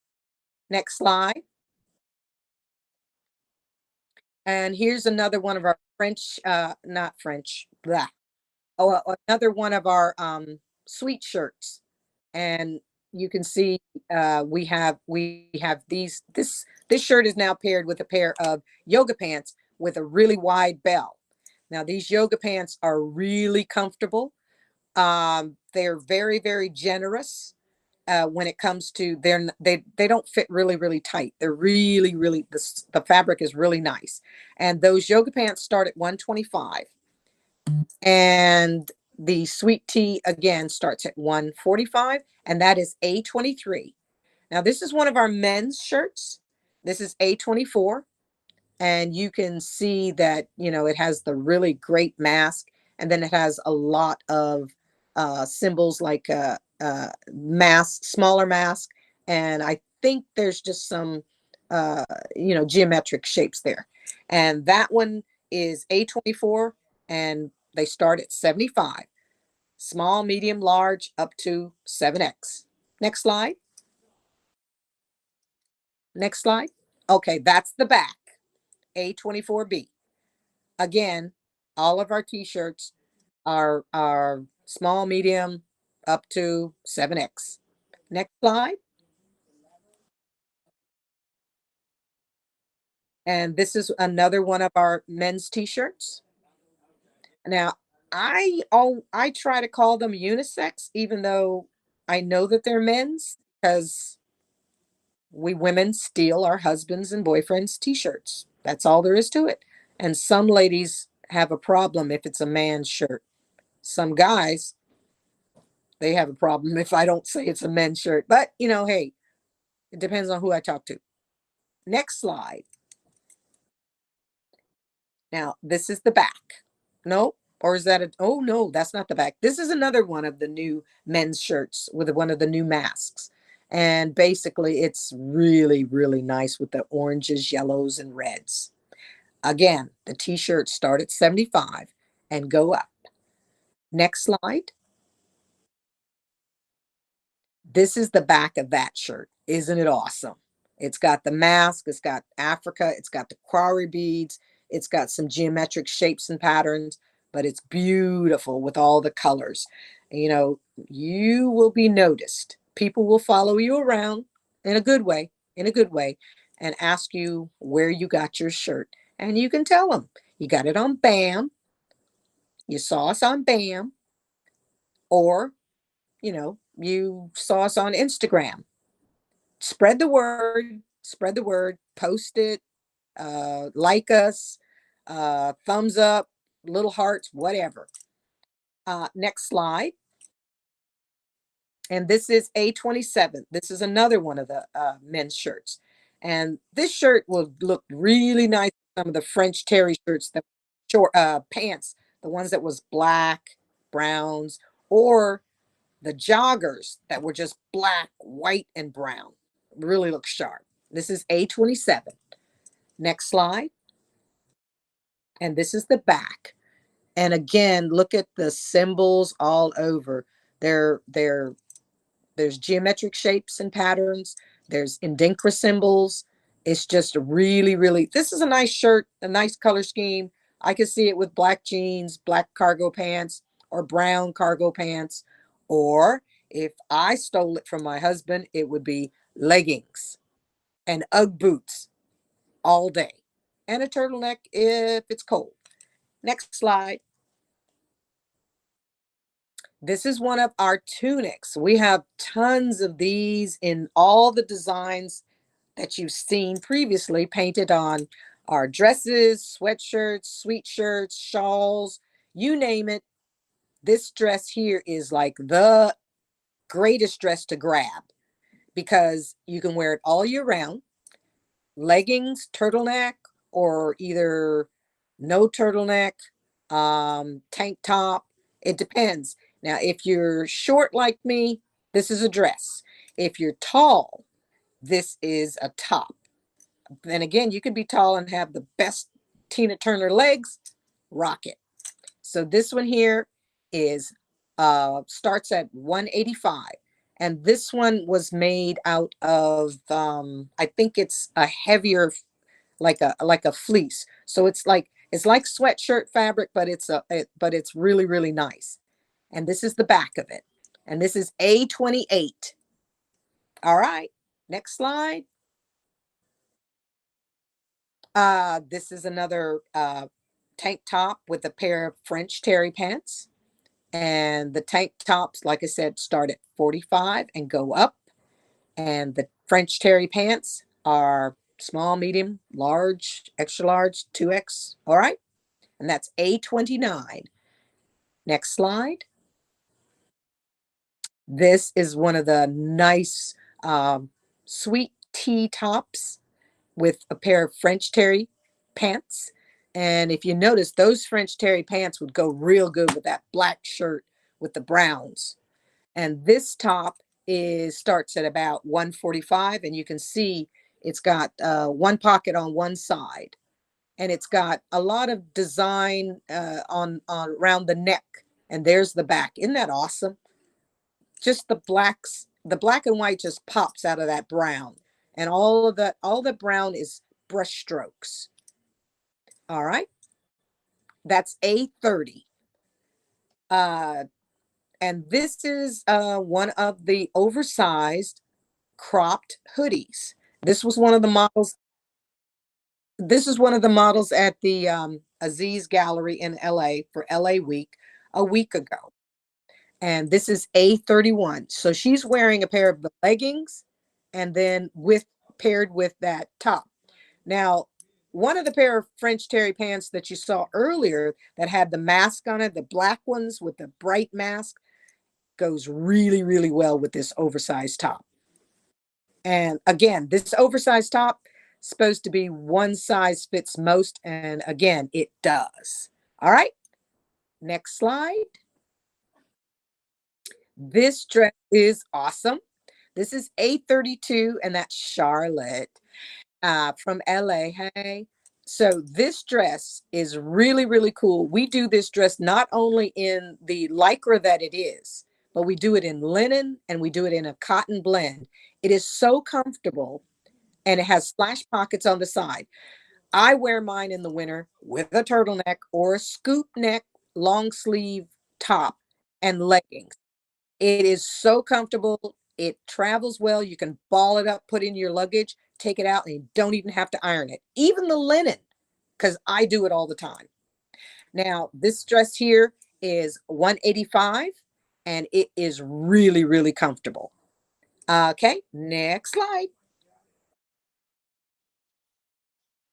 Next slide. And here's another one of our French, not French, blah. Oh, another one of our sweet shirts. And you can see we have this shirt is now paired with a pair of yoga pants with a really wide belt. Now these yoga pants are really comfortable. They're very, very generous when it comes to they don't fit really, really tight. They're really, really the fabric is really nice. And those yoga pants start at 125. And the sweet tea again starts at 145, and that is A23. Now this is one of our men's shirts. This is A24. And you can see that, you know, it has the really great mask, and then it has a lot of symbols like mask, smaller mask, and I think there's just some you know, geometric shapes there. And that one is A24, and they start at 75. Small, medium, large, up to 7X. Next slide. Next slide. Okay, that's the back. A24B. Again, all of our t-shirts are small, medium, up to 7X. Next slide. And this is another one of our men's t-shirts. Now, I try to call them unisex, even though I know that they're men's, because we women steal our husbands' and boyfriends' t-shirts. That's all there is to it. And some ladies have a problem if it's a man's shirt. Some guys, they have a problem if I don't say it's a men's shirt. But, you know, hey, it depends on who I talk to. Next slide. Now, this is the back. No, or is that oh no, that's not the back. This is another one of the new men's shirts with one of the new masks. And basically it's really, really nice with the oranges, yellows, and reds. Again, the t-shirts start at 75 and go up. Next slide. This is the back of that shirt. Isn't it awesome? It's got the mask, it's got Africa, it's got the quarry beads, it's got some geometric shapes and patterns, but it's beautiful with all the colors. You know, you will be noticed. People will follow you around in a good way, and ask you where you got your shirt. And you can tell them you got it on BAM, you saw us on BAM, or, you know, you saw us on Instagram. Spread the word, post it, like us, thumbs up, little hearts, whatever. Next slide. And this is A27. This is another one of the men's shirts. And this shirt will look really nice. Some of the French terry shirts, the short pants, the ones that was black, browns, or the joggers that were just black, white, and brown. Really look sharp. This is A27. Next slide. And this is the back. And again, look at the symbols all over. There's geometric shapes and patterns. There's Indinkra symbols. It's just really, really, this is a nice shirt, a nice color scheme. I can see it with black jeans, black cargo pants, or brown cargo pants. Or if I stole it from my husband, it would be leggings and Ugg boots all day, and a turtleneck if it's cold. Next slide. This is one of our tunics. We have tons of these in all the designs that you've seen previously painted on our dresses, sweatshirts, sweet shirts, shawls, you name it. This dress here is like the greatest dress to grab because you can wear it all year round. Leggings, turtleneck, or either no turtleneck, tank top. It depends. Now, if you're short like me, this is a dress. If you're tall, this is a top. And again, you could be tall and have the best Tina Turner legs, rock it. So this one here is starts at 185. And this one was made out of I think it's a heavier, like a fleece. So it's like sweatshirt fabric, but but it's really, really nice. And this is the back of it. And this is A28. All right. Next slide. This is another tank top with a pair of French terry pants. And the tank tops, like I said, start at 45 and go up. And the French terry pants are small, medium, large, extra large, 2X. All right. And that's A29. Next slide. This is one of the nice sweet tea tops with a pair of French terry pants. And if you notice, those French terry pants would go real good with that black shirt with the browns. And this top starts at about 145, and you can see it's got one pocket on one side, and it's got a lot of design on around the neck. And there's the back. Isn't that awesome? Just the black and white just pops out of that brown, and all the brown is brush strokes. All right, that's A30. And this is one of the oversized cropped hoodies. This was one of the models. This is one of the models at the Aziz Gallery in LA for LA Week a week ago. And this is A31. So she's wearing a pair of the leggings and then paired with that top. Now, one of the pair of French terry pants that you saw earlier that had the mask on it, the black ones with the bright mask, goes really, really well with this oversized top. And again, this oversized top is supposed to be one size fits most. And again, it does. All right, next slide. This dress is awesome. This is A32, and that's Charlotte from LA. Hey. So this dress is really, really cool. We do this dress not only in the lycra that it is, but we do it in linen and we do it in a cotton blend. It is so comfortable, and it has slash pockets on the side. I wear mine in the winter with a turtleneck or a scoop neck long sleeve top and leggings. It is so comfortable. It travels well. You can ball it up, put in your luggage, take it out, and you don't even have to iron it. Even the linen, because I do it all the time. Now, this dress here is 185, and it is really, really comfortable. Okay, next slide.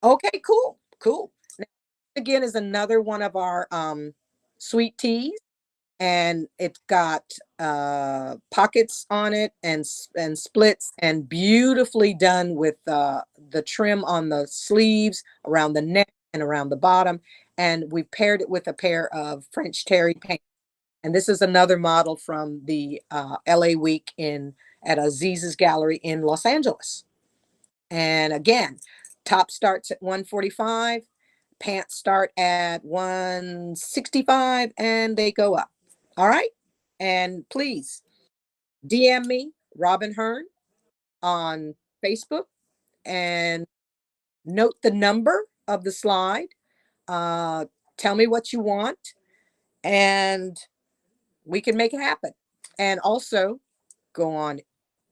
Okay, cool, cool. Now, again, is another one of our sweet teas. And it's got pockets on it and splits, and beautifully done with the trim on the sleeves, around the neck and around the bottom. And we paired it with a pair of French terry pants. And this is another model from the LA Week at Aziz's Gallery in Los Angeles. And again, top starts at 145, pants start at 165, and they go up. All right. And please DM me, Robin Hearn, on Facebook, and note the number of the slide. Tell me what you want, and we can make it happen. And also go on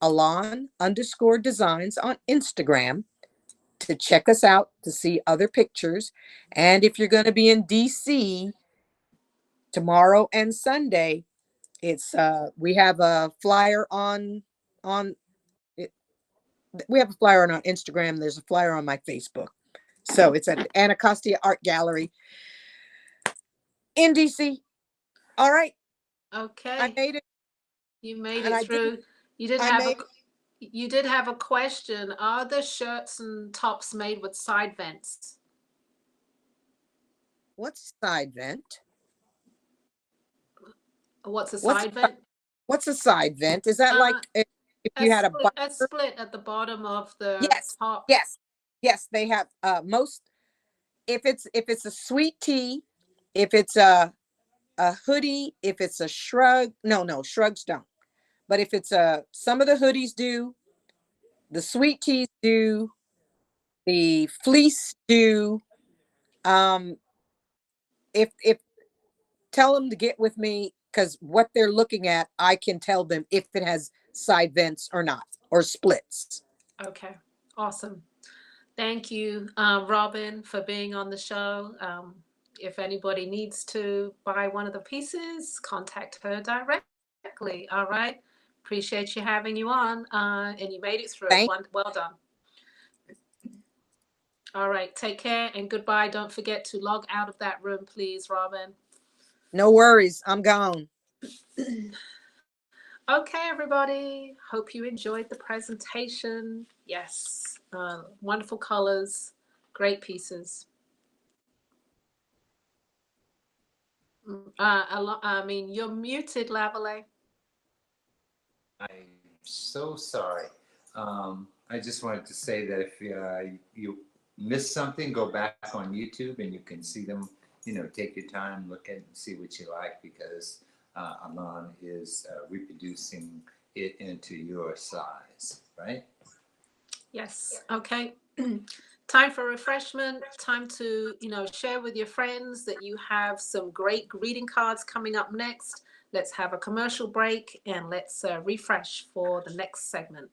Alon_designs on Instagram to check us out, to see other pictures. And if you're going to be in DC tomorrow and Sunday, it's we have a flyer on it. We have a flyer on our Instagram. There's a flyer on my Facebook. So it's at Anacostia Art Gallery in DC. All right. I Okay, made it. you made And it I through. didn't, You did I have a made, you did have a question. Are the shirts and tops made with side vents? What's a side vent? What's a What's side vent? what's a side vent? Is that like if you had a A bike? split at the bottom of the Yes, top. yes, yes. They have most. If it's a sweet tea, if it's a hoodie, if it's a shrug. No, shrugs don't. But if it's some of the hoodies do, the sweet teas do, the fleece do. Um, if tell them to get with me because what they're looking at, I can tell them if it has side vents or not or splits. Okay, awesome. Thank you, Robin, for being on the show. If anybody needs to buy one of the pieces, contact her directly. All right. Appreciate you having you on, and you made it through. Thank. Well done. All right. Take care and goodbye. Don't forget to log out of that room, please, Robin. No worries. I'm gone. Okay, everybody. Hope you enjoyed the presentation. Yes, wonderful colors, great pieces. I mean, you're muted, Lavalais. I'm so sorry. I just wanted to say that if you missed something, go back on YouTube and you can see them. Take your time, look at and see what you like because Alon is reproducing it into your size, right? Yes. Okay. Time for refreshment. Time to, share with your friends that you have some great greeting cards coming up next. Let's have a commercial break and let's refresh for the next segment.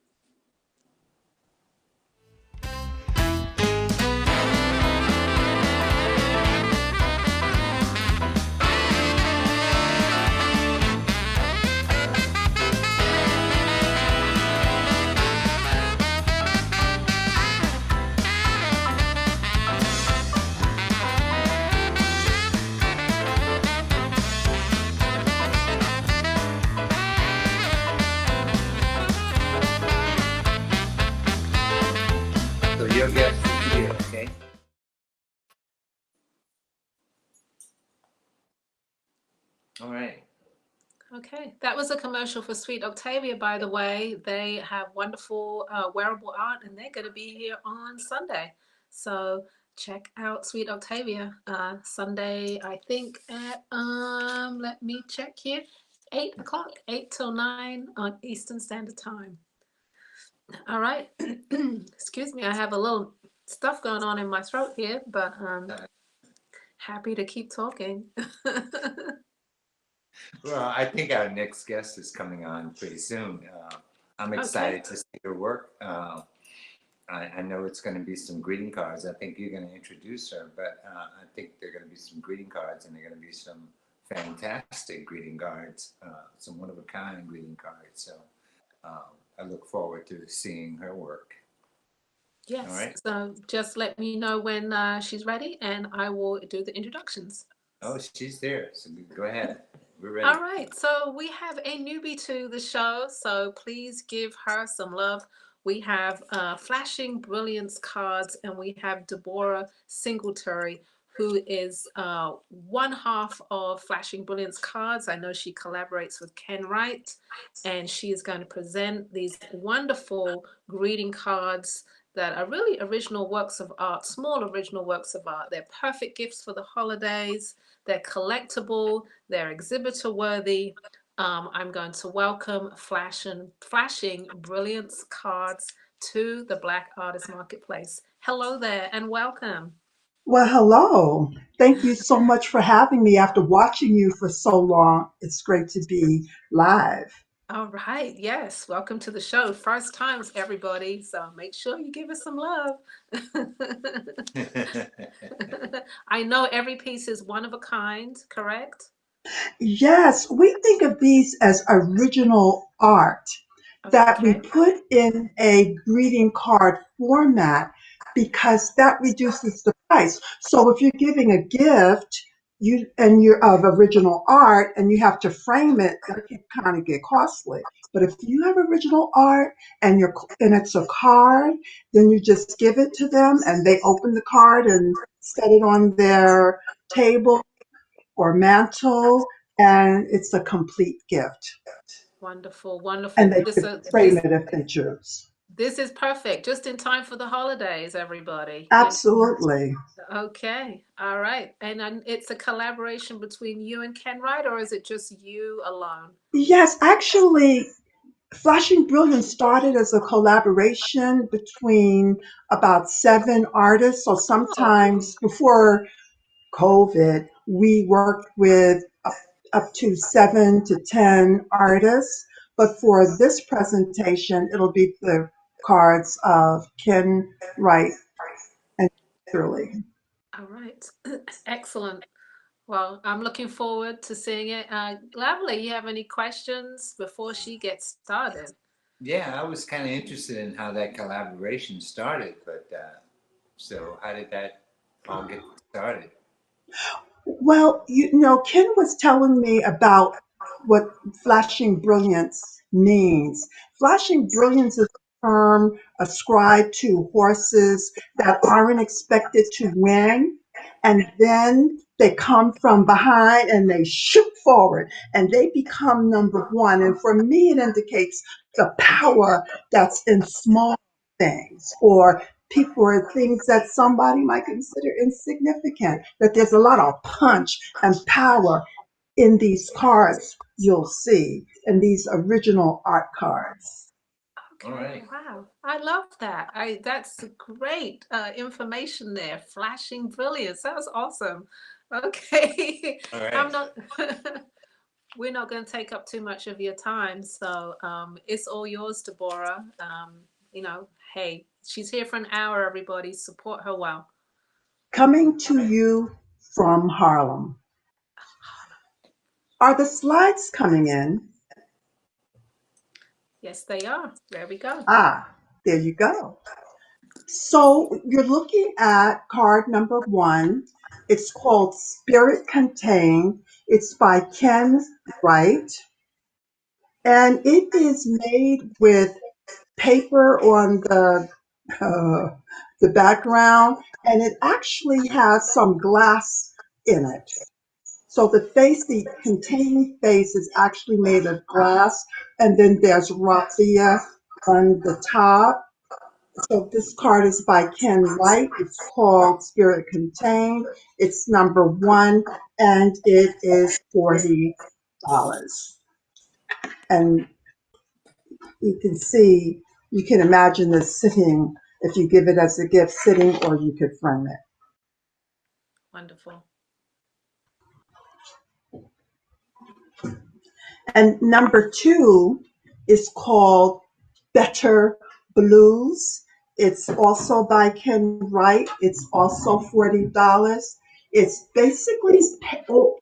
So you'll get here, okay? All right. Okay, that was a commercial for Sweet Octavia, by the way. They have wonderful wearable art and they're going to be here on Sunday. So check out Sweet Octavia Sunday, I think at, let me check here, 8 o'clock, 8 till 9 on Eastern Standard Time. All right. Excuse me, I have a little stuff going on in my throat here, but happy to keep talking. Well, I think our next guest is coming on pretty soon. I'm excited to see her work. I know it's going to be some greeting cards. I think you're going to introduce her, but I think there are going to be some greeting cards, and there are going to be some fantastic greeting cards, some one-of-a-kind greeting cards. So I look forward to seeing her work. Yes. All right. So just let me know when she's ready and I will do the introductions. Oh, she's there. So go ahead. We're ready. All right. So we have a newbie to the show. So please give her some love. We have Flashing Brilliance cards and we have Deborah Singletary, who is one half of Flashing Brilliance cards. I know she collaborates with Ken Wright and she is going to present these wonderful greeting cards that are really original works of art, small original works of art. They're perfect gifts for the holidays. They're collectible. They're exhibitor worthy. I'm going to welcome Flashing Brilliance cards to the Black Artist Marketplace. Hello there and welcome. Well, hello. Thank you so much for having me after watching you for so long. It's great to be live. All right. Yes. Welcome to the show. First times, everybody. So make sure you give us some love. I know every piece is one of a kind, correct? Yes, we think of these as original art that we Okay. put in a greeting card format because that reduces the price. So if you're giving a gift, you're of original art and you have to frame it, that can kind of get costly. But if you have original art and it's a card, then you just give it to them and they open the card and set it on their table or mantle, and it's a complete gift. Wonderful, And wonderful. they This could uh, frame this it if they choose. this is perfect. Just in time for the holidays, everybody. Absolutely. Okay, all right. And it's a collaboration between you and Ken Wright, or is it just you alone? Yes, actually, Flashing Brilliance started as a collaboration between about 7 artists. So Oh, sometimes before COVID, we worked with up to 7 to 10 artists. But for this presentation, it'll be the cards of Ken Wright and Shirley. all right. Excellent. Well, I'm looking forward to seeing it. Lavalais, you have any questions before she gets started? Yeah, I was kind of interested in how that collaboration started, but so how did that all get started? Well, Ken was telling me about what flashing brilliance means. Flashing brilliance is a term ascribed to horses that aren't expected to win, and then they come from behind and they shoot forward and they become number one. And for me, it indicates the power that's in small things or people or things that somebody might consider insignificant, that there's a lot of punch and power in these cards you'll see, in these original art cards. All right. Okay, wow. I love that. That's great information there. Flashing brilliance. That was awesome. Okay. All I'm right. not we're not going to take up too much of your time, so it's all yours, Deborah. Hey, she's here for an hour, everybody. Support her well. Coming to you from Harlem. Are the slides coming in? Yes, they are. There we go. Ah, there you go. So you're looking at card number 1. It's called Spirit Contained. It's by Ken Wright, and it is made with paper on the background, and it actually has some glass in it. So the contained face is actually made of glass, and then there's raffia on the top. So this card is by Ken Wright. It's called Spirit Contained. It's number 1, and it is $40. And you can see, you can imagine this sitting, if you give it as a gift, sitting, or you could frame it. Wonderful. And number 2 is called Better Blues. It's also by Ken Wright. It's also $40. It's basically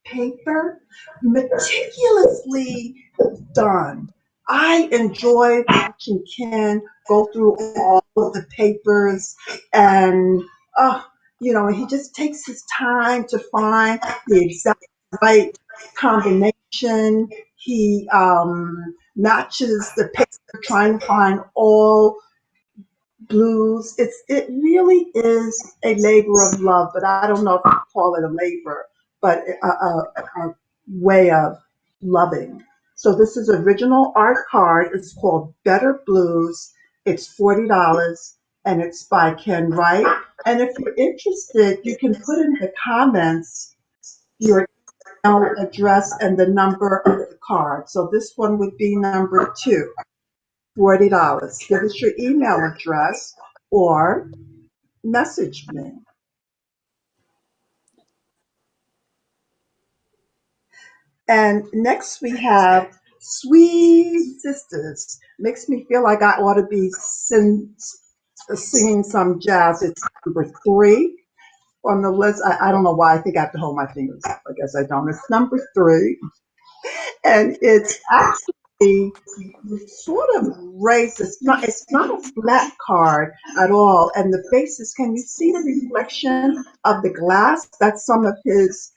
paper, meticulously done. I enjoy watching Ken go through all of the papers and, he just takes his time to find the exact right combination. He matches the paper, trying to find all blues. It really is a labor of love, but I don't know if you call it a labor, but a way of loving. So this is original art card. It's called Better Blues. It's $40, and it's by Ken Wright. And if you're interested, you can put in the comments your email address and the number of the card. So this one would be number 2. $40. Give us your email address or message me. And next we have Sweet Sisters. Makes me feel like I ought to be singing some jazz. It's number 3 on the list. I don't know why. I think I have to hold my fingers up. I guess I don't. It's number 3. And it's actually sort of raised. It's not a flat card at all. And the faces, can you see the reflection of the glass? That's some of his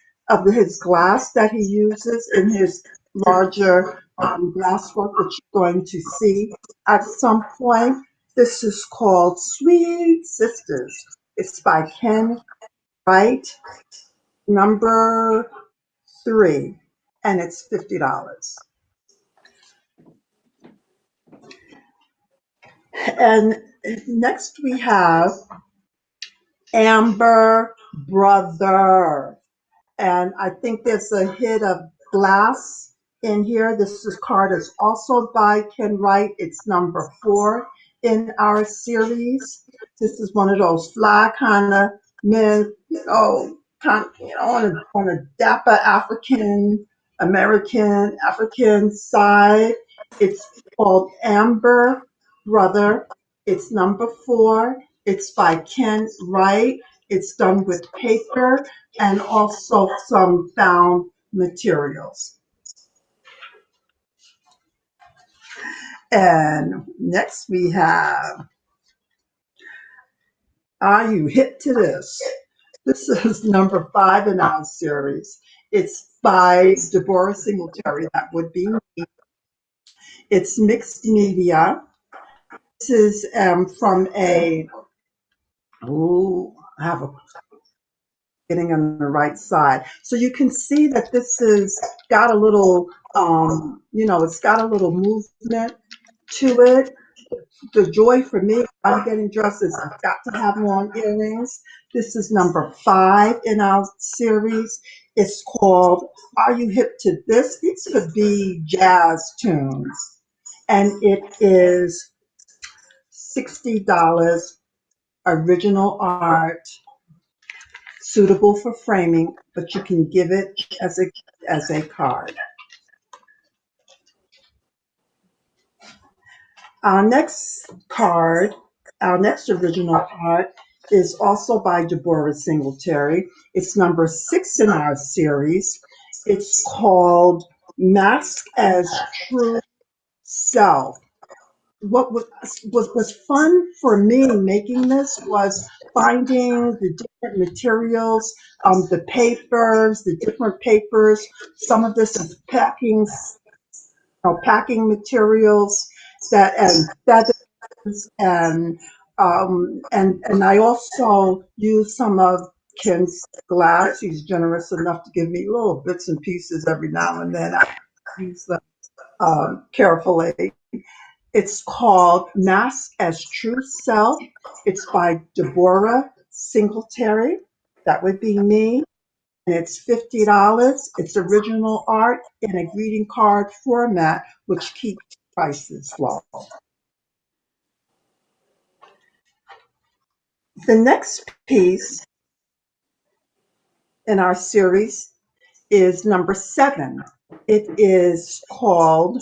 glass that he uses in his larger glass work that you're going to see at some point. This is called Sweet Sisters. It's by Ken right, number 3, and it's $50. And next we have Amber Brother. And I think there's a hit of glass in here. Card is also by Ken Wright. It's number 4 in our series. This is one of those fly kind of men, on a dapper African side. It's called Amber Brother. It's number 4. It's by Ken Wright. It's done with paper and also some found materials. And next we have, Are You Hip to This? This is number 5 in our series. It's by Deborah Singletary. That would be me. It's mixed media. This is from I have a getting on the right side. So you can see that this is got a little, it's got a little movement to it. The joy for me, I'm getting dressed is I've got to have long earrings. This is number 5 in our series. It's called Are You Hip to This? These could be jazz tunes. And it is $60, original art, suitable for framing, but you can give it as a card. Our next card, our next original art is also by Deborah Singletary. It's number 6 in our series. It's called Mask as True Self. What was fun for me making this was finding the different materials, the different papers. Some of this is packing materials and feathers and I also use some of Ken's glass. He's generous enough to give me little bits and pieces every now and then. I use them carefully. It's called Mask as True Self. It's by Deborah Singletary. That would be me. And it's $50. It's original art in a greeting card format, which keeps prices low. The next piece in our series is number 7. It is called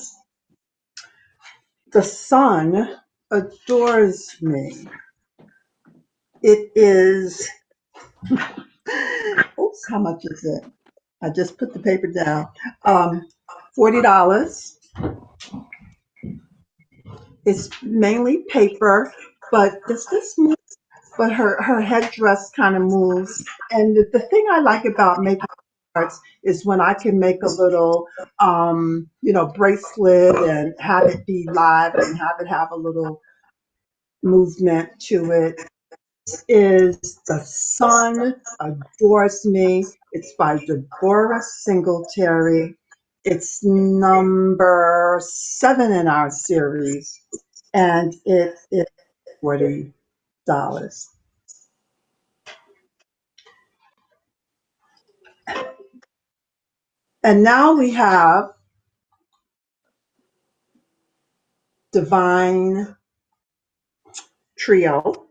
The Sun Adores Me. It is, oops, how much is it? I just put the paper down. $40. It's mainly paper, but does this move? But her headdress kind of moves. And the thing I like about making cards is when I can make a little, bracelet and have it be live and have it have a little movement to it. Is The Sun Adores Me. It's by Deborah Singletary. It's number 7 in our series, and it is $40. And now we have Divine Trio.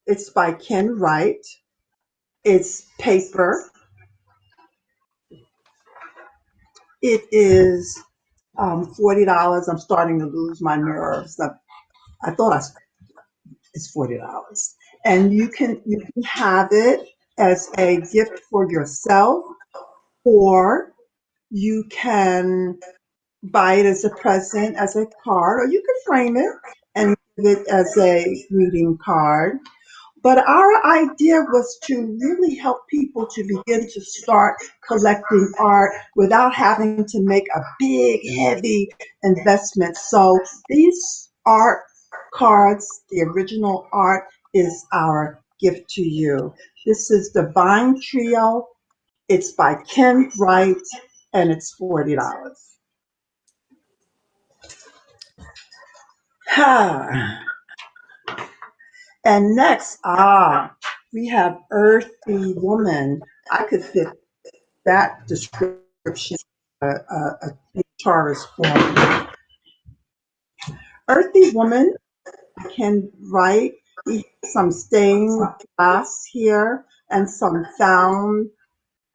It's by Ken Wright. It's paper. It is $40. I'm starting to lose my nerves. I thought it's $40, and you can have it as a gift for yourself, or you can buy it as a present, as a card, or you can frame it and give it as a greeting card. But our idea was to really help people to begin to start collecting art without having to make a big, heavy investment. So these art cards, the original art, is our gift to you. This is the Vine Trio. It's by Ken Wright, and it's $40. And next, we have Earthy Woman. I could fit that description, a guitarist form. Earthy Woman can write. He has some stained glass here and some found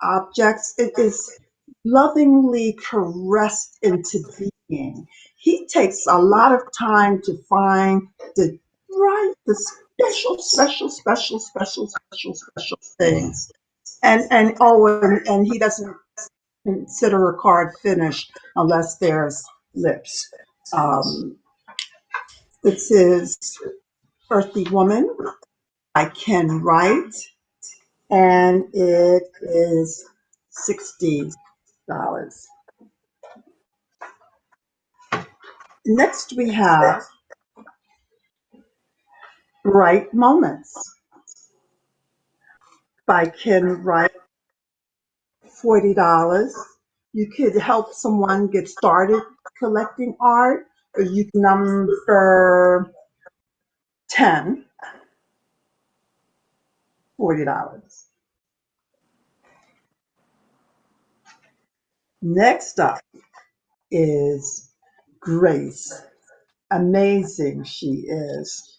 objects. It is lovingly caressed into being. He takes a lot of time to find the special things. And he doesn't consider a card finished unless there's lips. This is Earthy Woman by Ken Wright, and it is $60. Next, we have Bright Moments by Ken Wright, $40. You could help someone get started collecting art, or you can number 10, $40. Next up is Grace. Amazing she is.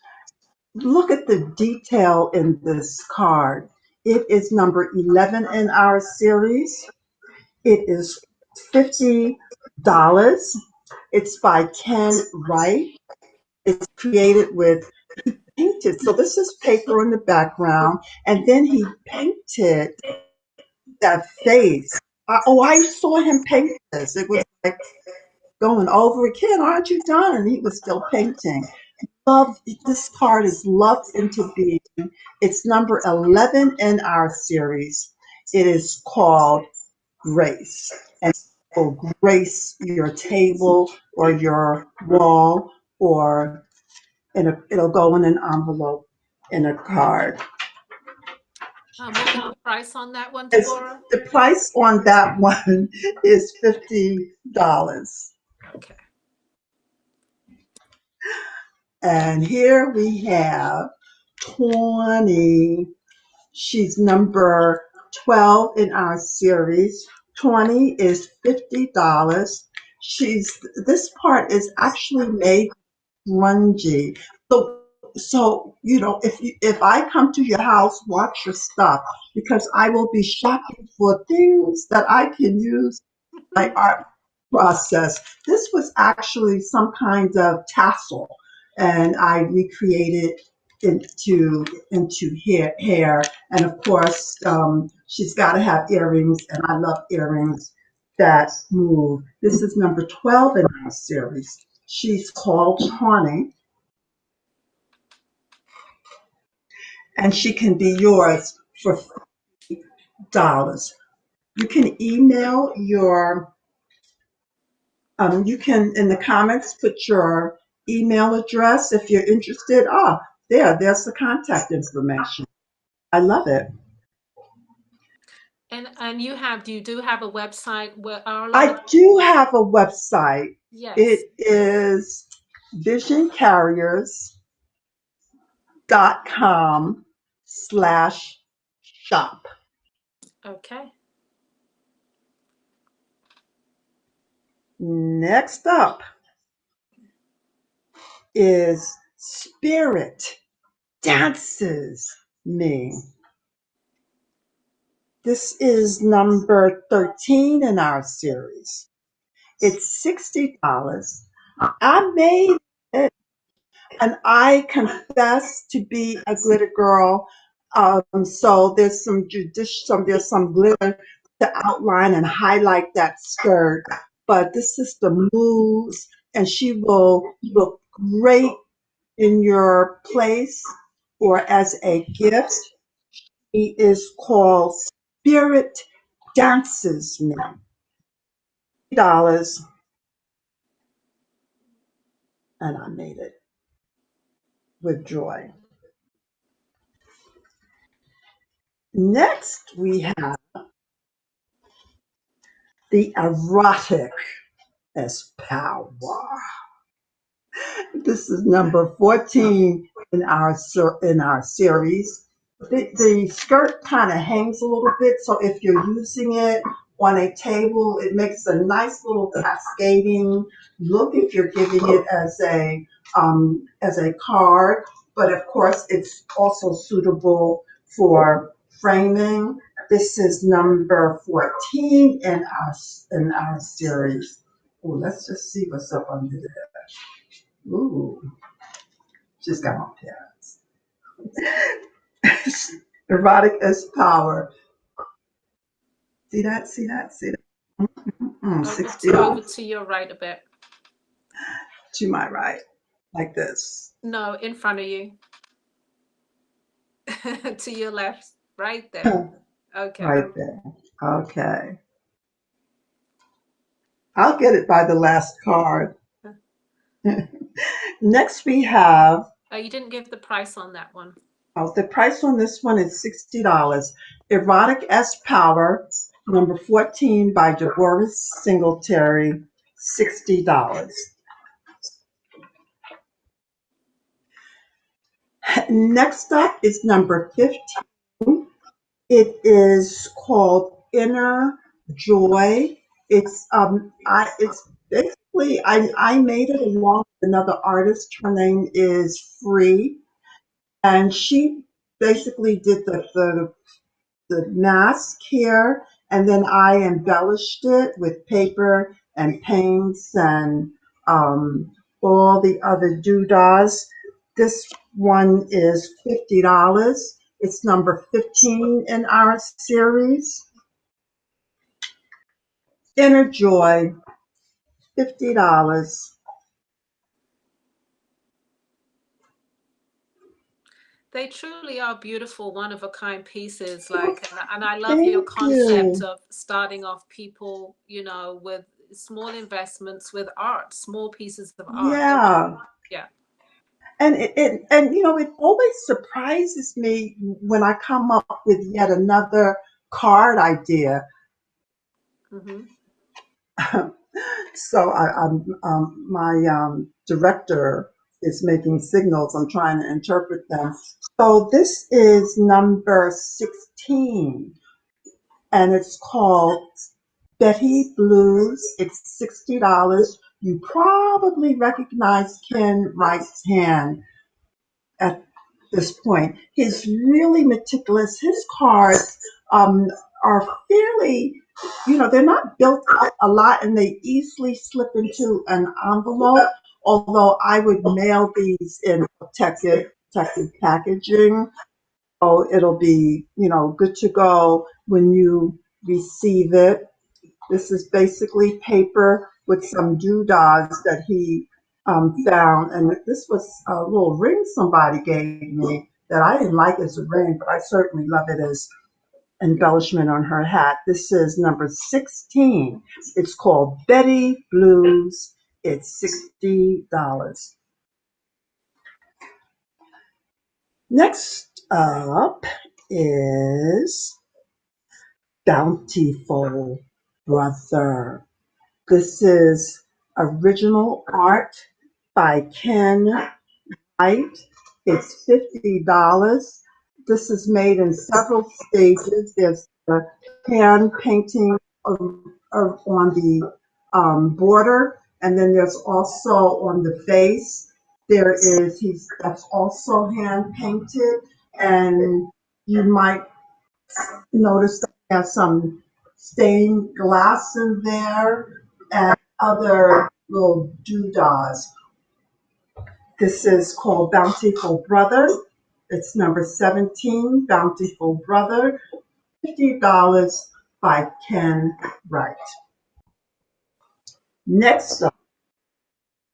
Look at the detail in this card. It is number 11 in our series. It is $50. It's by Ken Wright. It's created with painted. So this is paper in the background, and then he painted that face. I saw him paint this. It was like going over again. Aren't you done? And he was still painting. Love. This card is loved into being. It's number 11 in our series. It is called Grace, and it will grace your table or your wall, or it'll go in an envelope in a card. What is the price on that one, It's, Deborah? the price on that one is $50. Okay. And here we have 20. She's number 12 in our series. 20 is $50. This part is actually made grungy. So if I come to your house, watch your stuff, because I will be shopping for things that I can use my art process. This was actually some kind of tassel, and I recreated into hair. And of course, she's got to have earrings, and I love earrings that move. This is number 12 in our series. She's called Tawny, and she can be yours for $50. You can email you can, in the comments, put your email address if you're interested. There's the contact information. I love it. And you do have a website where I do have a website. Yes. It is visioncarriers.com/shop. Okay. Next up is Spirit Dances Me. This is number 13 in our series. It's $60. I made it, and I confess to be a glitter girl. So there's some glitter to outline and highlight that skirt. But this is the mousse, and she will look great in your place or as a gift. She is called Spirit Dances Me. $50, and I made it with joy. Next, we have the erotic as power. This is number 14 in our series. The skirt kind of hangs a little bit, so if you're using it on a table, it makes a nice little cascading look if you're giving it as a card. But of course, it's also suitable for framing. This is number 14 in our series. Oh, let's just see what's up under there. Ooh, just got my pants. Erotic as power. See that? See that? See that? $60 Over to your right a bit. to my right, like this. No, in front of you. To your left, right there. Okay. Right there. Okay. I'll get it by the last card. Next, we have Oh, you didn't give the price on that one. the price on this one is $60. Erotic as Power, number 14 by Deborah Singletary, $60. Next up is number 15. It is called Inner Joy. It's basically I made it along with another artist. Her name is Free, and she basically did the mask here, and then I embellished it with paper and paints and all the other doodads. This one is $50. It's number 15 in our series. Inner Joy, $50. They truly are beautiful, one-of-a-kind pieces. Like, and I love your Thank concept you. of starting off people, with small investments with art, small pieces of art. Yeah. Yeah. And it always surprises me when I come up with yet another card idea. Hmm. So my director is making signals. I'm trying to interpret them. So this is number 16, and it's called Betty Blues. It's $60. You probably recognize Ken Wright's hand at this point. He's really meticulous. His cards are fairly, they're not built up a lot and they easily slip into an envelope. Although I would mail these in protected packaging, so it'll be, good to go when you receive it. This is basically paper with some doodads that he found. And this was a little ring somebody gave me that I didn't like as a ring, but I certainly love it as embellishment on her hat. This is number 16. It's called Betty Blues. It's $60. Next up is Bountiful Brother. This is original art by Ken Wright. It's $50. This is made in several stages. There's a hand painting on the border, and then there's also on the base. That's also hand painted, and you might notice that there's some stained glass in there and other little doodads. This is called Bountiful Brother. It's number 17, Bountiful Brother, $50 by Ken Wright. Next up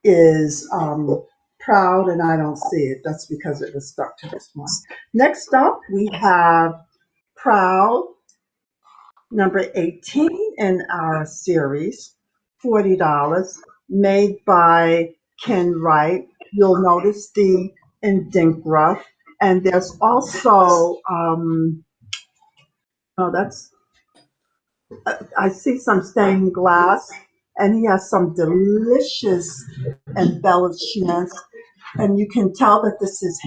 is Proud, and I don't see it. That's because it was stuck to this one. Next up, we have Proud, number 18 in our series, $40, made by Ken Wright. You'll notice the indink rough. And there's also Oh, that's, I see some stained glass, and he has some delicious embellishments, and you can tell that this is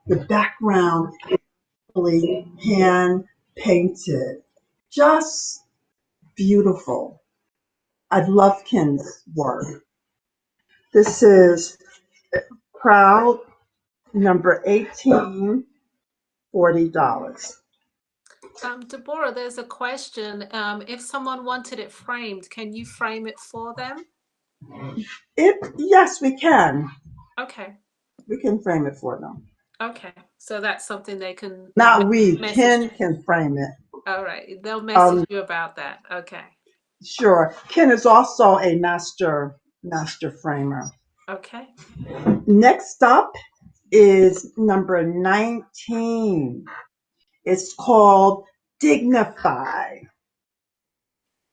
the background is really hand painted. Just beautiful. I love Ken's work. This is Proud number 18, $40. Deborah, there's a question. If someone wanted it framed, can you frame it for them? Yes, we can. Okay. We can frame it for them. Okay. So that's something they can Not we, message. Ken can frame it. All right. They'll message Um, you about that. Okay. sure. Ken is also a master framer. Okay. Next up is number 19. It's called Dignify.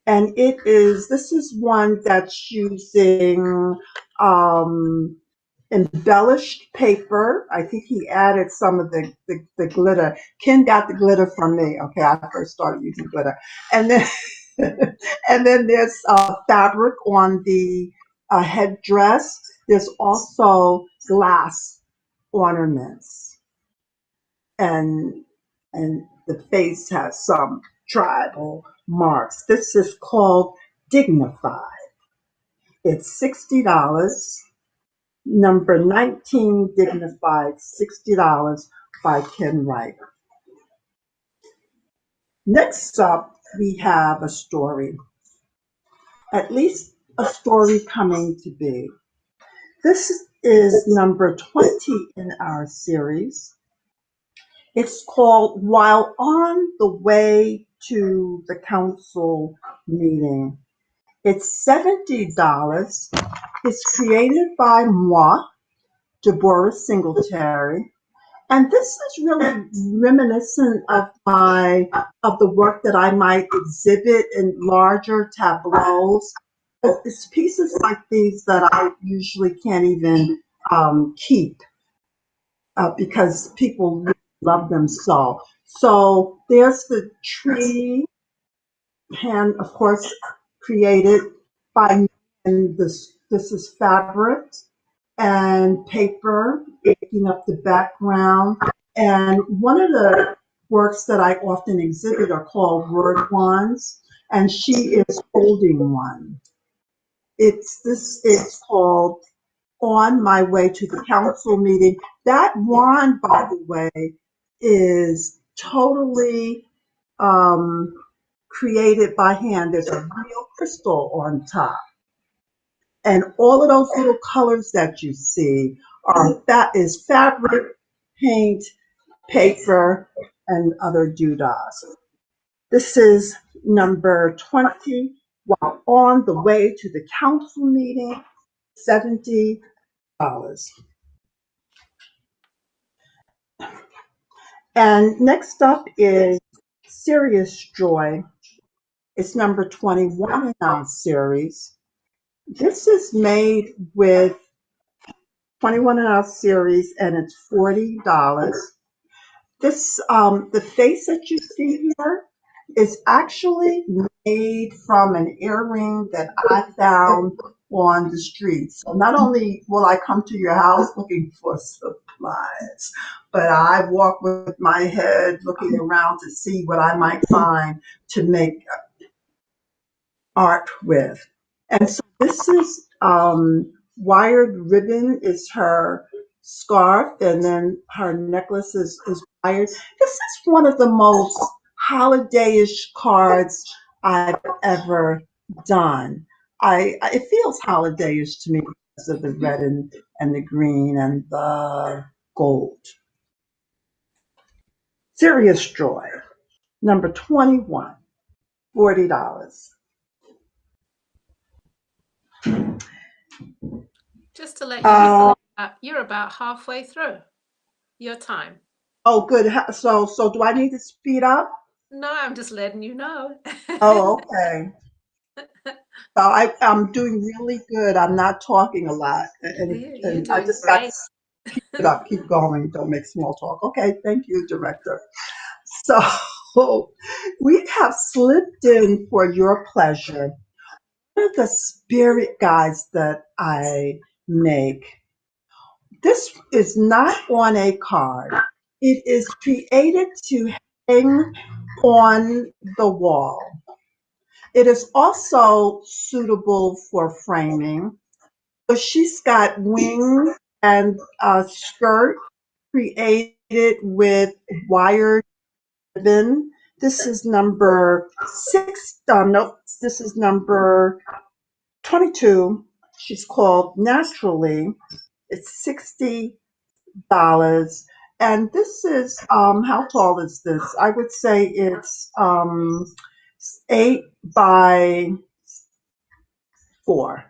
And this is one that's using embellished paper. I think he added some of the glitter. Ken got the glitter from me. Okay, I first started using glitter. And then and then there's fabric on the headdress. There's also glass ornaments. And the face has some tribal marks. This is called Dignify. It's $60. Number 19, Dignified, $60 by Ken Wright. Next up, we have a story, at least a story coming to be. This is number 20 in our series. It's called While on the Way to the Council Meeting. It's $70. It's created by moi, Deborah Singletary. And this is really reminiscent of the work that I might exhibit in larger tableaus. It's pieces like these that I usually can't even keep because people really love them so. So there's the tree, hand, of course, created by me, and this is fabric and paper making up the background. And one of the works that I often exhibit are called word wands, and she is holding one. It's called On My Way to the Council Meeting. That wand, by the way, is totally created by hand. There's a real crystal on top. And all of those little colors that you see that is fabric, paint, paper, and other doodads. This is number 20. While on the way to the council meeting, $70. And next up is Serious Joy. It's number 21 in our series. This is made with 21 in our series, and it's $40. This the face that you see here is actually made from an earring that I found on the street. So not only will I come to your house looking for supplies, but I walk with my head looking around to see what I might find to make art with. And so this is wired ribbon is her scarf, and then her necklace is wired. This is one of the most holiday-ish cards I've ever done. It feels holiday-ish to me because of the red and the green and the gold. Serious Joy, number 21, $40. Just to let you know, you're about halfway through your time. Oh, good. So do I need to speed up? No, I'm just letting you know. Oh, okay. So I'm doing really good. I'm not talking a lot, You're and I doing just got great. to keep it up, keep going. Don't make small talk. Okay, thank you, director. So So we have slipped in for your pleasure one of the spirit guides that I make. This is not on a card. It is created to hang on the wall. It is also suitable for framing. So she's got wings and a skirt created with wire ribbon. This is number six. Nope, this is number 22. She's called Naturally. It's $60. And this is how tall is this? I would say it's 8 by 4.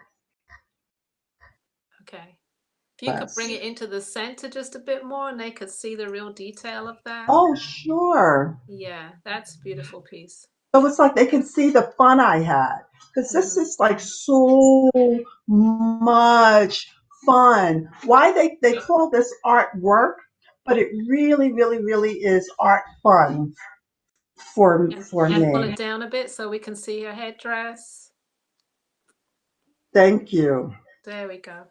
Okay. If you could Yes. bring it into the center just a bit more and they could see the real detail of that. Oh, sure. Yeah, that's a beautiful piece. So it's like they can see the fun I had. Because this is like so much fun. Why they call this artwork, but it really, really, really is art fun for And for pull me. it down a bit so we can see her headdress. Thank you. There we go.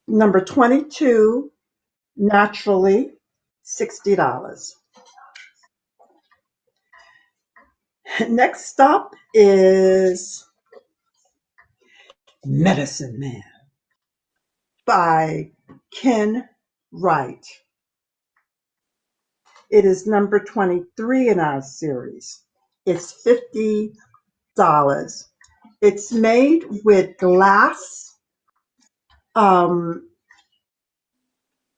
Number 22, Naturally, $60. Next up is Medicine Man by Ken Wright. It is number 23 in our series. It's $50. It's made with glass.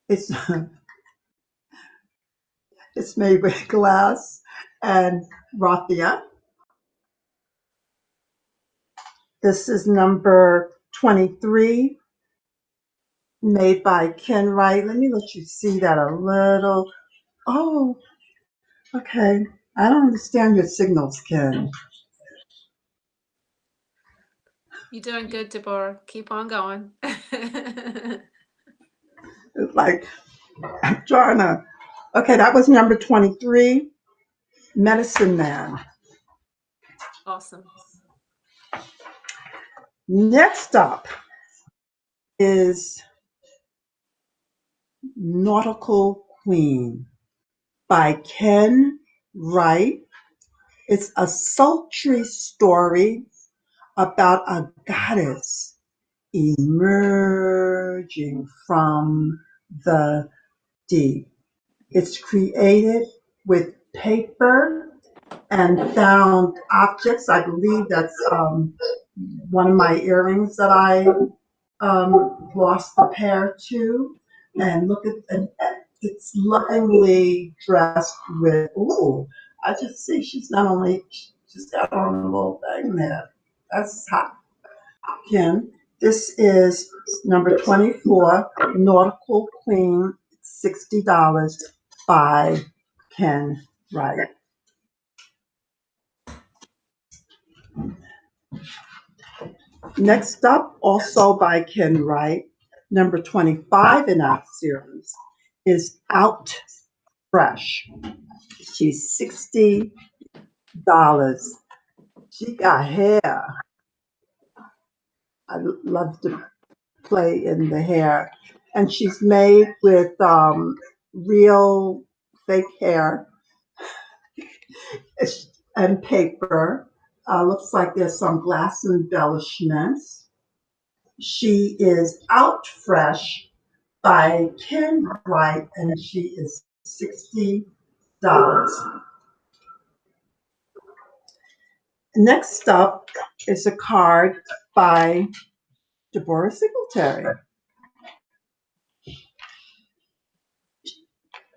It's it's made with glass and raffia. This is number 23, made by Ken Wright. Let me let you see that a little. Oh, okay. I don't understand your signals, Ken. You're doing good, Deborah. Keep on going. It's like I'm trying to. Okay, that was number 23, Medicine Man. Awesome. Next up is Nautical Queen by Ken Wright. It's a sultry story about a goddess emerging from the deep. It's created with paper and found objects. I believe that's one of my earrings that I lost the pair to. And look at and it's lovingly dressed with. Ooh, I just see she's not only she's got on a little thing there. That's hot. Kim, this is number 24, Nautical Queen, $60 by Ken Wright. Next up, also by Ken Wright, number 25 in our series, is Out Fresh. She's $60. She got hair. I love to play in the hair. And she's made with real fake hair and paper. Looks like there's some glass embellishments. She is Out Fresh by Ken Wright, and she is $60. Next up is a card by Deborah Singletary.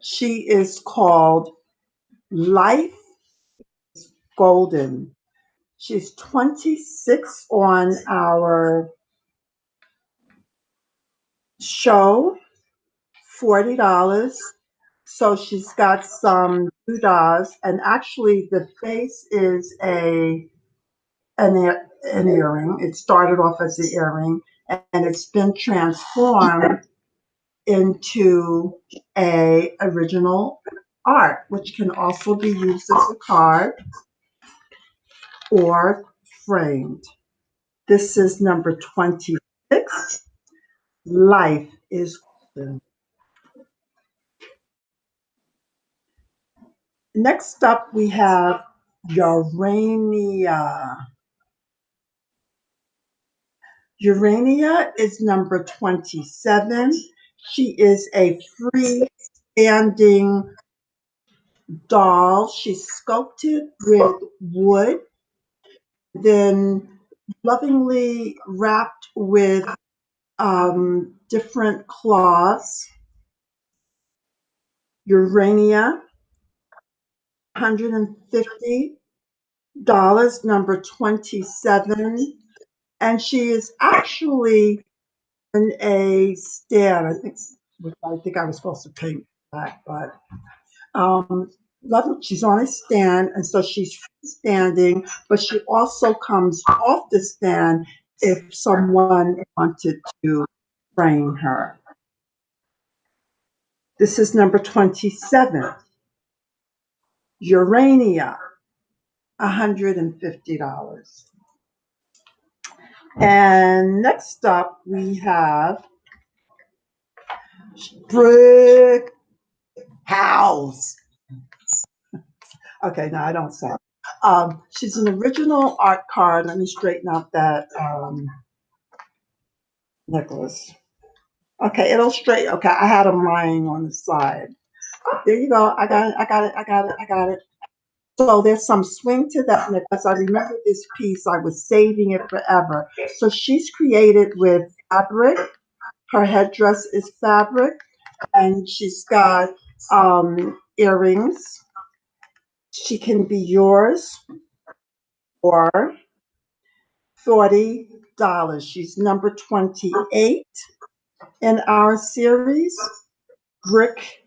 She is called Life Golden. She's 26 on our show, $40. So she's got some doodahs, and actually the face is an earring. It started off as the earring, and it's been transformed into a original art, which can also be used as a card or framed. This is number 26. Life is golden. Next up, we have Urania. Urania is number 27. She is a freestanding doll. She's sculpted with wood, then lovingly wrapped with different cloths. Urania, $150, number 27. And she is actually in a stand. I think I was supposed to paint that, but she's on a stand, and so she's standing, but she also comes off the stand if someone wanted to frame her. This is number 27. Urania, $150. And next up, we have Brick House. Okay, no, I don't sound. She's an original art card. Let me straighten out that necklace. Okay, it'll straight. Okay, I had them lying on the side. Oh, there you go. I got it. I got it. I got it. I got it. So there's some swing to that necklace. I remember this piece. I was saving it forever. So she's created with fabric. Her headdress is fabric, and she's got earrings. She can be yours or $40. She's number 28 in our series, Brick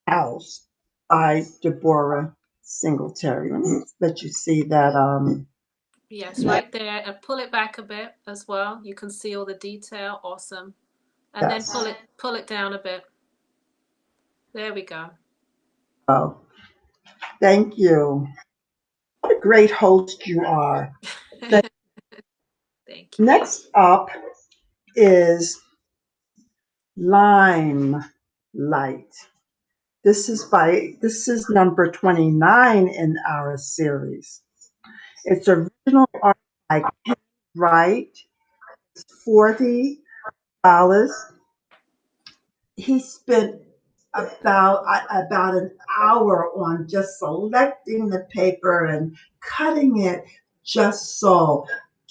House by Deborah Singletary. Let me let you see that. Yes, right there. And pull it back a bit as well. You can see all the detail. Awesome. And then Yes. pull it down a bit. There we go. Oh, thank you. What a great host you are. Thank you. Next up is Lime Light. This is number 29 in our series. It's original art by Ken Wright. It's $40. He spent about an hour on just selecting the paper and cutting it just so.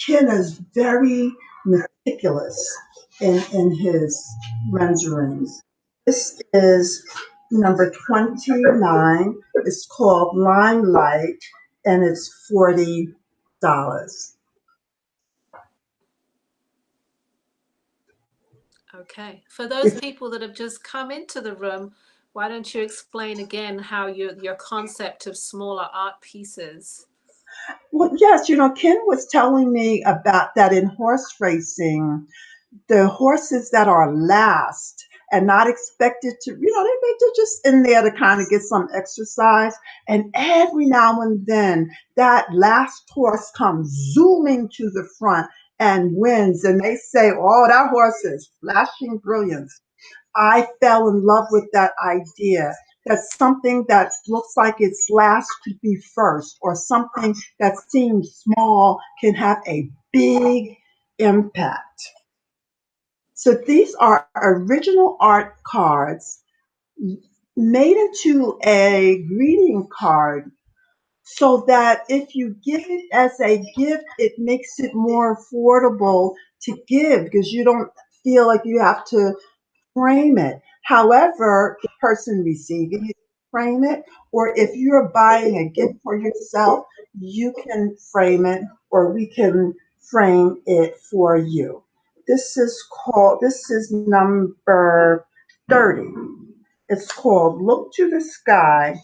Ken is very meticulous in his renderings. This is number 29. It's called Limelight, and it's $40. Okay. For those people that have just come into the room, why don't you explain again how your concept of smaller art pieces? Well, yes, Ken was telling me about that in horse racing, the horses that are last and not expected to, they're just in there to kind of get some exercise. And every now and then, that last horse comes zooming to the front and wins. And they say, oh, that horse is flashing brilliance. I fell in love with that idea that something that looks like it's last could be first, or something that seems small can have a big impact. So these are original art cards made into a greeting card so that if you give it as a gift, it makes it more affordable to give because you don't feel like you have to frame it. However, the person receiving it frame it, or if you're buying a gift for yourself, you can frame it, or we can frame it for you. This is number 30. It's called Look to the Sky,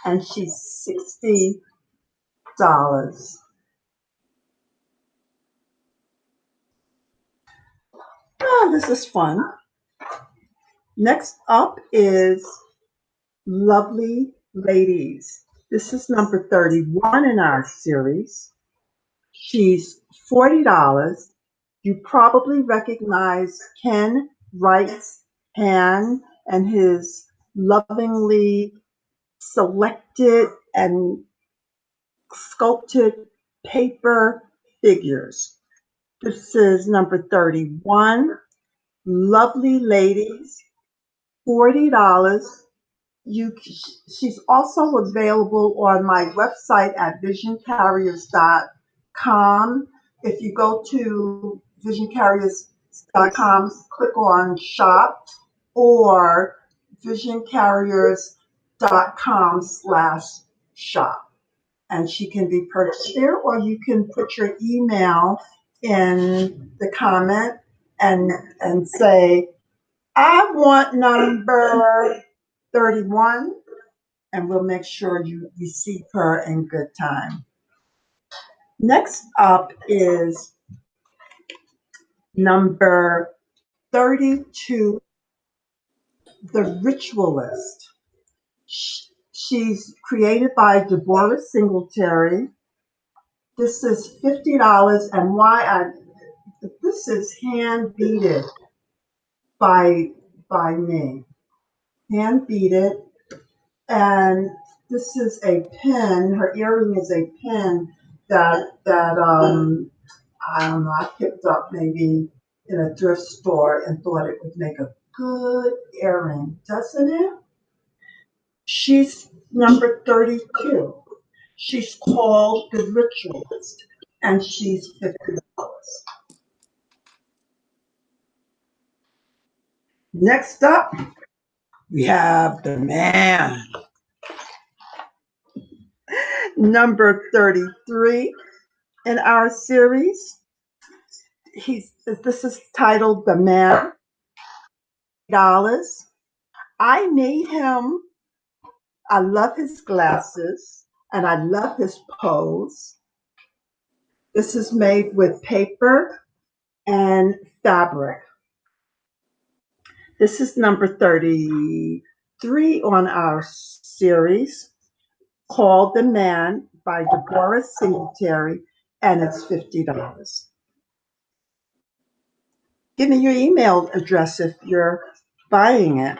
and she's $60. Oh, this is fun. Next up is Lovely Ladies. This is number 31 in our series. She's $40. You probably recognize Ken Wright's hand and his lovingly selected and sculpted paper figures. This is number 31. Lovely Ladies, $40. You, she's also available on my website at visioncarriers.com. If you go to visioncarriers.com, click on shop or visioncarriers.com/shop. And she can be purchased there, or you can put your email in the comment and say, I want number 31, and we'll make sure you receive her in good time. Next up is number 32, The Ritualist. She's created by Deborah Singletary. This is $50, and this is hand beaded by me. Hand beaded. And this is a pin. Her earring is a pin that I don't know. I picked up maybe in a thrift store and thought it would make a good earring, doesn't it? She's number 32. She's called The Ritualist, and she's $50. Next up, we have the man, number 33 in our series. This is titled The Man. Dollars. I made him. I love his glasses and I love his pose. This is made with paper and fabric. This is number 33 on our series called The Man by Deborah Singletary, and it's $50. Give me your email address if you're buying it.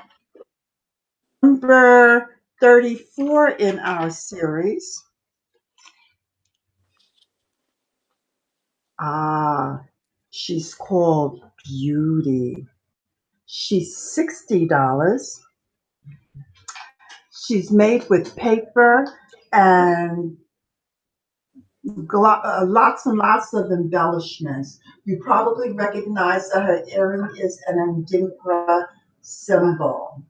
Number 34 in our series. She's called Beauty. She's $60. She's made with paper and lots and lots of embellishments. You probably recognize that her earring is an Adinkra symbol.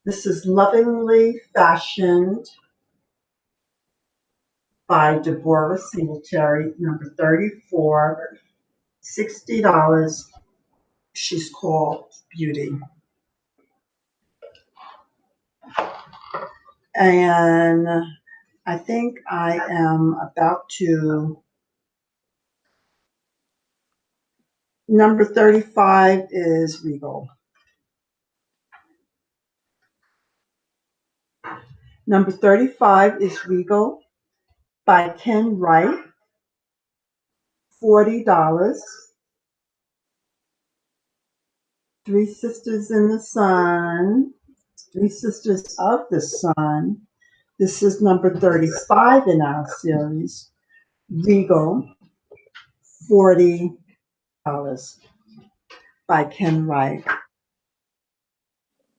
This is lovingly fashioned by Deborah Singletary, number 34, $60. She's called Beauty. And I think I am about to. Number 35 is Regal. Number 35 is Regal by Ken Wright, $40. Three Sisters in the Sun, Three Sisters of the Sun. This is number 35 in our series. Regal, $40 by Ken Wright.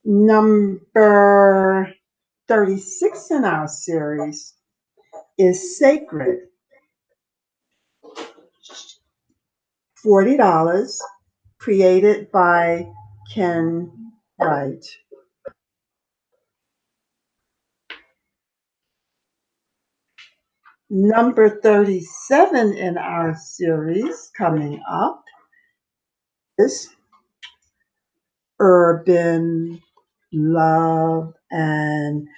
Number 36 in our series is Sacred, $40, created by Ken Wright. Number 37 in our series coming up is Urban Love, and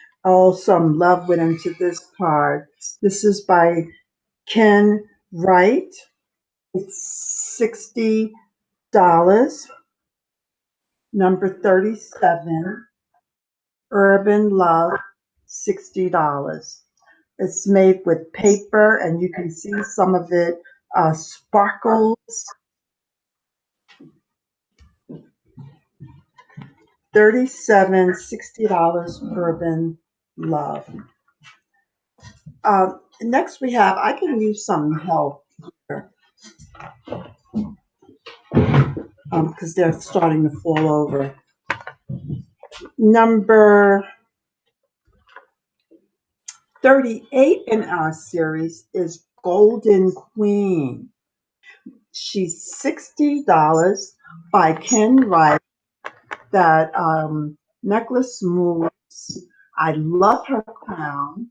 some love went into this card. This is by Ken Wright. It's $60. Number 37 Urban Love, $60. It's made with paper, and you can see some of it sparkles. 37, $60 Urban Love. Next we have, I can use some help here because they're starting to fall over. Number 38 in our series is Golden Queen. She's $60 by Ken Wright. That necklace moves. I love her crown.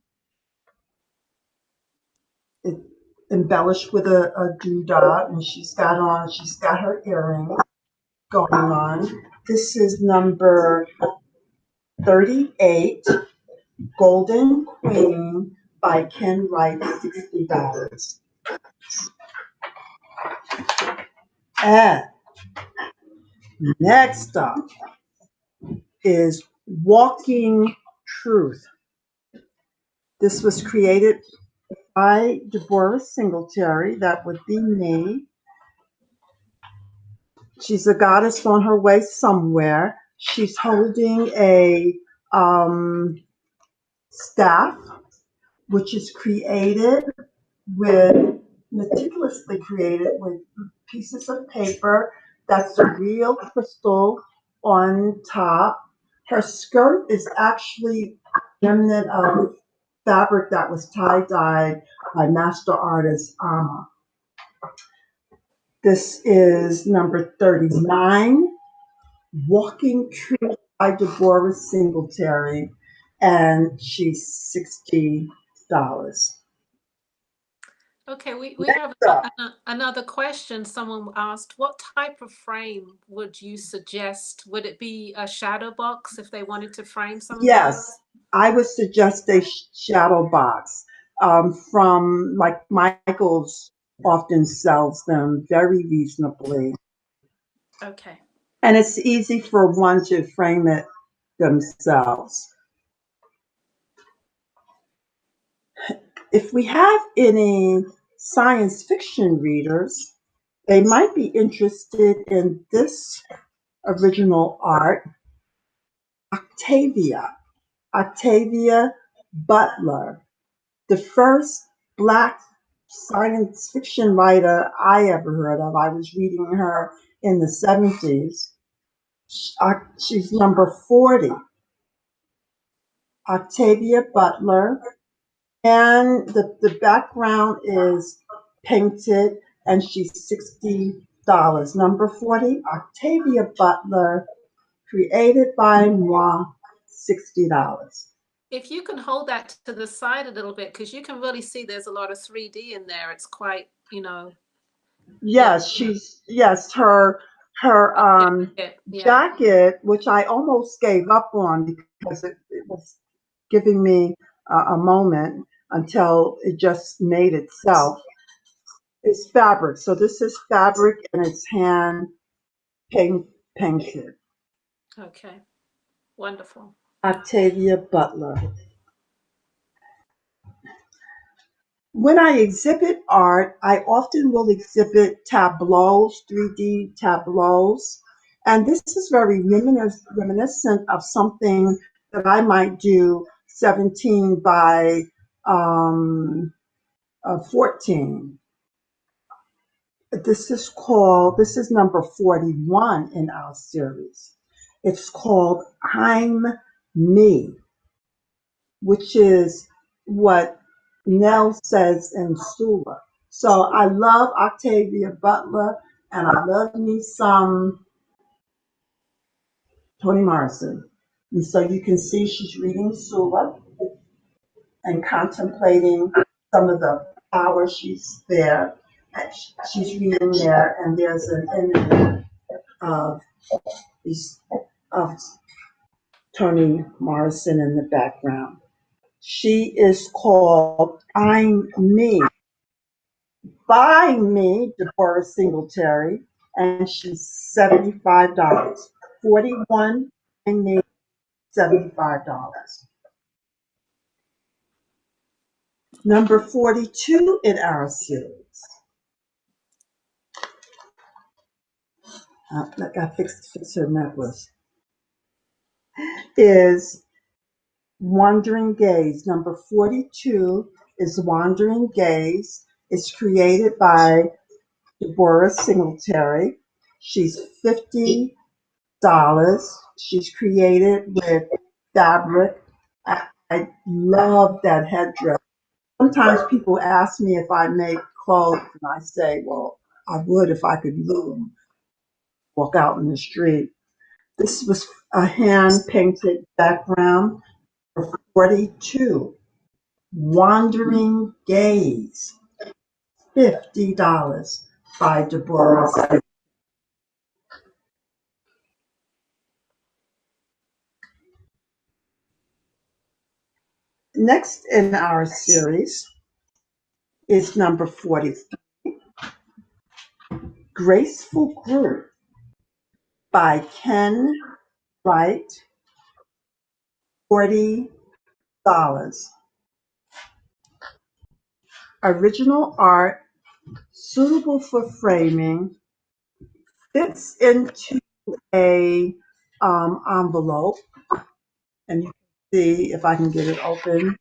It embellished with a doodah, and she's got her earrings going on. This is number 38, Golden Queen by Ken Wright, $60. And next up is Walking Truth. This was created by Deborah Singletary. That would be me. She's a goddess on her way somewhere. She's holding a staff, which is meticulously created with pieces of paper. That's a real crystal on top. Her skirt is actually a remnant of fabric that was tie-dyed by master artist Amma. This is number 39, Walking Truth by Deborah Singletary, and she's $60. Okay, we have Next up, another question. Someone asked, what type of frame would you suggest? Would it be a shadow box if they wanted to frame some of those? yes, I would suggest a shadow box from like Michael's often sells them very reasonably. Okay. And it's easy for one to frame it themselves. If we have any science fiction readers, they might be interested in this original art, Octavia Butler, the first Black science fiction writer I ever heard of. I was reading her in the 70s. She's number 40. Octavia Butler. And the background is painted, and she's $60. Number 40, Octavia Butler, created by moi, $60. If you can hold that to the side a little bit, because you can really see there's a lot of 3D in there. It's quite, yeah. Yes, her Yeah. jacket, which I almost gave up on because it was giving me a moment until it just made itself. Is fabric. So this is fabric, and it's hand painted. Okay. Wonderful. Octavia Butler. When I exhibit art, I often will exhibit tableaus, 3D tableaus. And this is very reminiscent of something that I might do 17 by 14. This is number 41 in our series. It's called I'm Me, which is what Nell says in Sula. So I love Octavia Butler, and I love me some Toni Morrison. And so you can see she's reading Sula and contemplating some of the power she's there. And she's reading there, and there's an image of of Toni Morrison in the background. She is called I'm Me by me, Deborah Singletary, and she's $75. 41 I'm Me $75. Number 42 in our series. I got fix her necklace. Is Wandering Gaze. Number 42 is Wandering Gaze. It's created by Deborah Singletary. She's $50. She's created with fabric. I love that headdress. Sometimes people ask me if I make clothes, and I say, well, I would if I could walk out in the street. This was a hand painted background for 42. Wandering Gaze, $50 by Deborah. Next in our series is number 43, Graceful Group by Ken Wright, $40. Original art, suitable for framing, fits into a envelope, and you can see, if I can get it open,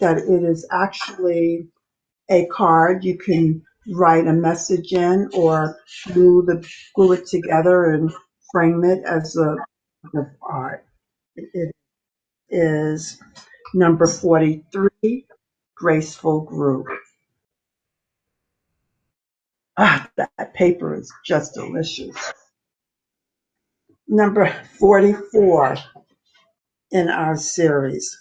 that it is actually a card. You can write a message in or glue it together and frame it as a piece of art. It is number 43, Graceful Group. Ah, that paper is just delicious. Number 44 in our series.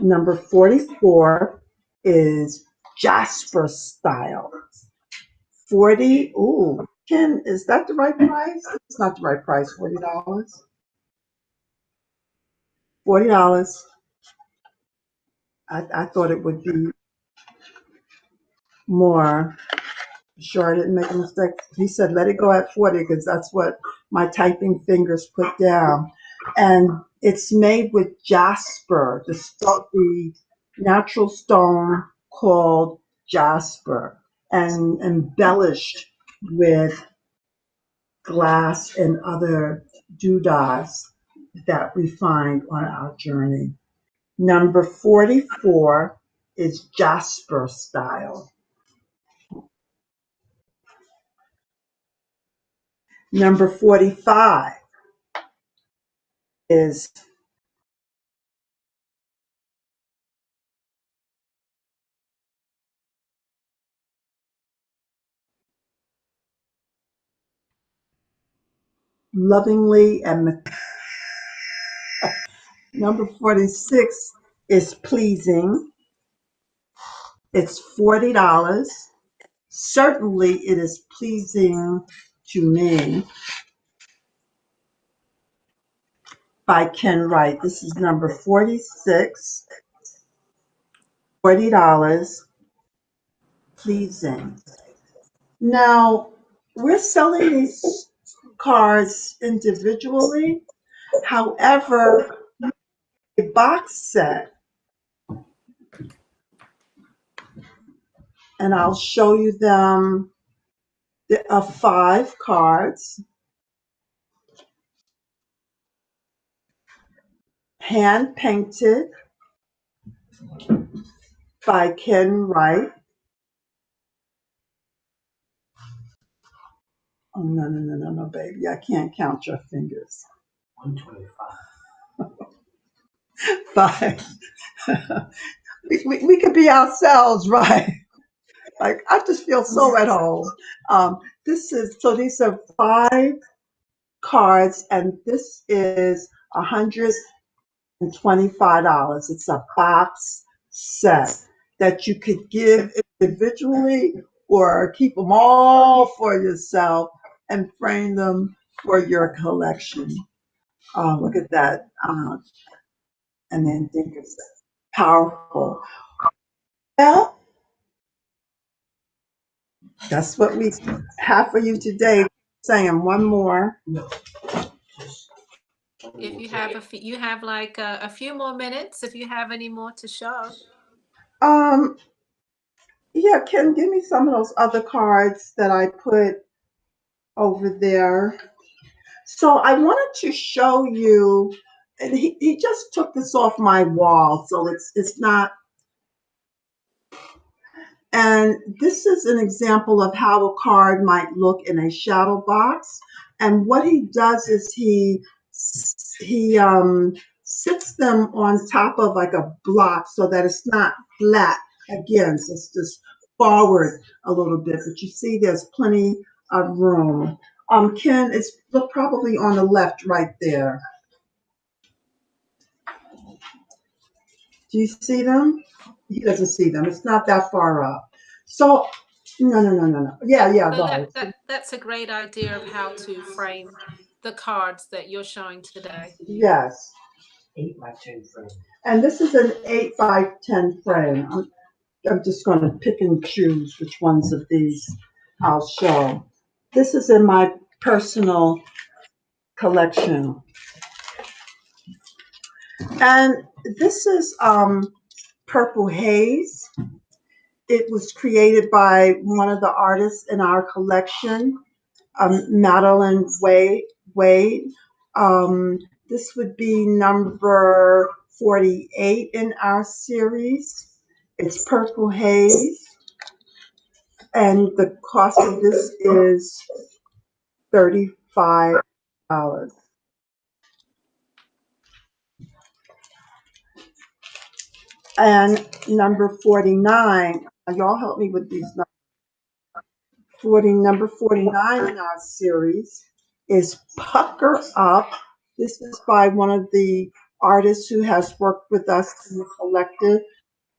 Number 44 is Jasper Style. 40, ooh, Ken, is that the right price? It's not the right price, $40. $40. I thought it would be more. Sure I didn't make a mistake. He said, let it go at 40 because that's what my typing fingers put down. And it's made with jasper, the natural stone called jasper, and embellished with glass and other doodads that we find on our journey. Number 44 is Jasper Style. Number 45 is Lovingly and number 46 is Pleasing. It's $40. Certainly it is pleasing to me, by Ken Wright. This is number 46, $40, Pleasing. Now, we're selling these cards individually. However, a box set, and I'll show you them, of 5 cards, hand painted by Ken Wright. Oh, no, baby. I can't count your fingers. 125. 5. We could be ourselves, right? Like, I just feel so at home. These are 5 cards, and this is $125. It's a box set that you could give individually or keep them all for yourself and frame them for your collection. Look at that. And then think it's powerful. Well, that's what we have for you today. Saying one more. If you have you have like a few more minutes, if you have any more to show. Um, yeah, Ken, give me some of those other cards that I put over there. So I wanted to show you, and he just took this off my wall, so it's not. And this is an example of how a card might look in a shadow box. And what he does is he sits them on top of like a block so that it's not flat. Again, so it's just forward a little bit. But you see, there's plenty of room. Ken, it's probably on the left right there. Do you see them? He doesn't see them. It's not that far up. So, no. Yeah, So those. that's a great idea of how to frame the cards that you're showing today. Yes. 8 by 10 frame. And this is an 8 by 10 frame. I'm just going to pick and choose which ones of these I'll show. This is in my personal collection. And this is Purple Haze. It was created by one of the artists in our collection, Madeline Wade. This would be number 48 in our series. It's Purple Haze, and the cost of this is $35. And number 49, y'all help me with these numbers. Number 49 in our series is Pucker Up. This is by one of the artists who has worked with us in the collective.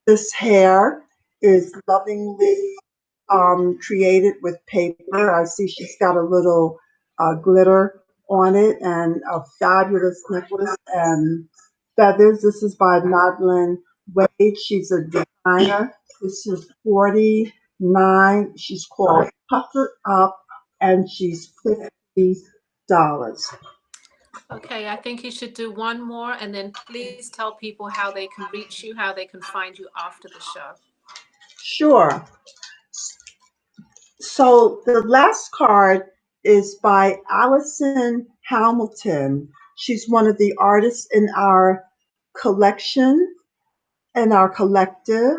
This hair is lovingly created with paper. I see she's got a little glitter on it and a fabulous necklace and feathers. This is by Madeline Wade. She's a designer. This is 49. She's called Pucker Up and she's $50. Okay, I think you should do one more and then please tell people how they can reach you, how they can find you after the show. Sure. So the last card is by Allison Hamilton. She's one of the artists in our collection and our collective.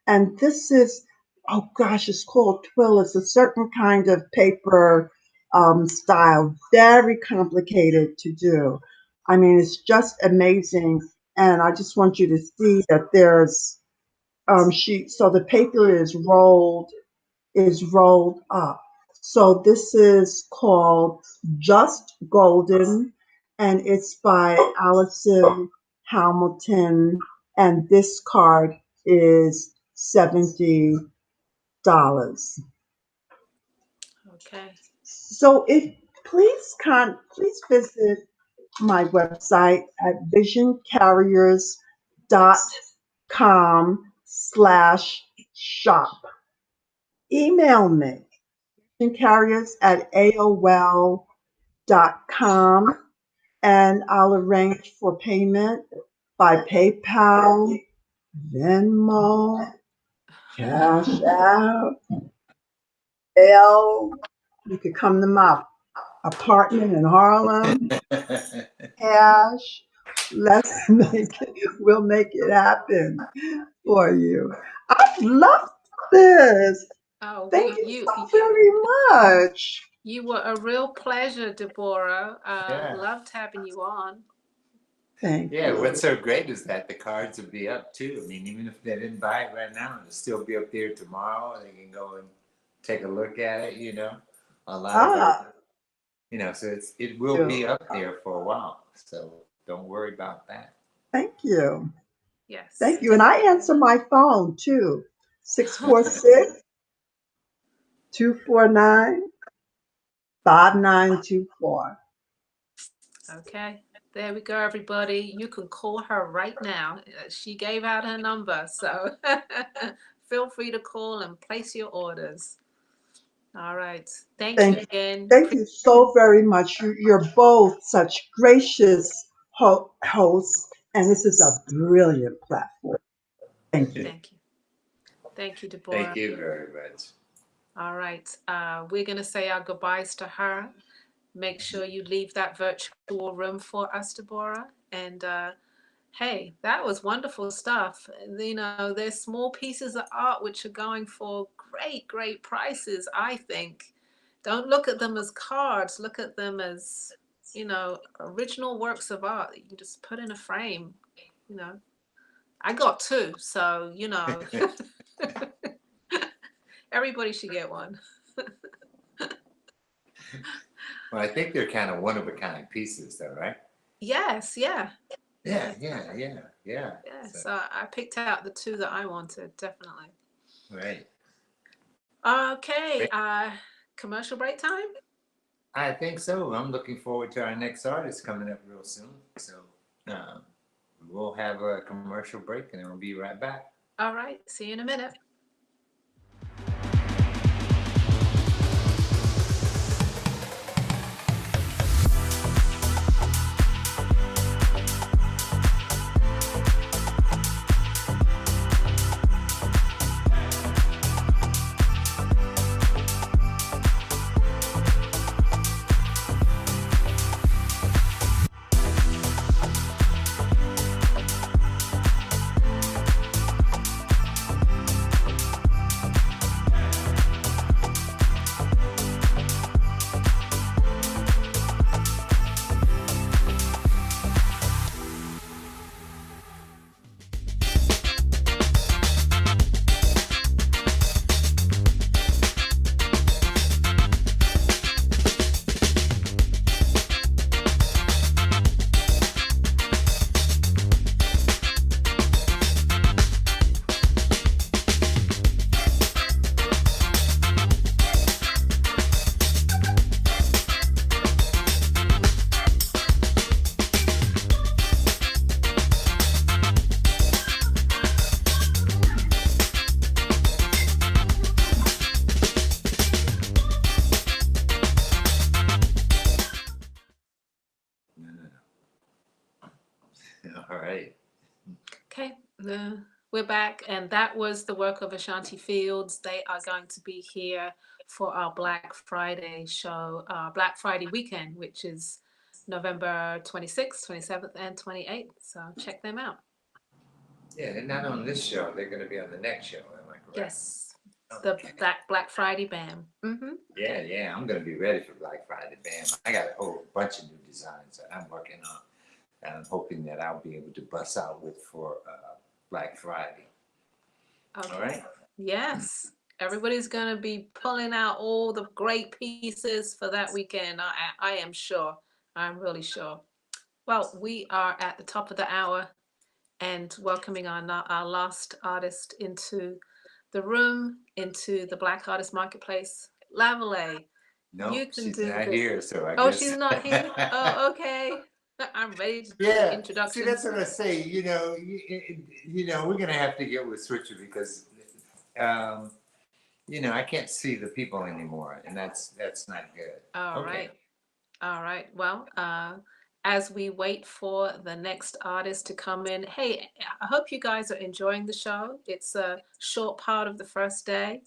And this is, oh gosh, it's called twill. It's a certain kind of paper style, very complicated to do. I mean, it's just amazing. And I just want you to see that there's, so the paper is rolled up. So this is called Just Golden, and it's by Allison Hamilton, and this card is $70. Okay. So if please visit my website at visioncarriers.com/shop. Email me visioncarriers@aol.com and I'll arrange for payment by PayPal, Venmo, Cash App, L. You could come to my apartment in Harlem, cash. We'll make it happen for you. I love this. Oh, Thank you so very much. you were a real pleasure, Deborah. Yeah. Loved having you on. Thank Yeah, you. what's so great is that the cards will be up too. I mean, even if they didn't buy it right now, it'll still be up there tomorrow. They can go and take a look at it, A lot of so it will be up there for a while. So don't worry about that. Thank you. Yes. Thank you. And I answer my phone too. 646-249-5924. Okay. There we go, everybody. You can call her right now. She gave out her number, so feel free to call and place your orders. All right. Thank you again. Thank you so very much. You're both such gracious hosts, and this is a brilliant platform. Thank you. Thank you. Thank you, Deborah. Thank you very much. All right. We're going to say our goodbyes to her. Make sure you leave that virtual room for us, Deborah. And hey, that was wonderful stuff. You know, there's small pieces of art which are going for great, great prices, I think. Don't look at them as cards, look at them as, you know, original works of art that you can just put in a frame. You know, I got two, so, you know, everybody should get one. Well, I think they're kind of one of a kind pieces, though, right? Yes, yeah. Yeah, Yes. yeah. Yeah, So, so I picked out the two that I wanted, definitely. right. Okay, Great. commercial break time? I think so. I'm looking forward to our next artist coming up real soon. So um, we'll have a commercial break and then we'll be right back. All right, see you in a minute. No. All right. Okay, we're back, and that was the work of Ashanti Fields. They are going to be here for our Black Friday show, Black Friday weekend, which is November 26th, 27th, and 28th. So check them out. Yeah, they're not on this show. They're going to be on the next show. Am I correct? Yes, the Okay. Black Friday BAM. Mm-hmm. Yeah. I'm going to be ready for Black Friday. Bam. I got a whole bunch of new designs that I'm working on. And I'm hoping that I'll be able to bust out with for Black Friday. Okay. All right. Yes, everybody's going to be pulling out all the great pieces for that weekend. I am sure. I'm really sure. Well, we are at the top of the hour and welcoming our last artist into the room, into the Black Artist Marketplace. Lavalais, No, you can she's do not this. here, so I Oh, guess. she's not here? Oh, okay. I'm ready to do Yeah. See, introductions. that's what I say. We're gonna have to get with Switcher because, I can't see the people anymore, and that's not good. All Okay. right. All right. Well, as we wait for the next artist to come in, hey, I hope you guys are enjoying the show. It's a short part of the first day.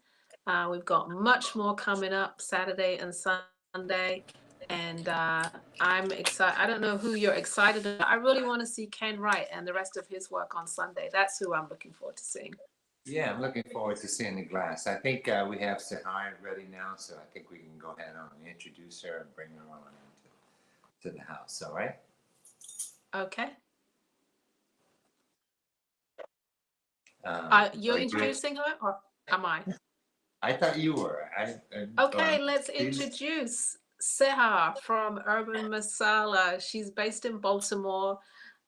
We've got much more coming up Saturday and Sunday. And I'm excited. I don't know who you're excited about. I really want to see Ken Wright and the rest of his work on Sunday. That's who I'm looking forward to seeing. Yeah, I'm looking forward to seeing the glass. I think we have Sahar ready now, so I think we can go ahead and introduce her and bring her on into the house. All right. Okay. You're are you- introducing her or am I? I thought you were. Okay, let's introduce Seha from Urban Masala. She's based in Baltimore.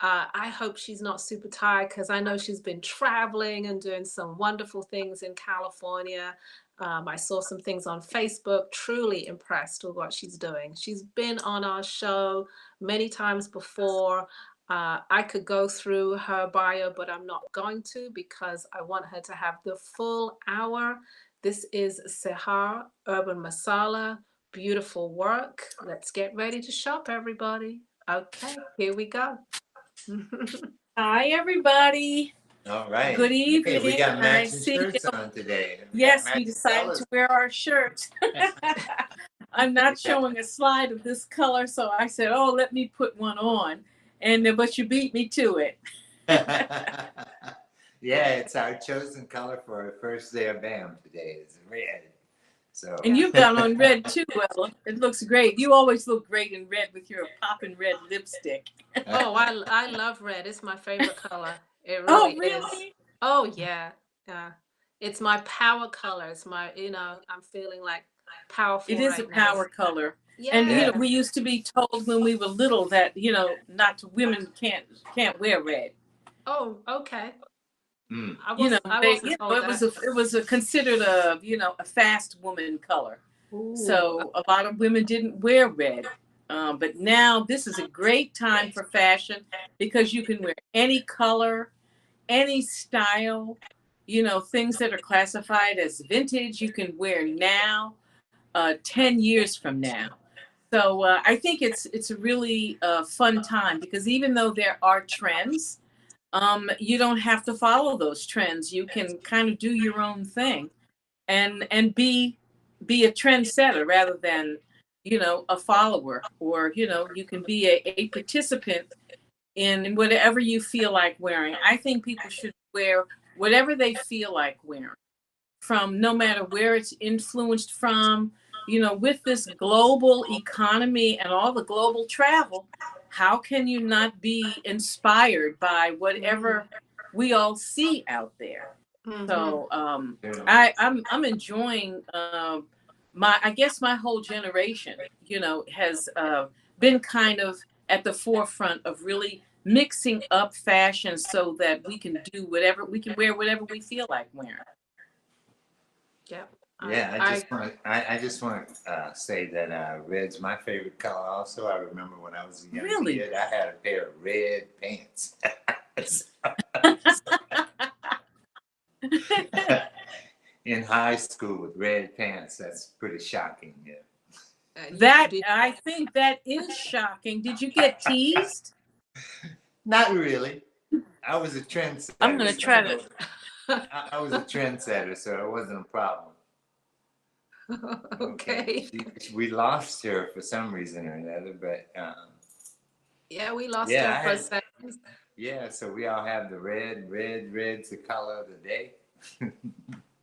I hope she's not super tired because I know she's been traveling and doing some wonderful things in California. I saw some things on Facebook, truly impressed with what she's doing. She's been on our show many times before. I could go through her bio, but I'm not going to because I want her to have the full hour. This is Sehar Urban Masala. Beautiful work. Let's get ready to shop, everybody. Okay, here we go. Hi, everybody. All right. Good Hey, we evening. got I matching see. shirts on today. We got Yes, we matching decided colors. to wear our shirts. I'm not showing a slide of this color, so I said, "Oh, let me put one on," but you beat me to it. Yeah, it's our chosen color for our first day of BAM today. Is red. So. And you've got on red too, Ella. It looks great. You always look great in red with your popping red lipstick. Oh, I love red. It's my favorite color. It Oh, really is. really? Oh yeah, yeah. It's my power color. It's my, I'm feeling like powerful It is a right now. power color. And Yeah. we used to be told when we were little that not to women can't wear red. Oh, okay. Mm. I wasn't told It was a considered a fast woman color. Ooh. So a lot of women didn't wear red. But now this is a great time for fashion because you can wear any color, any style, things that are classified as vintage, you can wear now, 10 years from now. So I think it's a really fun time because even though there are trends, you don't have to follow those trends. You can kind of do your own thing and be a trendsetter rather than, a follower, or, you can be a participant in whatever you feel like wearing. I think people should wear whatever they feel like wearing, from no matter where it's influenced from. With this global economy and all the global travel, how can you not be inspired by whatever we all see out there? Mhm. So I'm enjoying I guess my whole generation, has been kind of at the forefront of really mixing up fashion so that we can wear whatever we feel like wearing. Yep. Yeah, I just want to say that red's my favorite color. Also, I remember when I was a young Really? kid, I had a pair of red pants. In high school with red pants. That's pretty shocking. Yeah. I think that is shocking. Did you get teased? Not really. I was a trendsetter. I'm gonna try to. I was a trendsetter, so it wasn't a problem. Okay. We lost her for some reason or another, but Yeah, we lost yeah, her for a second. yeah. So we all have the red. Red's the color of the day.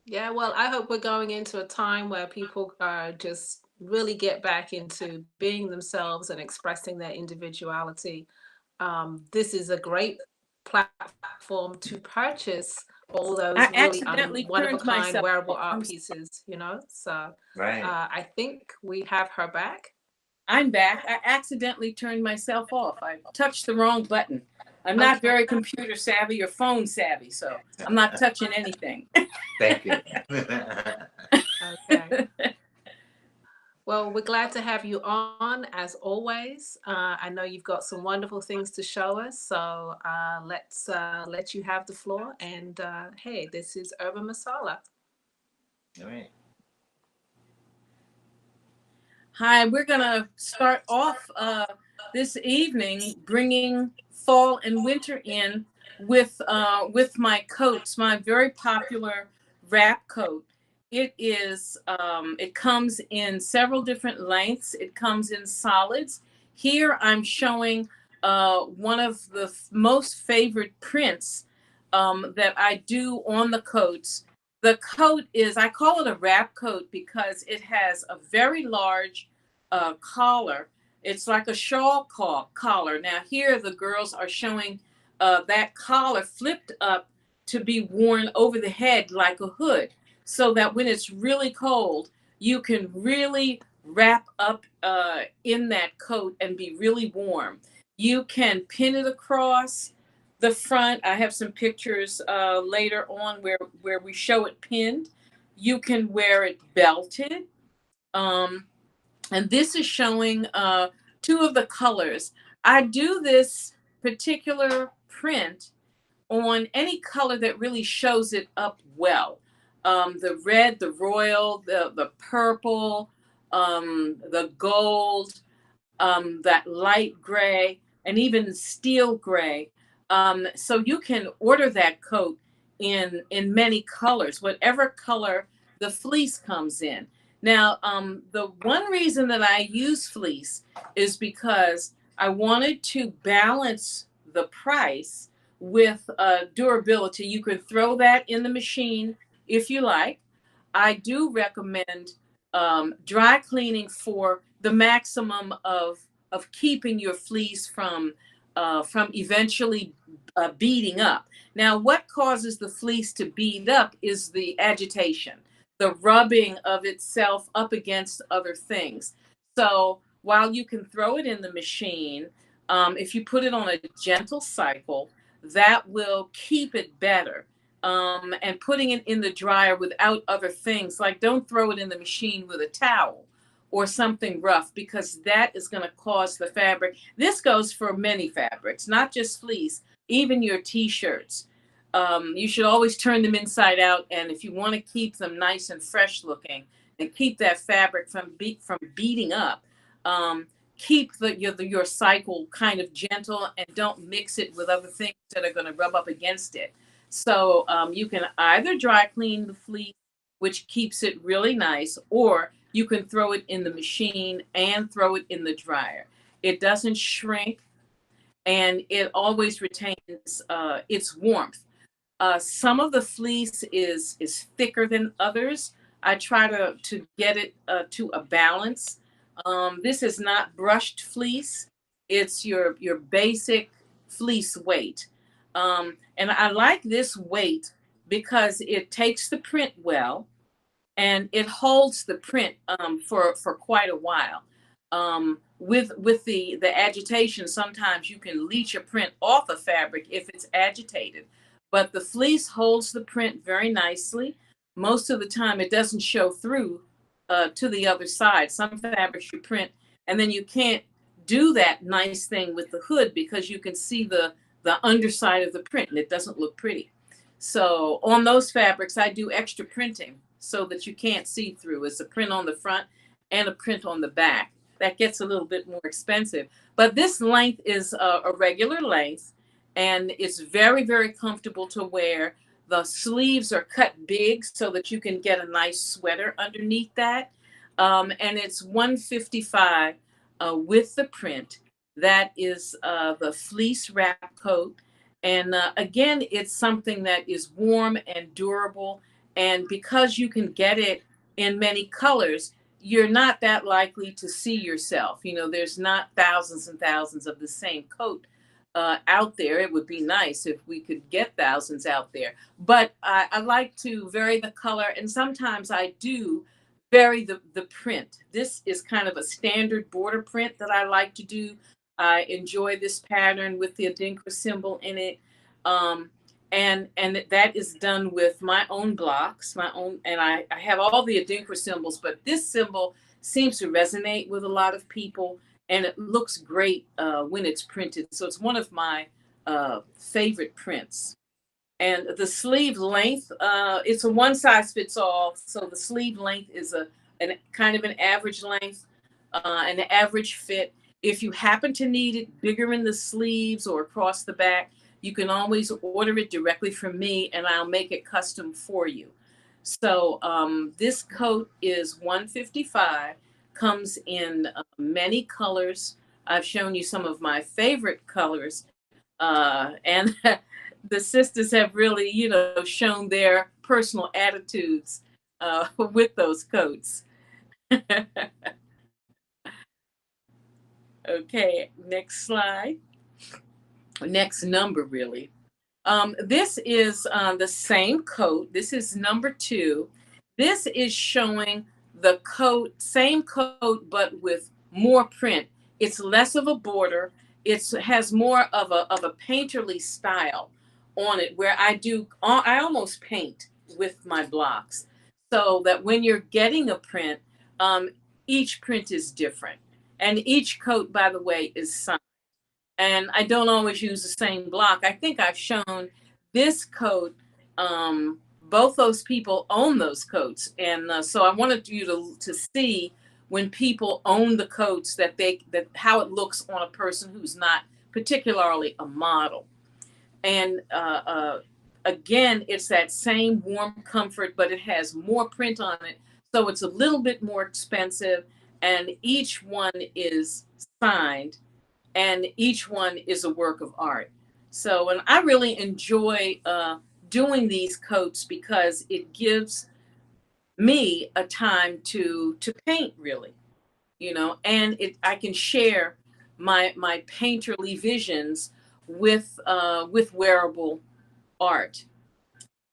Yeah, well, I hope we're going into a time where people just really get back into being themselves and expressing their individuality. This is a great platform to purchase all those I really accidentally one of a turned kind myself wearable off. art pieces, So Right. I think we have her back. I'm back. I accidentally turned myself off. I touched the wrong button. I'm not Okay. very computer savvy or phone savvy, so I'm not touching anything. Thank you. Okay. Well, we're glad to have you on as always. I know you've got some wonderful things to show us, so let's let you have the floor. And hey, this is Urban Masala. All right. Hi, we're gonna start off this evening bringing fall and winter in with my coats, my very popular wrap coat. It comes in several different lengths. It comes in solids. Here I'm showing one of the most favorite prints that I do on the coats. The coat I call it a wrap coat because it has a very large collar. It's like a shawl collar. Now here the girls are showing that collar flipped up to be worn over the head like a hood, so that when it's really cold, you can really wrap up in that coat and be really warm. You can pin it across the front. I have some pictures later on where we show it pinned. You can wear it belted. And this is showing two of the colors. I do this particular print on any color that really shows it up well. The red, the royal, the purple, the gold, that light gray, and even steel gray. So you can order that coat in many colors, whatever color the fleece comes in. Now, the one reason that I use fleece is because I wanted to balance the price with durability. You can throw that in the machine if you like. I do recommend dry cleaning for the maximum of keeping your fleece from eventually beating up. Now, what causes the fleece to beat up is the agitation, the rubbing of itself up against other things. So while you can throw it in the machine, if you put it on a gentle cycle, that will keep it better. And putting it in the dryer without other things, like don't throw it in the machine with a towel or something rough, because that is going to cause the fabric. This goes for many fabrics, not just fleece, even your t-shirts. You should always turn them inside out. And if you want to keep them nice and fresh looking and keep that fabric from beating up, keep your cycle kind of gentle and don't mix it with other things that are going to rub up against it. So you can either dry clean the fleece, which keeps it really nice, or you can throw it in the machine and throw it in the dryer. It doesn't shrink, and it always retains its warmth. Some of the fleece is thicker than others. I try to get it to a balance. This is not brushed fleece. It's your basic fleece weight. And I like this weight because it takes the print well and it holds the print for quite a while. With the agitation, sometimes you can leach a print off a fabric if it's agitated, but the fleece holds the print very nicely. Most of the time, it doesn't show through to the other side. Some fabrics you print, and then you can't do that nice thing with the hood because you can see the underside of the print, and it doesn't look pretty. So on those fabrics, I do extra printing so that you can't see through. It's a print on the front and a print on the back. That gets a little bit more expensive. But this length is a regular length, and it's very, very comfortable to wear. The sleeves are cut big so that you can get a nice sweater underneath that. And it's $155 with the print. That is the fleece wrap coat. And again, it's something that is warm and durable. And because you can get it in many colors, you're not that likely to see yourself. You know, there's not thousands and thousands of the same coat out there. It would be nice if we could get thousands out there. But I like to vary the color. And sometimes I do vary the print. This is kind of a standard border print that I like to do. I enjoy this pattern with the Adinkra symbol in it. And that is done with my own blocks, and I have all the Adinkra symbols, but this symbol seems to resonate with a lot of people, and it looks great when it's printed. So it's one of my favorite prints. And the sleeve length, it's a one size fits all. So the sleeve length is an kind of an average length, an average fit. If you happen to need it bigger in the sleeves or across the back, you can always order it directly from me and I'll make it custom for you. So this coat is $155, comes in many colors. I've shown you some of my favorite colors. And the sisters have really, shown their personal attitudes with those coats. Okay, next slide. Next number, really. This is the same coat. This is number 2. This is showing the coat, same coat, but with more print. It's less of a border. It has more of a painterly style on it, where I almost paint with my blocks, so that when you're getting a print, each print is different. And each coat, by the way, is signed. And I don't always use the same block. I think I've shown this coat. Both those people own those coats. And so I wanted you to see when people own the coats that how it looks on a person who's not particularly a model. And again, it's that same warm comfort, but it has more print on it. So it's a little bit more expensive, and each one is signed, and each one is a work of art. So, and I really enjoy doing these coats because it gives me a time to paint, really, and I can share my painterly visions with wearable art.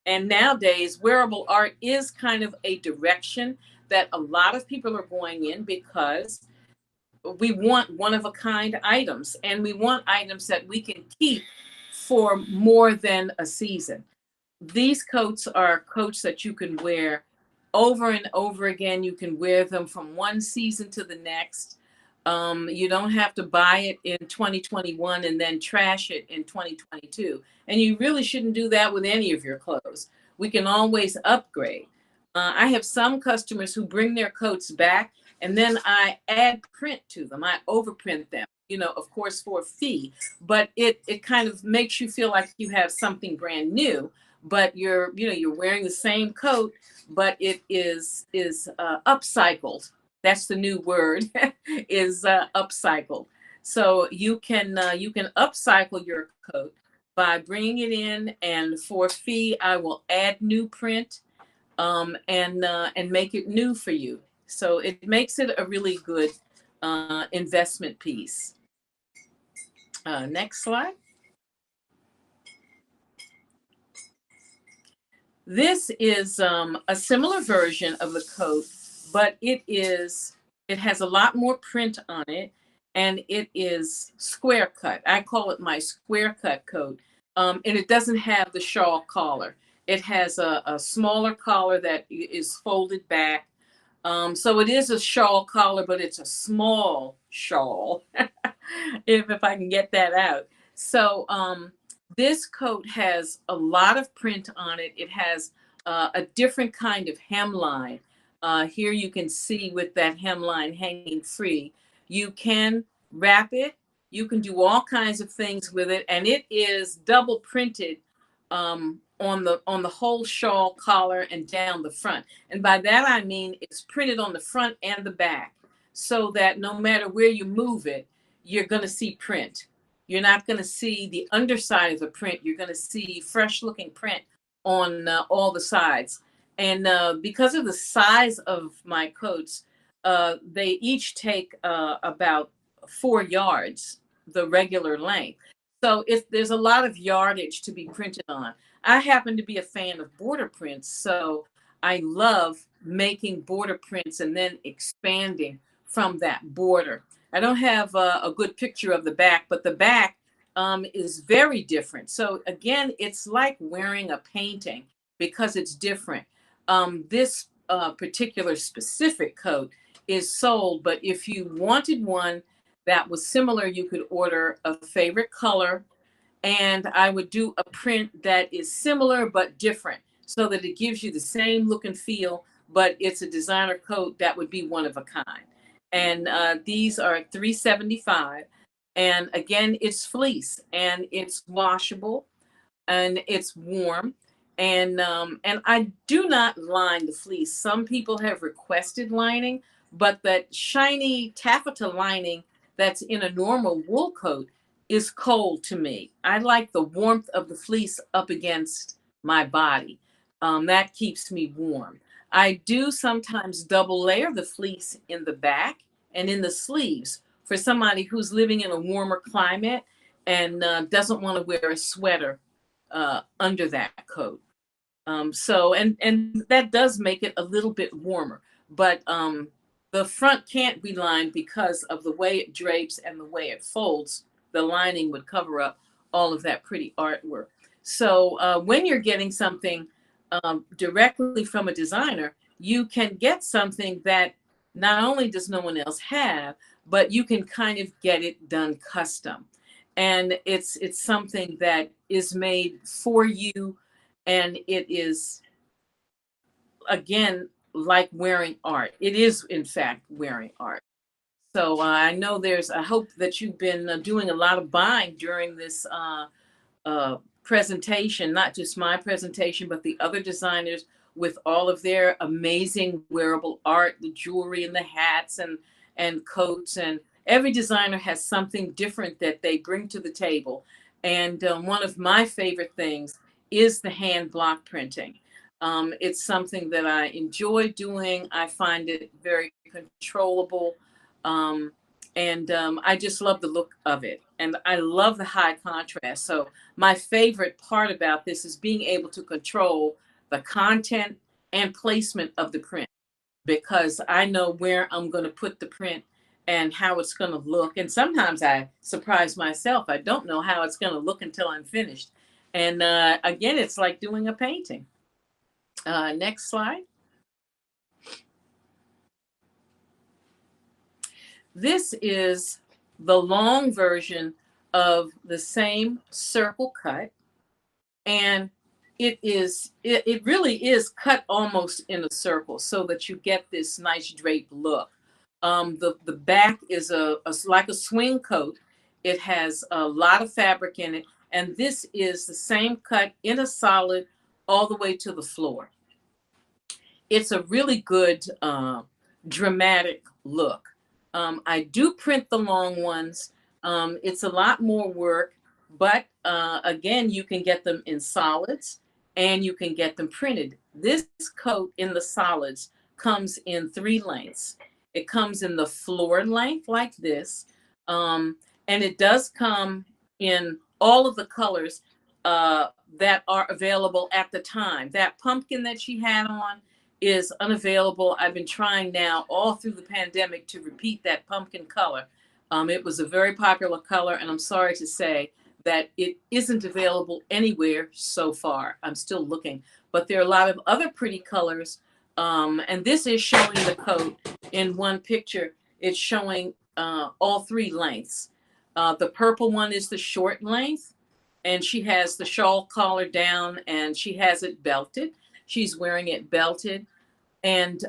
And nowadays, wearable art is kind of a direction that a lot of people are going in, because we want one of a kind items, and we want items that we can keep for more than a season. These coats are coats that you can wear over and over again. You can wear them from one season to the next. You don't have to buy it in 2021 and then trash it in 2022. And you really shouldn't do that with any of your clothes. We can always upgrade. I have some customers who bring their coats back, and then I add print to them. I overprint them, of course, for a fee, but it kind of makes you feel like you have something brand new, but you're wearing the same coat, but it is upcycled. That's the new word, is upcycled. So you can upcycle your coat by bringing it in, and for a fee, I will add new print, and make it new for you. So it makes it a really good investment piece. Next slide. This is a similar version of the coat, but it has a lot more print on it, and it is square cut. I call it my square cut coat, and it doesn't have the shawl collar. It has a smaller collar that is folded back. So it is a shawl collar, but it's a small shawl, if I can get that out. So this coat has a lot of print on it. It has a different kind of hemline. Here you can see with that hemline hanging free. You can wrap it. You can do all kinds of things with it, and it is double printed on the whole shawl collar and down the front. And by that I mean it's printed on the front and the back, so that no matter where you move it, you're going to see print. You're not going to see the underside of the print. You're going to see fresh looking print on all the sides. And because of the size of my coats, they each take about 4 yards, the regular length. So there's a lot of yardage to be printed on. I happen to be a fan of border prints, so I love making border prints and then expanding from that border. I don't have a good picture of the back, but the back is very different. So again, it's like wearing a painting because it's different. This particular specific coat is sold, but if you wanted one that was similar, you could order a favorite color, and I would do a print that is similar but different, so that it gives you the same look and feel, but it's a designer coat that would be one of a kind. And these are $375. And again, it's fleece, and it's washable, and it's warm. And I do not line the fleece. Some people have requested lining, but that shiny taffeta lining that's in a normal wool coat is cold to me. I like the warmth of the fleece up against my body. That keeps me warm. I do sometimes double layer the fleece in the back and in the sleeves for somebody who's living in a warmer climate and doesn't want to wear a sweater under that coat. So that does make it a little bit warmer, but the front can't be lined because of the way it drapes and the way it folds. The lining would cover up all of that pretty artwork. So when you're getting something directly from a designer, you can get something that not only does no one else have, but you can kind of get it done custom. And it's something that is made for you, and it is, again, like wearing art. It is, in fact, wearing art. So I know I hope that you've been doing a lot of buying during this presentation, not just my presentation, but the other designers with all of their amazing wearable art, the jewelry and the hats and coats. And every designer has something different that they bring to the table. And one of my favorite things is the hand block printing. It's something that I enjoy doing. I find it very controllable. Um, and I just love the look of it. And I love the high contrast. So my favorite part about this is being able to control the content and placement of the print, because I know where I'm going to put the print and how it's going to look. And sometimes I surprise myself. I don't know how it's going to look until I'm finished. And again, it's like doing a painting. Next slide. This is the long version of the same circle cut. And it really is cut almost in a circle so that you get this nice draped look. The back is like a swing coat. It has a lot of fabric in it, and this is the same cut in a solid all the way to the floor. It's a really good dramatic look. I do print the long ones. It's a lot more work, but again, you can get them in solids and you can get them printed. This coat in the solids comes in 3 lengths. It comes in the floor length like this, and it does come in all of the colors that are available at the time. That pumpkin that she had on is unavailable. I've been trying now all through the pandemic to repeat that pumpkin color. It was a very popular color, and I'm sorry to say that it isn't available anywhere so far. I'm still looking, but there are a lot of other pretty colors. And this is showing the coat in one picture. It's showing all 3 lengths. The purple one is the short length, and she has the shawl collar down and she has it belted. She's wearing it belted. And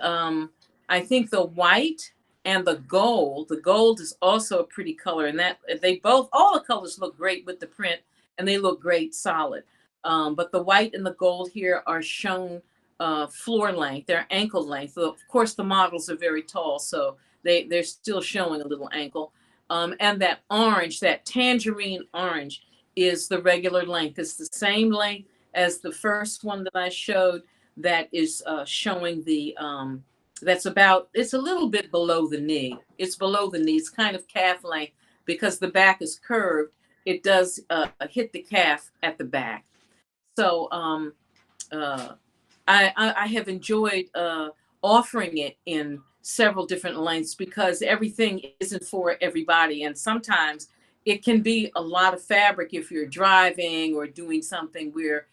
I think the white and the gold is also a pretty color. And that all the colors look great with the print and they look great solid. But the white and the gold here are shown floor length, they're ankle length. Of course, the models are very tall, so they're still showing a little ankle. And that orange, that tangerine orange, is the regular length. It's the same length as the first one that I showed. That is showing the it's a little bit below the knee. It's below the knee. It's kind of calf length because the back is curved. It does hit the calf at the back. So I have enjoyed offering it in several different lengths because everything isn't for everybody. And sometimes it can be a lot of fabric if you're driving or doing something where,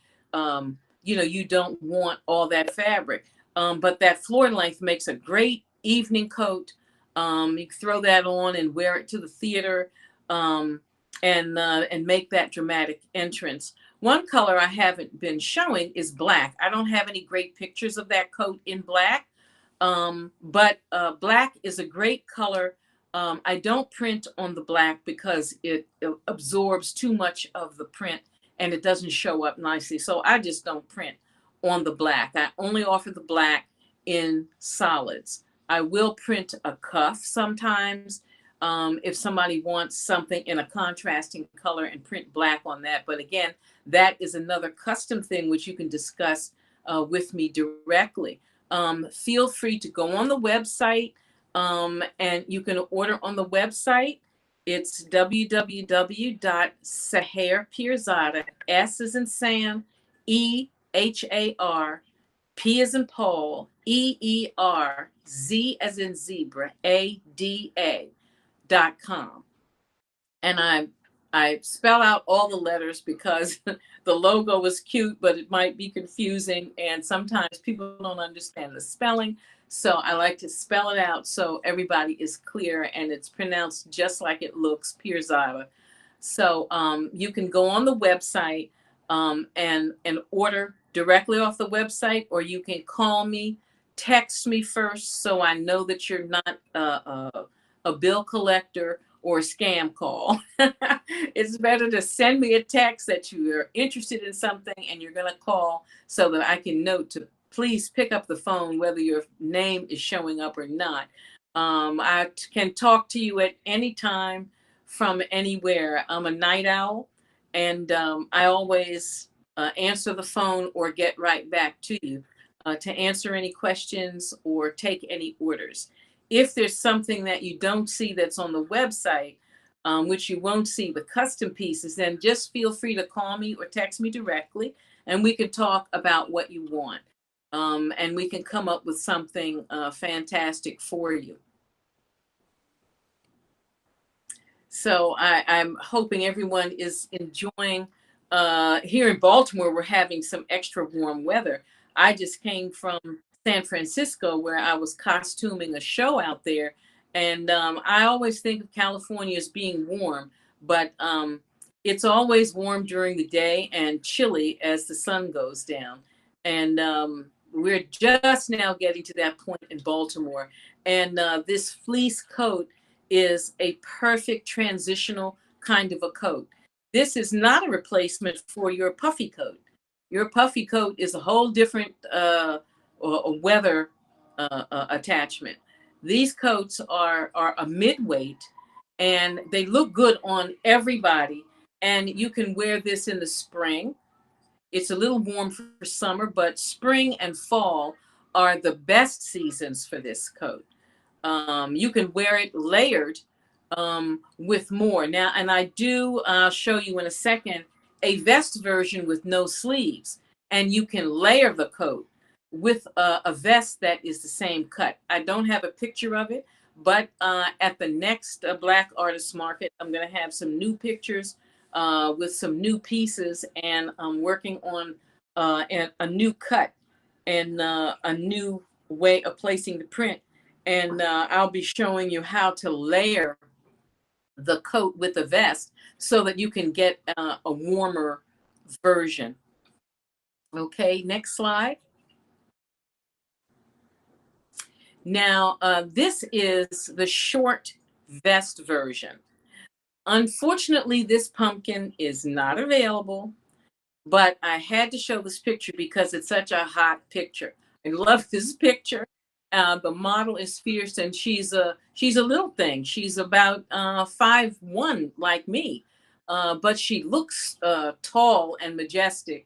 you don't want all that fabric. But that floor length makes a great evening coat. You can throw that on and wear it to the theater and make that dramatic entrance. One color I haven't been showing is black. I don't have any great pictures of that coat in black, but black is a great color. I don't print on the black because it absorbs too much of the print and it doesn't show up nicely. So I just don't print on the black. I only offer the black in solids. I will print a cuff sometimes if somebody wants something in a contrasting color and print black on that. But again, that is another custom thing which you can discuss with me directly. Feel free to go on the website and you can order on the website. It's www.saharpirzada, S as in Sam, EHAR, P as in Paul, EERZ as in zebra, ADA.com. And I spell out all the letters because the logo is cute, but it might be confusing. And sometimes people don't understand the spelling. So I like to spell it out so everybody is clear and it's pronounced just like it looks, Pirzada. So you can go on the website and order directly off the website, or you can call me text me first so I know that you're not a bill collector or a scam call. It's better to send me a text that you are interested in something and you're going to call so that I can note to please pick up the phone whether your name is showing up or not. I can talk to you at any time from anywhere. I'm a night owl, and I always answer the phone or get right back to you to answer any questions or take any orders. If there's something that you don't see that's on the website, which you won't see, the custom pieces, then just feel free to call me or text me directly, and we can talk about what you want. And we can come up with something fantastic for you. So I'm hoping everyone is enjoying. Here in Baltimore, we're having some extra warm weather. I just came from San Francisco where I was costuming a show out there. And I always think of California as being warm, but it's always warm during the day and chilly as the sun goes down. And we're just now getting to that point in Baltimore. And this fleece coat is a perfect transitional kind of a coat. This is not a replacement for your puffy coat. Your puffy coat is a whole different weather attachment. These coats are a midweight and they look good on everybody. And you can wear this in the spring. It's a little warm for summer, but spring and fall are the best seasons for this coat. You can wear it layered with more. Now, and I do show you in a second a vest version with no sleeves, and you can layer the coat with a vest that is the same cut. I don't have a picture of it, but at the next Black Artist Market, I'm going to have some new pictures with some new pieces, and I'm working on a new cut and a new way of placing the print. And I'll be showing you how to layer the coat with the vest so that you can get a warmer version. Okay, next slide. Now, this is the short vest version. Unfortunately, this pumpkin is not available, but I had to show this picture because it's such a hot picture. I love this picture. The model is fierce, and she's a little thing. She's about 5'1", like me, but she looks tall and majestic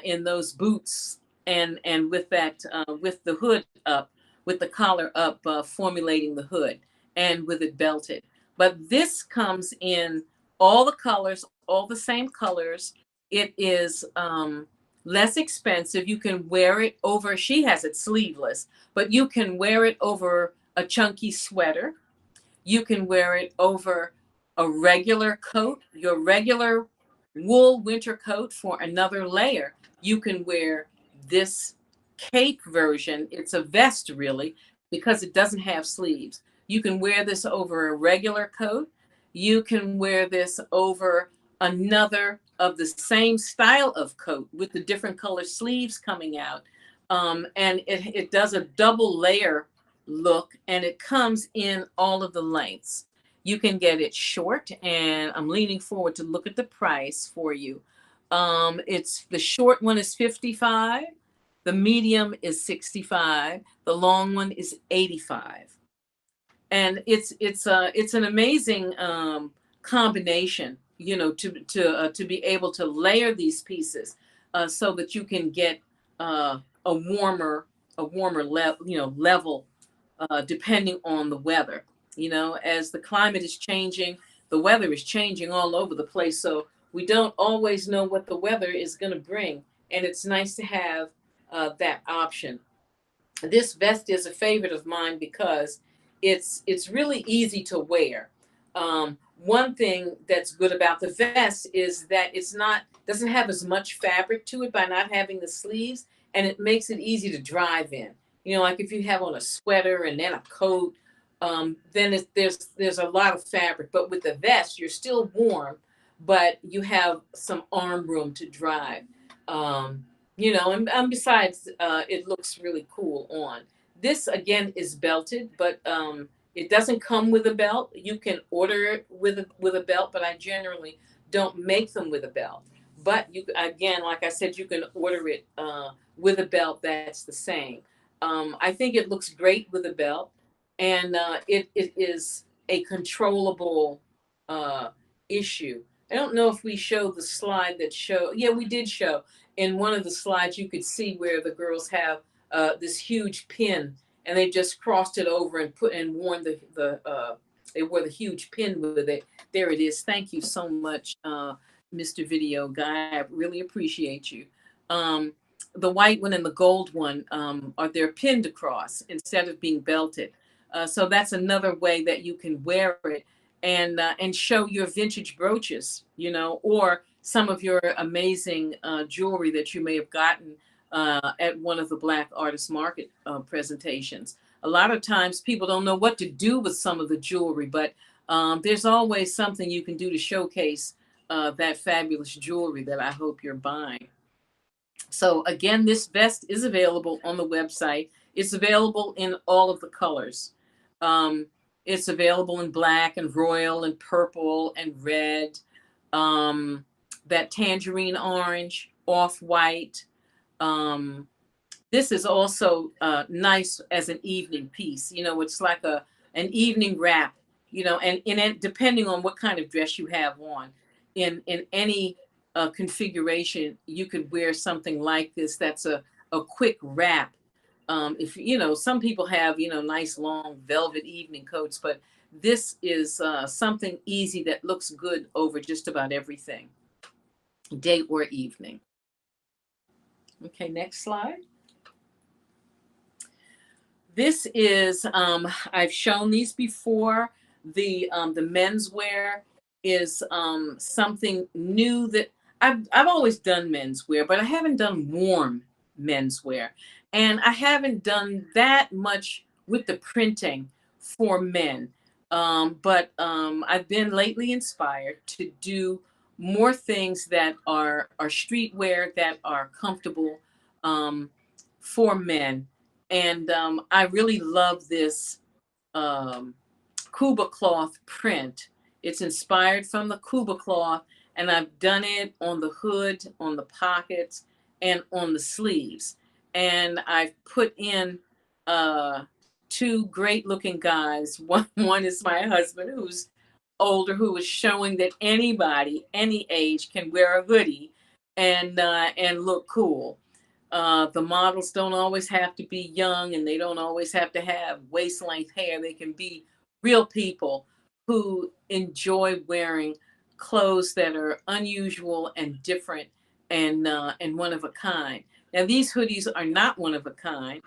in those boots and with that with the hood up, with the collar up, formulating the hood, and with it belted. But this comes in all the colors, all the same colors. It is less expensive. You can wear it over, she has it sleeveless, but you can wear it over a chunky sweater. You can wear it over a regular coat, your regular wool winter coat for another layer. You can wear this cape version. It's a vest really, because it doesn't have sleeves. You can wear this over a regular coat. You can wear this over another of the same style of coat with the different color sleeves coming out. And it does a double layer look, and it comes in all of the lengths. You can get it short, and I'm leaning forward to look at the price for you. It's the short one is $55, the medium is $65, the long one is $85. And it's an amazing combination, you know, to be able to layer these pieces so that you can get a warmer level depending on the weather. You know, as the climate is changing, the weather is changing all over the place, so we don't always know what the weather is going to bring, and it's nice to have that option. This vest is a favorite of mine because it's really easy to wear. One thing that's good about the vest is that it's not doesn't have as much fabric to it by not having the sleeves, and it makes it easy to drive in. You know, like if you have on a sweater and then a coat, then there's a lot of fabric. But with the vest, you're still warm, but you have some arm room to drive. you know, and besides, it looks really cool on. This again is belted, but it doesn't come with a belt. You can order it with a belt, but I generally don't make them with a belt. But you again, like I said, you can order it with a belt that's the same. I think it looks great with a belt, and it is a controllable uh, issue. I don't know if we showed the slide that show. Yeah, we did show in one of the slides. You could see where the girls have this huge pin, and they just crossed it over and put and worn they wore the huge pin with it. There it is. Thank you so much, Mr. Video Guy. I really appreciate you. Um, the white one and the gold one are they're pinned across instead of being belted. So that's another way that you can wear it and show your vintage brooches, you know, or some of your amazing jewelry that you may have gotten at one of the Black Artist Market presentations. A lot of times people don't know what to do with some of the jewelry, but there's always something you can do to showcase that fabulous jewelry that I hope you're buying. So again, this vest is available on the website. It's available in all of the colors. Um, it's available in black and royal and purple and red, that tangerine orange, off-white. This is also nice as an evening piece. You know, it's like an evening wrap, you know, and in it, depending on what kind of dress you have on, in any configuration, you could wear something like this. That's a quick wrap. If you know, some people have, you know, nice long velvet evening coats, but this is something easy that looks good over just about everything, day or evening. Okay, next slide. This is, I've shown these before. The menswear is something new that I've always done menswear, but I haven't done warm menswear. And I haven't done that much with the printing for men. But I've been lately inspired to do more things that are streetwear, that are comfortable for men. And I really love this um, Kuba cloth print. It's inspired from the Kuba cloth, and I've done it on the hood, on the pockets, and on the sleeves. And I've put in two great looking guys. One is my husband, who's older, who is showing that anybody, any age, can wear a hoodie and look cool. The models don't always have to be young, and they don't always have to have waist length hair. They can be real people who enjoy wearing clothes that are unusual and different and one of a kind. Now, these hoodies are not one of a kind.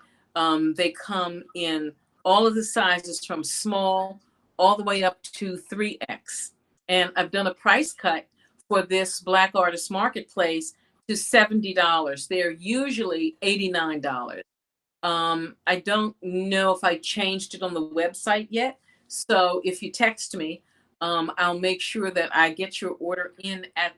They come in all of the sizes from small all the way up to 3X. And I've done a price cut for this Black Artist Marketplace to $70. They're usually $89. I don't know if I changed it on the website yet. So if you text me, I'll make sure that I get your order in at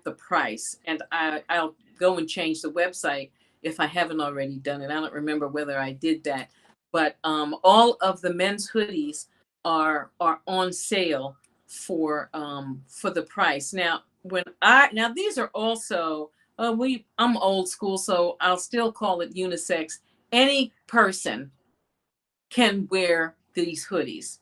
the price, and I'll go and change the website if I haven't already done it. I don't remember whether I did that, but all of the men's hoodies are on sale for the price. Now these are also I'm old school, so I'll still call it unisex. Any person can wear these hoodies.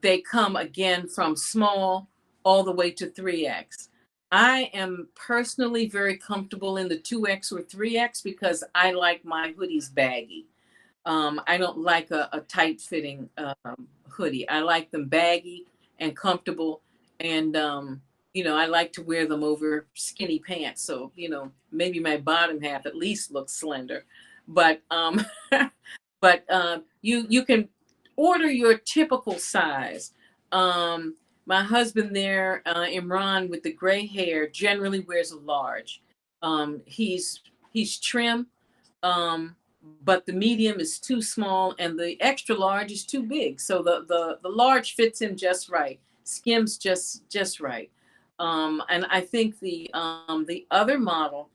They come again from small all the way to 3X. I am personally very comfortable in the 2X or 3X because I like my hoodies baggy. I don't like a tight fitting hoodie. I like them baggy and comfortable. And, you know, I like to wear them over skinny pants. So, you know, maybe my bottom half at least looks slender. But but you can order your typical size. My husband there, Imran, with the gray hair, generally wears a large. He's trim, but the medium is too small and the extra large is too big. So the large fits him just right. Skims just right. And I think the other model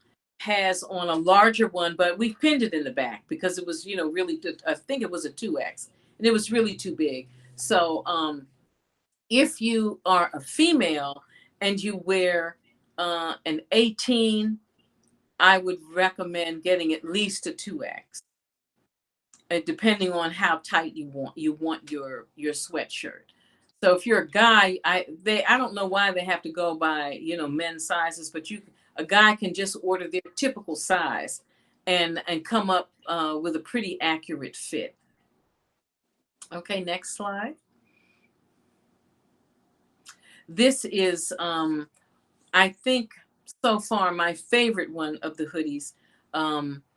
has on a larger one, but we pinned it in the back because it was, you know, really, I think it was a 2X and it was really too big. So if you are a female and you wear an 18, I would recommend getting at least a 2X, depending on how tight you want your sweatshirt. So if you're a guy, I don't know why they have to go by, you know, men's sizes, but a guy can just order their typical size and come up with a pretty accurate fit. Okay, next slide. This is I think so far my favorite one of the hoodies.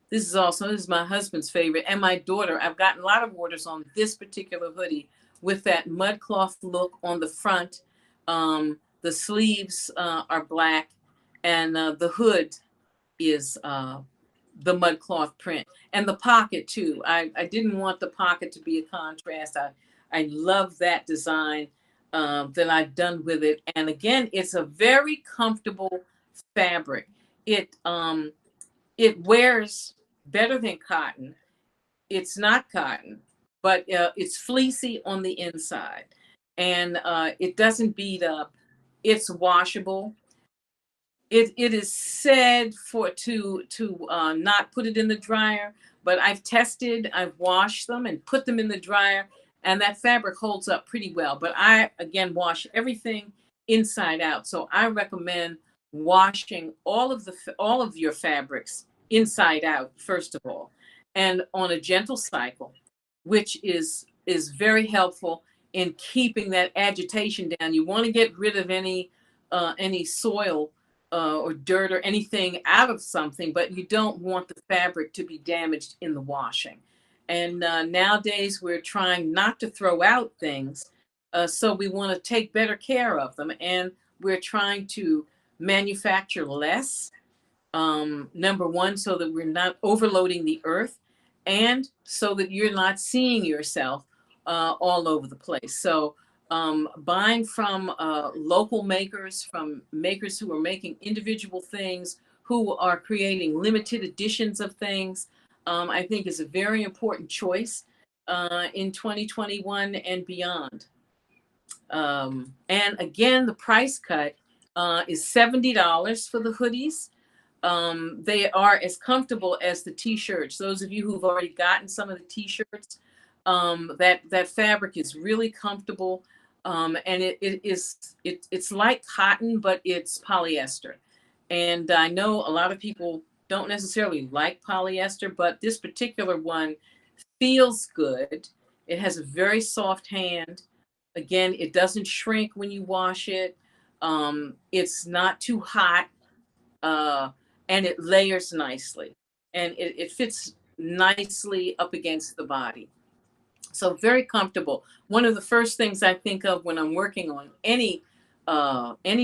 This is my husband's favorite and my daughter. I've gotten a lot of orders on this particular hoodie with that mud cloth look on the front. The sleeves are black and the hood is the mud cloth print, and the pocket too. I didn't want the pocket to be a contrast. I love that design that I've done with it. And again, it's a very comfortable fabric. It wears better than cotton. It's not cotton, but it's fleecy on the inside, and it doesn't beat up. It's washable. It is said to not put it in the dryer, but I've tested, I've washed them and put them in the dryer, and that fabric holds up pretty well. But I again wash everything inside out, so I recommend washing all of your fabrics inside out first of all, and on a gentle cycle, which is very helpful in keeping that agitation down. You want to get rid of any soil or dirt or anything out of something, but you don't want the fabric to be damaged in the washing. And nowadays we're trying not to throw out things, so we want to take better care of them, and we're trying to manufacture less. Number one, so that we're not overloading the earth, and so that you're not seeing yourself all over the place. So buying from local makers, from makers who are making individual things, who are creating limited editions of things, I think is a very important choice in 2021 and beyond. And again, the price cut is $70 for the hoodies. They are as comfortable as the t-shirts. Those of you who've already gotten some of the t-shirts, that fabric is really comfortable. And it's like cotton, but it's polyester. And I know a lot of people don't necessarily like polyester, but this particular one feels good. It has a very soft hand. Again, it doesn't shrink when you wash it. It's not too hot, and it layers nicely. And it fits nicely up against the body. So very comfortable. One of the first things I think of when I'm working on any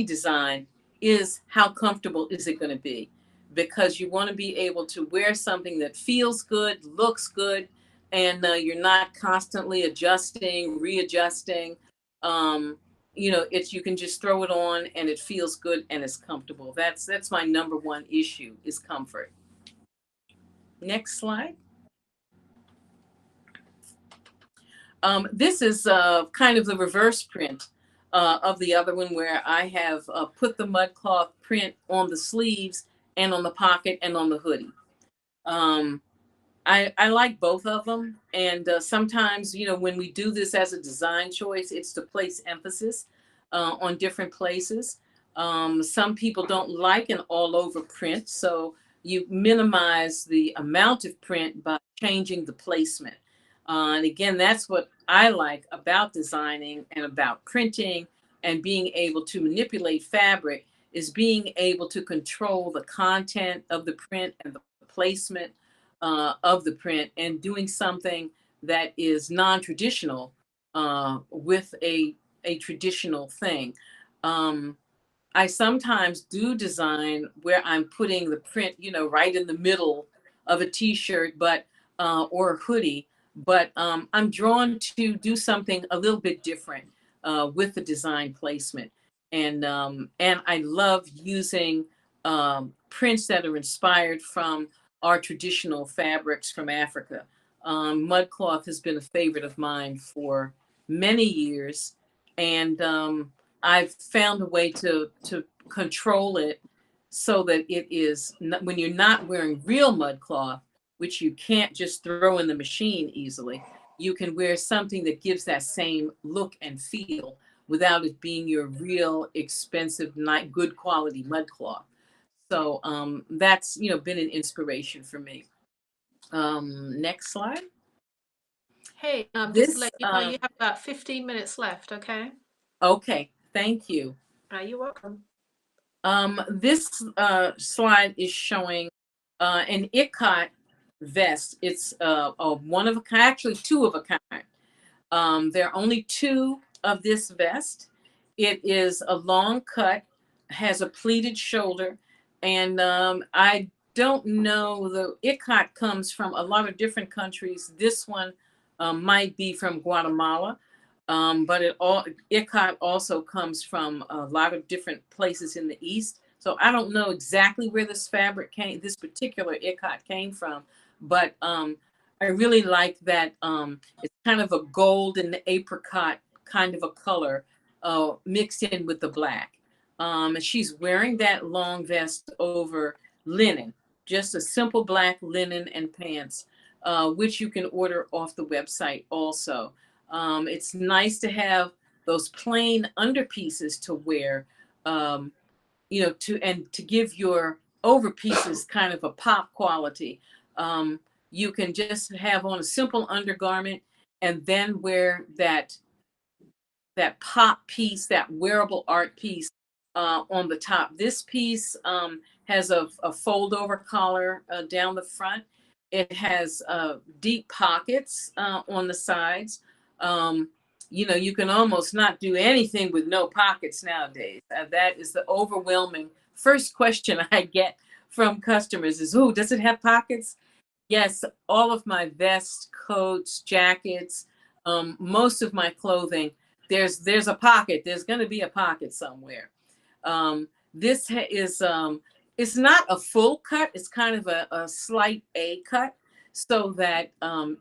design is how comfortable is it going to be, because you want to be able to wear something that feels good, looks good, and you're not constantly adjusting, readjusting. You know, you can just throw it on and it feels good and it's comfortable. That's my number one issue, is comfort. Next slide. This is kind of the reverse print of the other one, where I have put the mud cloth print on the sleeves and on the pocket and on the hoodie. I like both of them. And sometimes, you know, when we do this as a design choice, it's to place emphasis on different places. Some people don't like an all over print, so you minimize the amount of print by changing the placement. And again, that's what I like about designing and about printing and being able to manipulate fabric, is being able to control the content of the print and the placement of the print, and doing something that is non-traditional with a traditional thing. I sometimes do design where I'm putting the print, you know, right in the middle of a t-shirt, but or a hoodie. But I'm drawn to do something a little bit different with the design placement. And I love using prints that are inspired from our traditional fabrics from Africa. Mud cloth has been a favorite of mine for many years, and I've found a way to control it so that it is when you're not wearing real mud cloth, which you can't just throw in the machine easily. You can wear something that gives that same look and feel without it being your real expensive, good quality mud cloth. So that's been an inspiration for me. Next slide. Hey, just to This let you know, you have about 15 minutes left, okay? okay, thank you. You're welcome. This slide is showing an ikat vest. It's a one of a kind, actually two of a kind. There are only two of this vest. It is a long cut, has a pleated shoulder, and I don't know, the ikat comes from a lot of different countries. This one might be from Guatemala, but ikat also comes from a lot of different places in the East. So I don't know exactly where this this particular ikat came from, but I really like that it's kind of a gold and apricot kind of a color mixed in with the black. And she's wearing that long vest over linen, just a simple black linen and pants, which you can order off the website also. It's nice to have those plain underpieces to wear, to give your overpieces kind of a pop quality. You can just have on a simple undergarment and then wear that pop piece, that wearable art piece on the top. This piece has a fold over collar down the front. It has deep pockets on the sides. You can almost not do anything with no pockets nowadays. That is the overwhelming first question I get from customers is, "Oh, does it have pockets?" Yes, all of my vests, coats, jackets, most of my clothing, there's a pocket. There's going to be a pocket somewhere. This is it's not a full cut. It's kind of a slight A cut, so that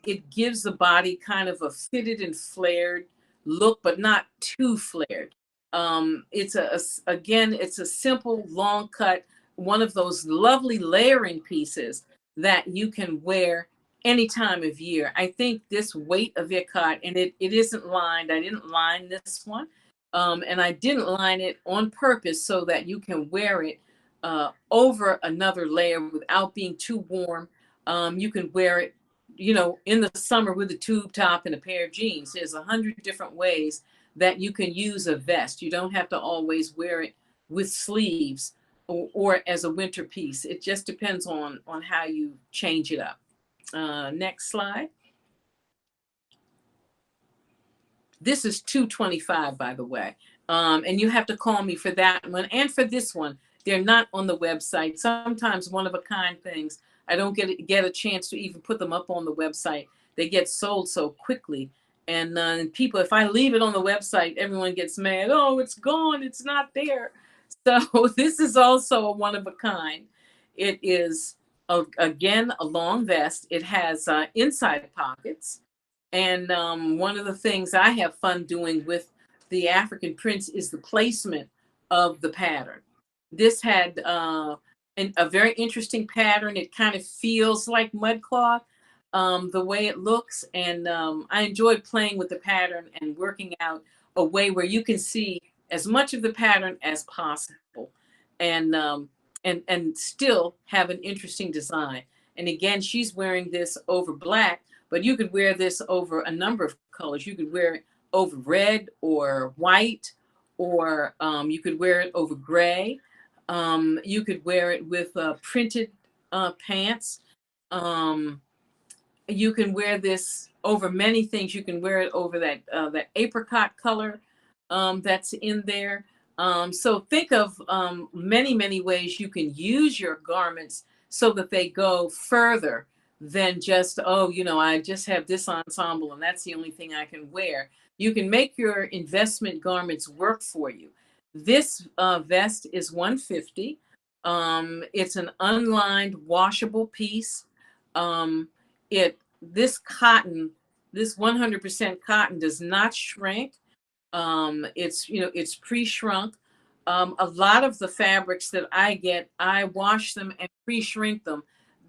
it gives the body kind of a fitted and flared look, but not too flared. It's it's a simple long cut, one of those lovely layering pieces that you can wear any time of year. I think this weight of ikat, and it isn't lined. I didn't line this one. And I didn't line it on purpose so that you can wear it over another layer without being too warm. You can wear it, in the summer with a tube top and a pair of jeans. There's 100 different ways that you can use a vest. You don't have to always wear it with sleeves or as a winter piece. It just depends on how you change it up. Next slide. This is $225, by the way. And you have to call me for that one and for this one. They're not on the website. Sometimes one of a kind things, I don't get a chance to even put them up on the website. They get sold so quickly. And people, if I leave it on the website, everyone gets mad. Oh, it's gone. It's not there. So this is also a one of a kind. It is, again, a long vest. It has inside pockets. And one of the things I have fun doing with the African prints is the placement of the pattern. This had a very interesting pattern. It kind of feels like mud cloth, the way it looks. And I enjoyed playing with the pattern and working out a way where you can see as much of the pattern as possible and still have an interesting design. And again, she's wearing this over black, but you could wear this over a number of colors. You could wear it over red or white, or you could wear it over gray. You could wear it with printed pants. You can wear this over many things. You can wear it over that apricot color that's in there. So think of many, many ways you can use your garments so that they go further than just, I just have this ensemble and that's the only thing I can wear. You can make your investment garments work for you. This vest is $150. It's an unlined washable piece. This cotton, this 100% cotton does not shrink. It's pre-shrunk. A lot of the fabrics that I get, I wash them and pre-shrink them.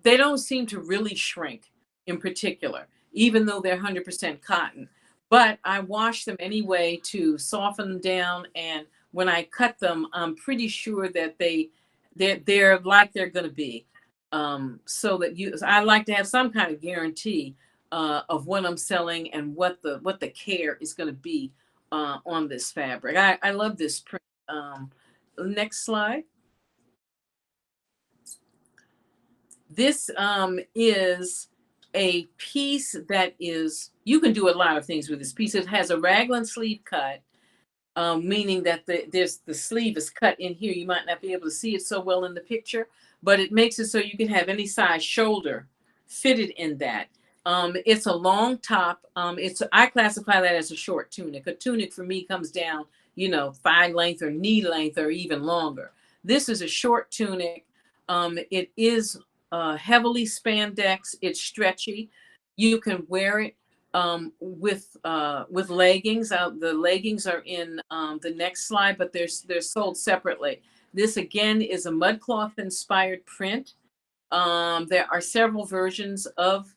They don't seem to really shrink in particular, even though they're 100% cotton. But I wash them anyway to soften them down, and when I cut them, I'm pretty sure that they're like they're going to be. So I like to have some kind of guarantee of what I'm selling and what the care is going to be on this fabric. I love this print. Next slide. This is a piece that you can do a lot of things with this piece. It has a raglan sleeve cut, meaning that the sleeve is cut in here. You might not be able to see it so well in the picture, but it makes it so you can have any size shoulder fitted in that. It's a long top. I classify that as a short tunic. A tunic for me comes down, thigh length or knee length or even longer. This is a short tunic. It is heavily spandex. It's stretchy. You can wear it with leggings. The leggings are in the next slide, but they're sold separately. This again is a mudcloth inspired print. There are several versions of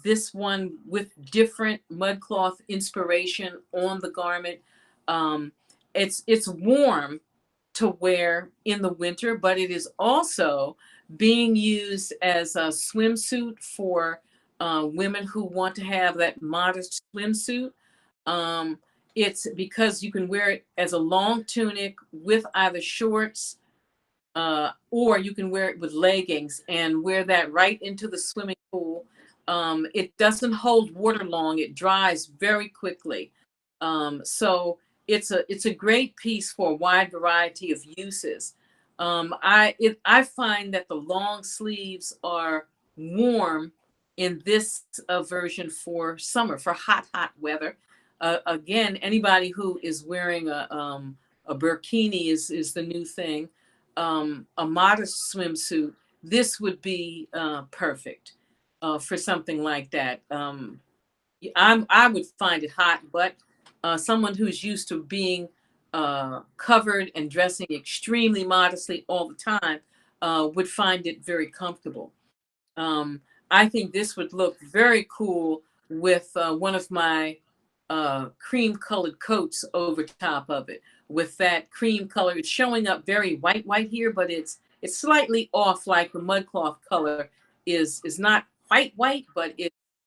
this one with different mudcloth inspiration on the garment. It's warm to wear in the winter, but it is also being used as a swimsuit for women who want to have that modest swimsuit. It's because you can wear it as a long tunic with either shorts or you can wear it with leggings and wear that right into the swimming pool. It doesn't hold water long. It dries very quickly. So it's a great piece for a wide variety of uses. I find that the long sleeves are warm in this version for summer, for hot weather. Again, anybody who is wearing a burkini is the new thing. A modest swimsuit, this would be perfect for something like that. I would find it hot, but someone who's used to being covered and dressing extremely modestly all the time would find it very comfortable. I think this would look very cool with one of my cream colored coats over top of it. With that cream color, it's showing up very white here, but it's slightly off, like the mudcloth color is not white, but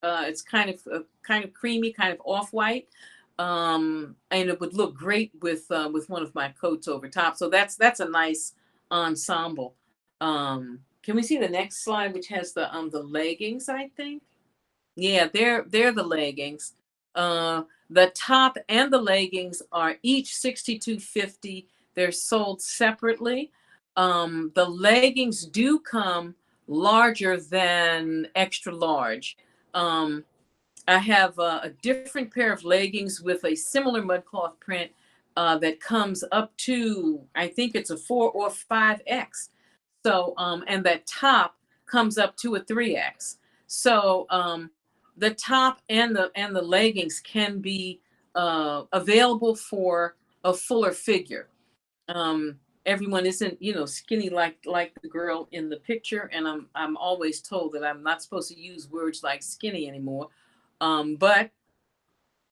it's kind of creamy, kind of off white, and it would look great with one of my coats over top. So that's a nice ensemble. Can we see the next slide, which has the leggings? I think, yeah, they're the leggings. The top and the leggings are each $62.50. They're sold separately. The leggings do come larger than extra large. I have a different pair of leggings with a similar mudcloth print that comes up to, I think it's a 4 or 5X. So, and that top comes up to a 3X. So, the top and the leggings can be available for a fuller figure. Everyone isn't, skinny like the girl in the picture, and I'm always told that I'm not supposed to use words like skinny anymore. But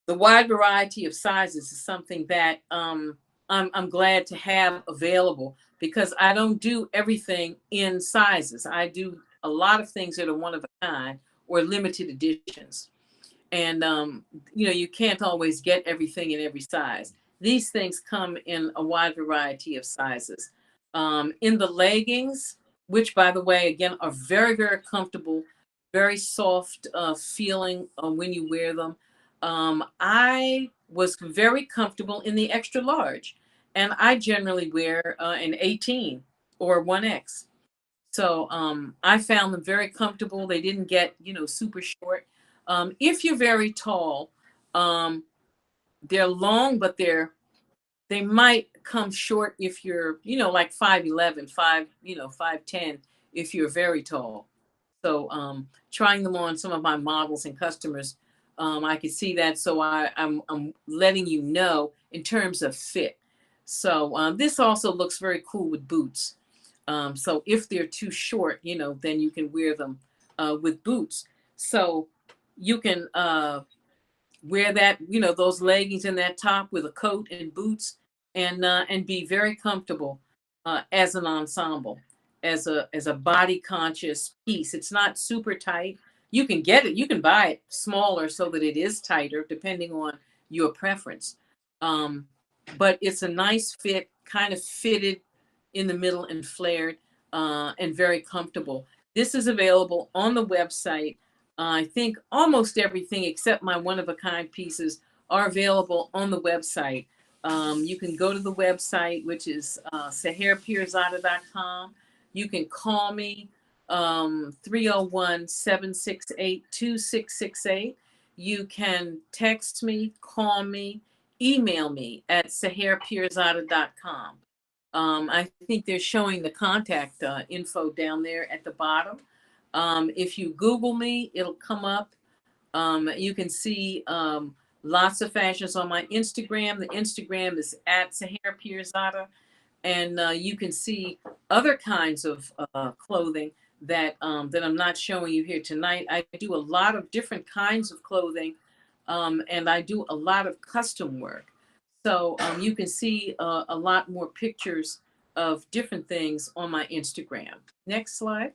the wide variety of sizes is something that I'm glad to have available, because I don't do everything in sizes. I do a lot of things that are one of a kind or limited editions. And, you can't always get everything in every size. These things come in a wide variety of sizes. In the leggings, which, by the way, again, are very, very comfortable, very soft feeling when you wear them. I was very comfortable in the extra large, and I generally wear an 18 or 1X. So I found them very comfortable. They didn't get, super short. If you're very tall, they're long, but they might come short if you're, like 5'11", 5'10", if you're very tall. So trying them on some of my models and customers, I could see that. So I'm letting you know in terms of fit. So this also looks very cool with boots. So if they're too short, then you can wear them with boots. So you can wear that, those leggings and that top with a coat and boots, and be very comfortable as an ensemble, as a body conscious piece. It's not super tight. You can get it. You can buy it smaller so that it is tighter, depending on your preference. But it's a nice fit, kind of fitted in the middle and flared, and very comfortable. This is available on the website. I think almost everything except my one-of-a-kind pieces are available on the website. You can go to the website, which is seherpirzada.com. You can call me 301-768-2668. You can text me, call me, email me at seherpirzada.com. I think they're showing the contact info down there at the bottom. If you Google me, it'll come up. You can see lots of fashions on my Instagram. The Instagram is at Seher Pirzada. And you can see other kinds of clothing that I'm not showing you here tonight. I do a lot of different kinds of clothing, and I do a lot of custom work. So you can see a lot more pictures of different things on my Instagram. Next slide.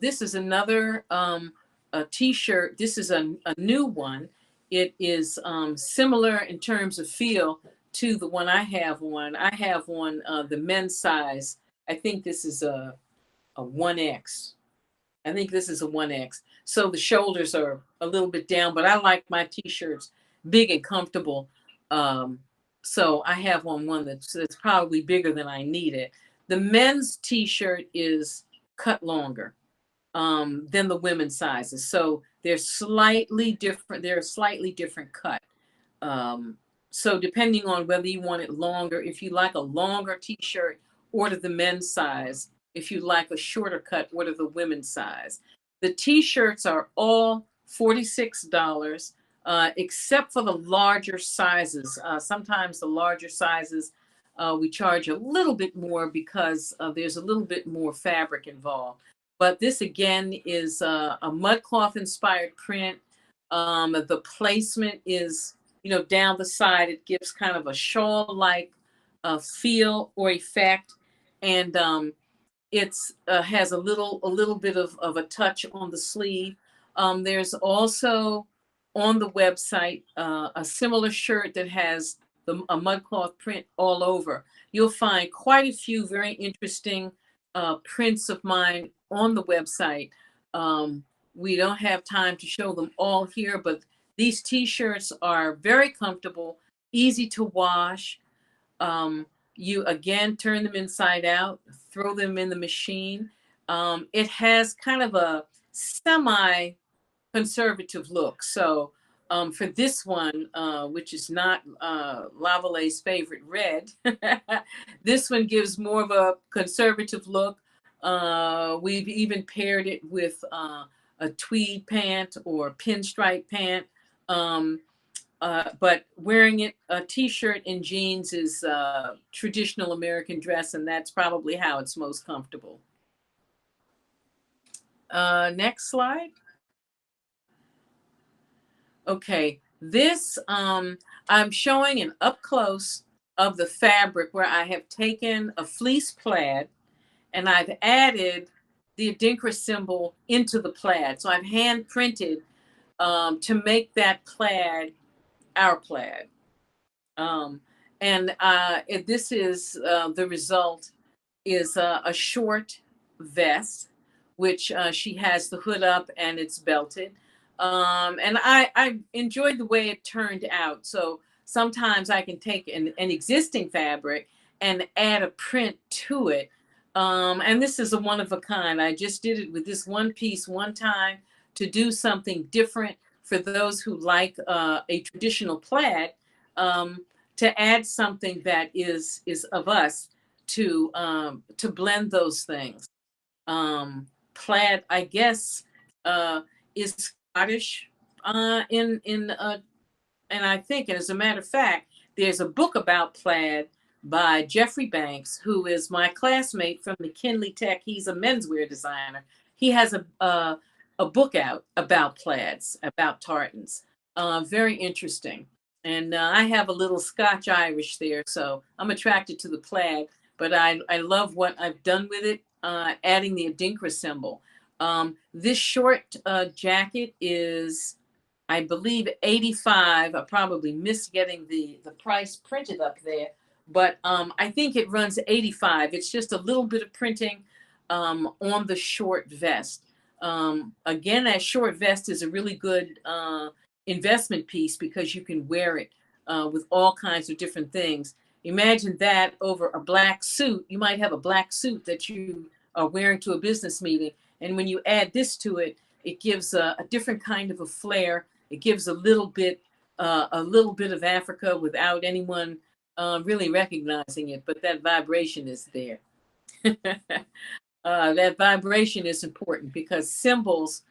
This is another a t-shirt. This is a new one. It is similar in terms of feel to the one I have on. I have on the men's size. I think this is a 1X. I think this is a 1X. So the shoulders are a little bit down, but I like my t-shirts big and comfortable. So I have one that's probably bigger than I need it. The men's t-shirt is cut longer than the women's sizes. So they're slightly different. They're a slightly different cut. So depending on whether you want it longer, if you like a longer t-shirt, order the men's size. If you like a shorter cut, order the women's size. The t-shirts are all $46, except for the larger sizes. Sometimes the larger sizes, we charge a little bit more because there's a little bit more fabric involved. But this again is a mudcloth inspired print. The placement is, down the side. It gives kind of a shawl-like feel or effect, and it's has a little bit of a touch on the sleeve. There's also on the website a similar shirt that has a mudcloth print all over. You'll find quite a few very interesting prints of mine on the website. We don't have time to show them all here, but these t-shirts are very comfortable, easy to wash. You again turn them inside out, throw them in the machine. It has kind of a semi-conservative look. So for this one, which is not Lavalais' favorite red, this one gives more of a conservative look. We've even paired it with a tweed pant or pinstripe pant. But wearing it, a t-shirt and jeans is traditional American dress, and that's probably how it's most comfortable. Next slide. Okay, this I'm showing an up close of the fabric where I have taken a fleece plaid and I've added the Adinkra symbol into the plaid. So I've hand printed to make that plaid our plaid. This is the result is a short vest, which she has the hood up and it's belted. And I enjoyed the way it turned out. So sometimes I can take an existing fabric and add a print to it. And this is a one of a kind. I just did it with this one piece one time to do something different for those who like a traditional plaid, to add something that is of us to blend those things. Plaid, I guess, is Scottish and I think, and as a matter of fact, there's a book about plaid by Jeffrey Banks, who is my classmate from McKinley Tech. He's a menswear designer. He has a book out about plaids, about tartans. Very interesting. And I have a little Scotch Irish there, so I'm attracted to the plaid. But I love what I've done with it, adding the Adinkra symbol. This short jacket is, I believe, 85. I probably missed getting the price printed up there, but I think it runs 85. It's just a little bit of printing on the short vest. Again, that short vest is a really good investment piece because you can wear it with all kinds of different things. Imagine that over a black suit. You might have a black suit that you are wearing to a business meeting, and when you add this to it, it gives a different kind of a flair. It gives a little bit of Africa without anyone really recognizing it, but that vibration is there. That vibration is important because symbols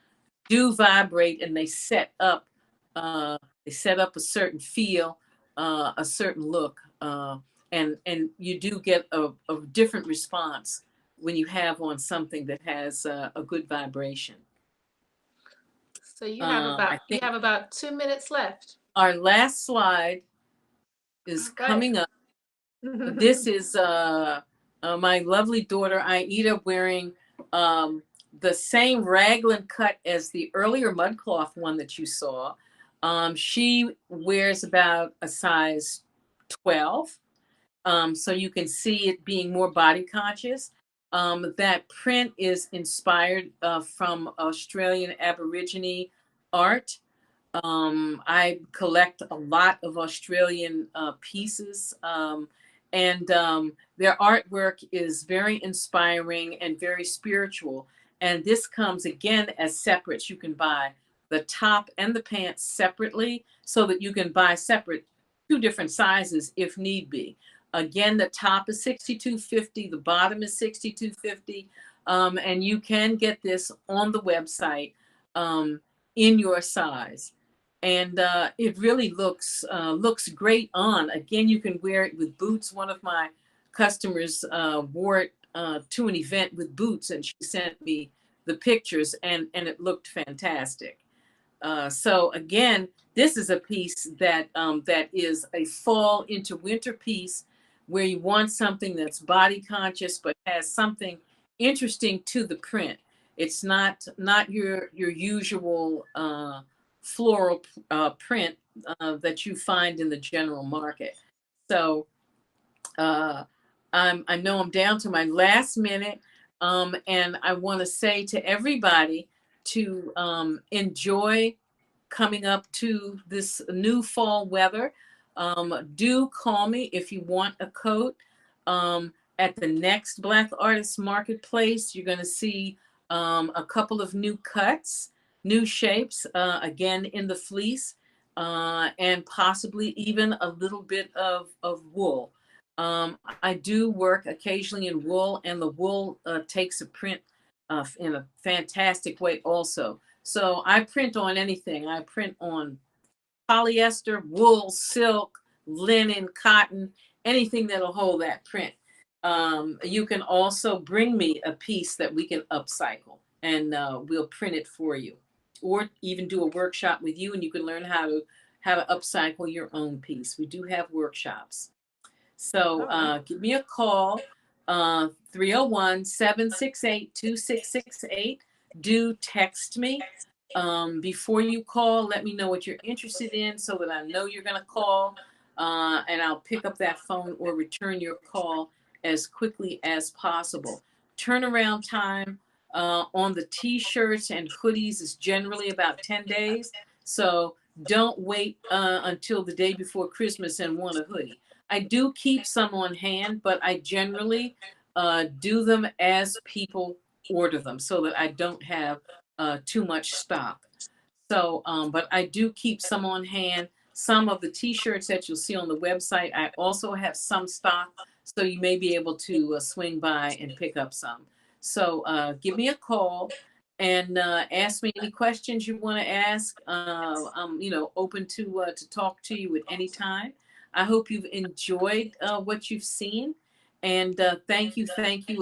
do vibrate, and they set up a certain feel, a certain look, and you do get a different response when you have on something that has a good vibration. So you have about 2 minutes left. Our last slide is coming up. This is my lovely daughter Aida wearing the same raglan cut as the earlier mudcloth one that you saw. She wears about a size 12, so you can see it being more body conscious. That print is inspired from Australian Aborigine art. I collect a lot of Australian pieces, and their artwork is very inspiring and very spiritual. And this comes again as separates. You can buy the top and the pants separately so that you can buy separate 2 different sizes if need be. Again, the top is $62.50, the bottom is $62.50, and you can get this on the website in your size. And it really looks great on. Again, you can wear it with boots. One of my customers wore it to an event with boots, and she sent me the pictures, and it looked fantastic. So again, this is a piece that is a fall into winter piece where you want something that's body conscious but has something interesting to the print. It's not your usual floral print that you find in the general market. So I know I'm down to my last minute, and I want to say to everybody to enjoy coming up to this new fall weather. Do call me if you want a coat. At the next Black Artists Marketplace, you're going to see a couple of new cuts, new shapes, again in the fleece, and possibly even a little bit of wool. I do work occasionally in wool, and the wool takes a print in a fantastic way also. So I print on anything. I print on polyester, wool, silk, linen, cotton, anything that'll hold that print. You can also bring me a piece that we can upcycle, and we'll print it for you, or even do a workshop with you, and you can learn how to upcycle your own piece. We do have workshops. So give me a call, 301-768-2668. Do text me before you call. Let me know what you're interested in so that I know you're going to call, and I'll pick up that phone or return your call as quickly as possible. Turnaround time on the t-shirts and hoodies is generally about 10 days. So don't wait until the day before Christmas and want a hoodie. I do keep some on hand, but I generally do them as people order them so that I don't have too much stock. So, but I do keep some on hand. Some of the t-shirts that you'll see on the website, I also have some stock, so you may be able to swing by and pick up some. So give me a call and ask me any questions you want to ask. I'm, open to talk to you at any time. I hope you've enjoyed what you've seen, and thank you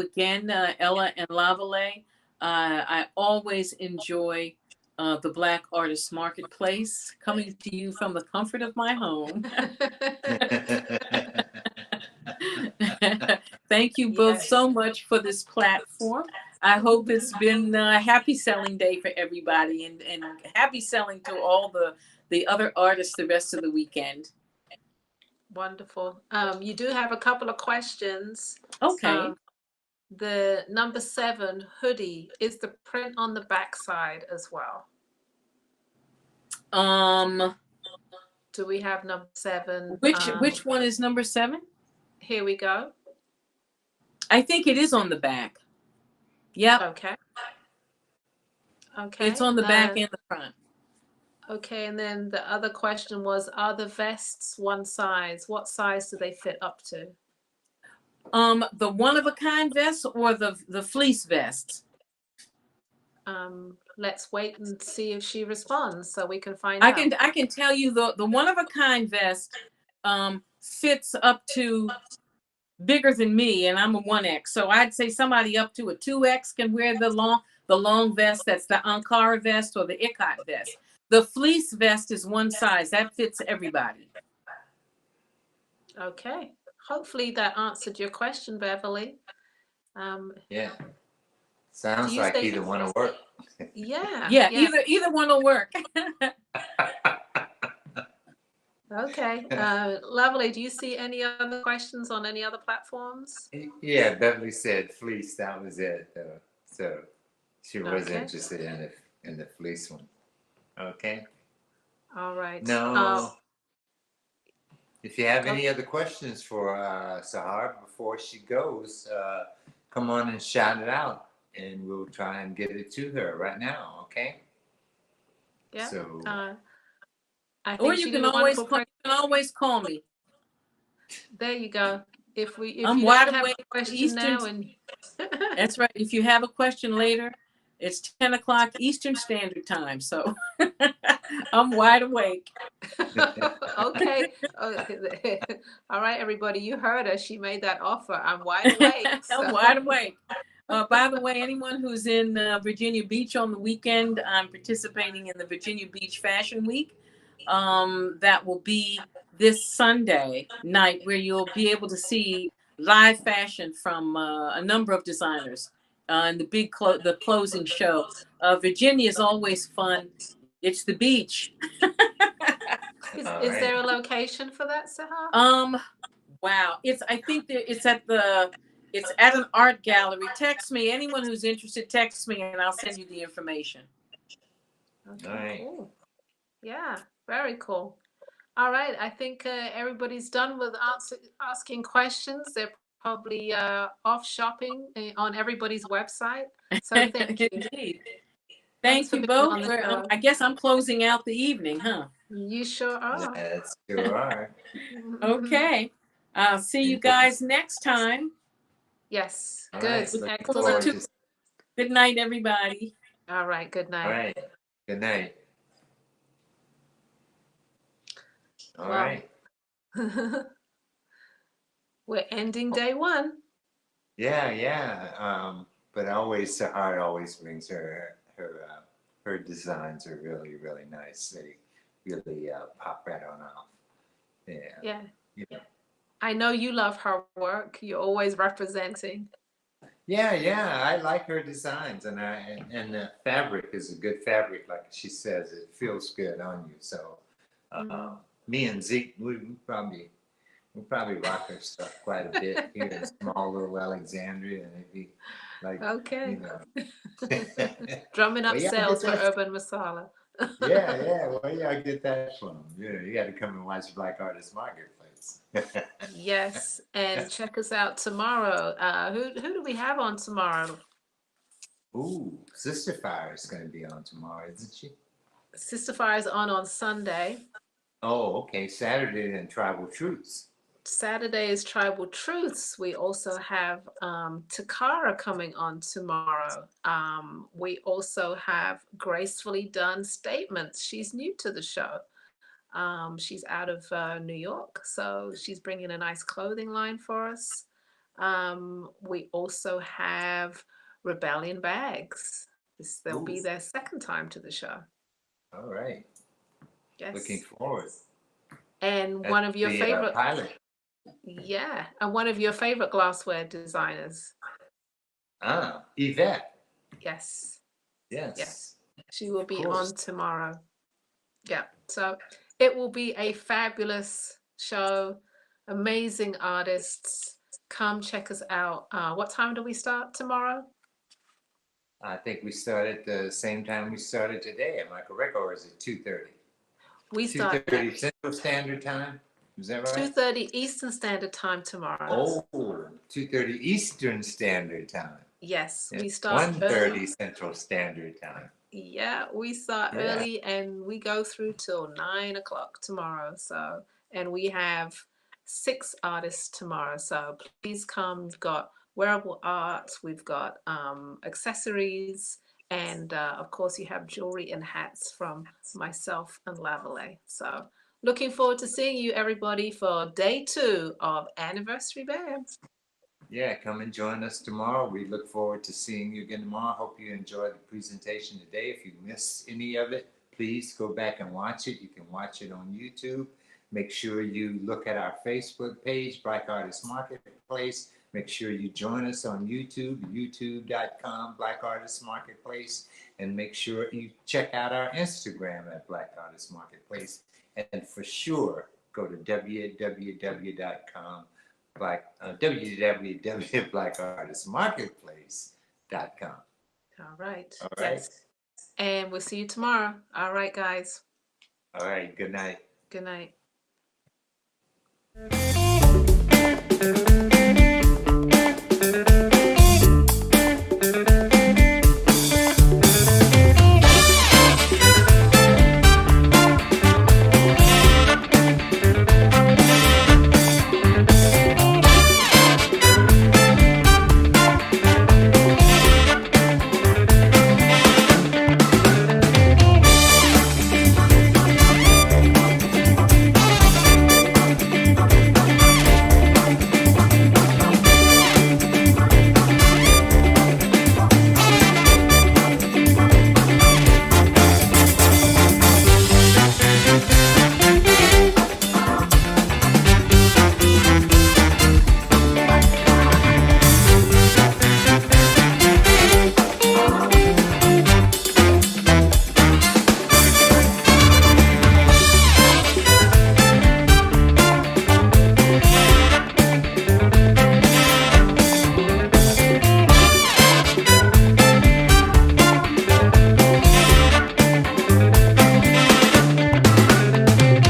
again, Ella and Lavalais. I always enjoy the Black Artist Marketplace, coming to you from the comfort of my home. Thank you both so much for this platform. I hope it's been a happy selling day for everybody, and happy selling to all the other artists the rest of the weekend. Wonderful. You do have a couple of questions. Okay. The number 7 hoodie, is the print on the back side as well? Do we have number 7? Which one is number 7? Here we go. I think it is on the back. Yep. Okay. It's on the back and the front. Okay, and then the other question was, are the vests one size? What size do they fit up to? The one-of-a-kind vests or the fleece vests? Let's wait and see if she responds so we can find out. I can tell you the one-of-a-kind vest fits up to bigger than me, and I'm a 1X. So I'd say somebody up to a 2X can wear the long vest. That's the Ankara vest or the Ikat vest. The fleece vest is one size. That fits everybody. Okay. Hopefully that answered your question, Beverly. Yeah. Sounds like either one will work. Yeah. Either one will work. Okay. Lovely. Do you see any other questions on any other platforms? Yeah, Beverly said fleece. That was it. So she was interested in the fleece one. Okay. All right. No. If you have any other questions for Sahar before she goes, come on and shout it out, and we'll try and get it to her right now. Okay. Yeah. So. Or you can always call me. There you go. If I'm you wide don't have awake a question Eastern, now, and that's right. If you have a question later, it's 10 o'clock Eastern Standard Time. So I'm wide awake. Okay. All right, everybody. You heard her. She made that offer. I'm wide awake. So. I'm wide awake. By the way, anyone who's in Virginia Beach on the weekend, I'm participating in the Virginia Beach Fashion Week. That will be this Sunday night, where you'll be able to see live fashion from a number of designers and the closing show. Virginia is always fun. It's the beach. Is there a location for that, Sahar? Wow. I think it's at an art gallery. Text me. Anyone who's interested, text me and I'll send you the information. Okay, cool. Yeah, very cool. All right. I think everybody's done with asking questions. They're probably off shopping on everybody's website. So thank you. Indeed. Thank you both. I guess I'm closing out the evening, huh? You sure are. Yes, sure are. Okay. I'll see you guys next time. Yes. All Good. right, Excellent. Good night, everybody. All right. Good night. All right. Good night. All right. We're ending day 1. Yeah. But Sahar always brings her designs are really, really nice. They really pop right on off. Yeah. Yeah. I know you love her work. You're always representing. Yeah. I like her designs, and the fabric is a good fabric, like she says. It feels good on you. So, me and Zeke, we'll probably rock her stuff quite a bit here in small little Alexandria, and it'd be like, drumming up sales for Urban Masala. Yeah. Where y'all get that from? You got to come and watch Black Artist Marketplace. Yes, and check us out tomorrow. Who do we have on tomorrow? Ooh, Sister Fire is going to be on tomorrow, isn't she? Sister Fire is on Sunday. Oh, okay. Saturday then Tribal Truths. Saturday is Tribal Truths. We also have Takara coming on tomorrow. We also have Gracefully Done Statements. She's new to the show. She's out of New York, so she's bringing a nice clothing line for us. We also have Rebellion Bags. They'll be Ooh. their second time to the show. All right. Yes. Looking forward. And That's one of your the favorite, pilot. yeah, and one of your favorite glassware designers. Yvette. Yes, Yes. she will be course. on tomorrow. Yeah, so it will be a fabulous show. Amazing artists. Come check us out. What time do we start tomorrow? I think we start at the same time we started today. Am I correct, or is it 2:30? We start 2:30 Central Standard Time. Is that right? 2:30 Eastern Standard Time tomorrow. Oh, 2:30 Eastern Standard Time. Yes, And we start 1:30 early. Central Standard Time. Yeah, we start Yeah. early and we go through till 9 o'clock tomorrow. So, and we have 6 artists tomorrow. So please come. We've got wearable art, we've got accessories, and of course, you have jewelry and hats from myself and Lavalais. So, looking forward to seeing you, everybody, for day 2 of Anniversary BAM. Yeah, come and join us tomorrow. We look forward to seeing you again tomorrow. Hope you enjoyed the presentation today. If you missed any of it, please go back and watch it. You can watch it on YouTube. Make sure you look at our Facebook page, Black Artist Marketplace. Make sure you join us on YouTube, youtube.com, Black Artist Marketplace. And make sure you check out our Instagram at Black Artist Marketplace. And for sure, go to www.com. www.blackartistmarketplace.com. All right. All right. Yes. And we'll see you tomorrow. All right, guys. All right. Good night. Good night.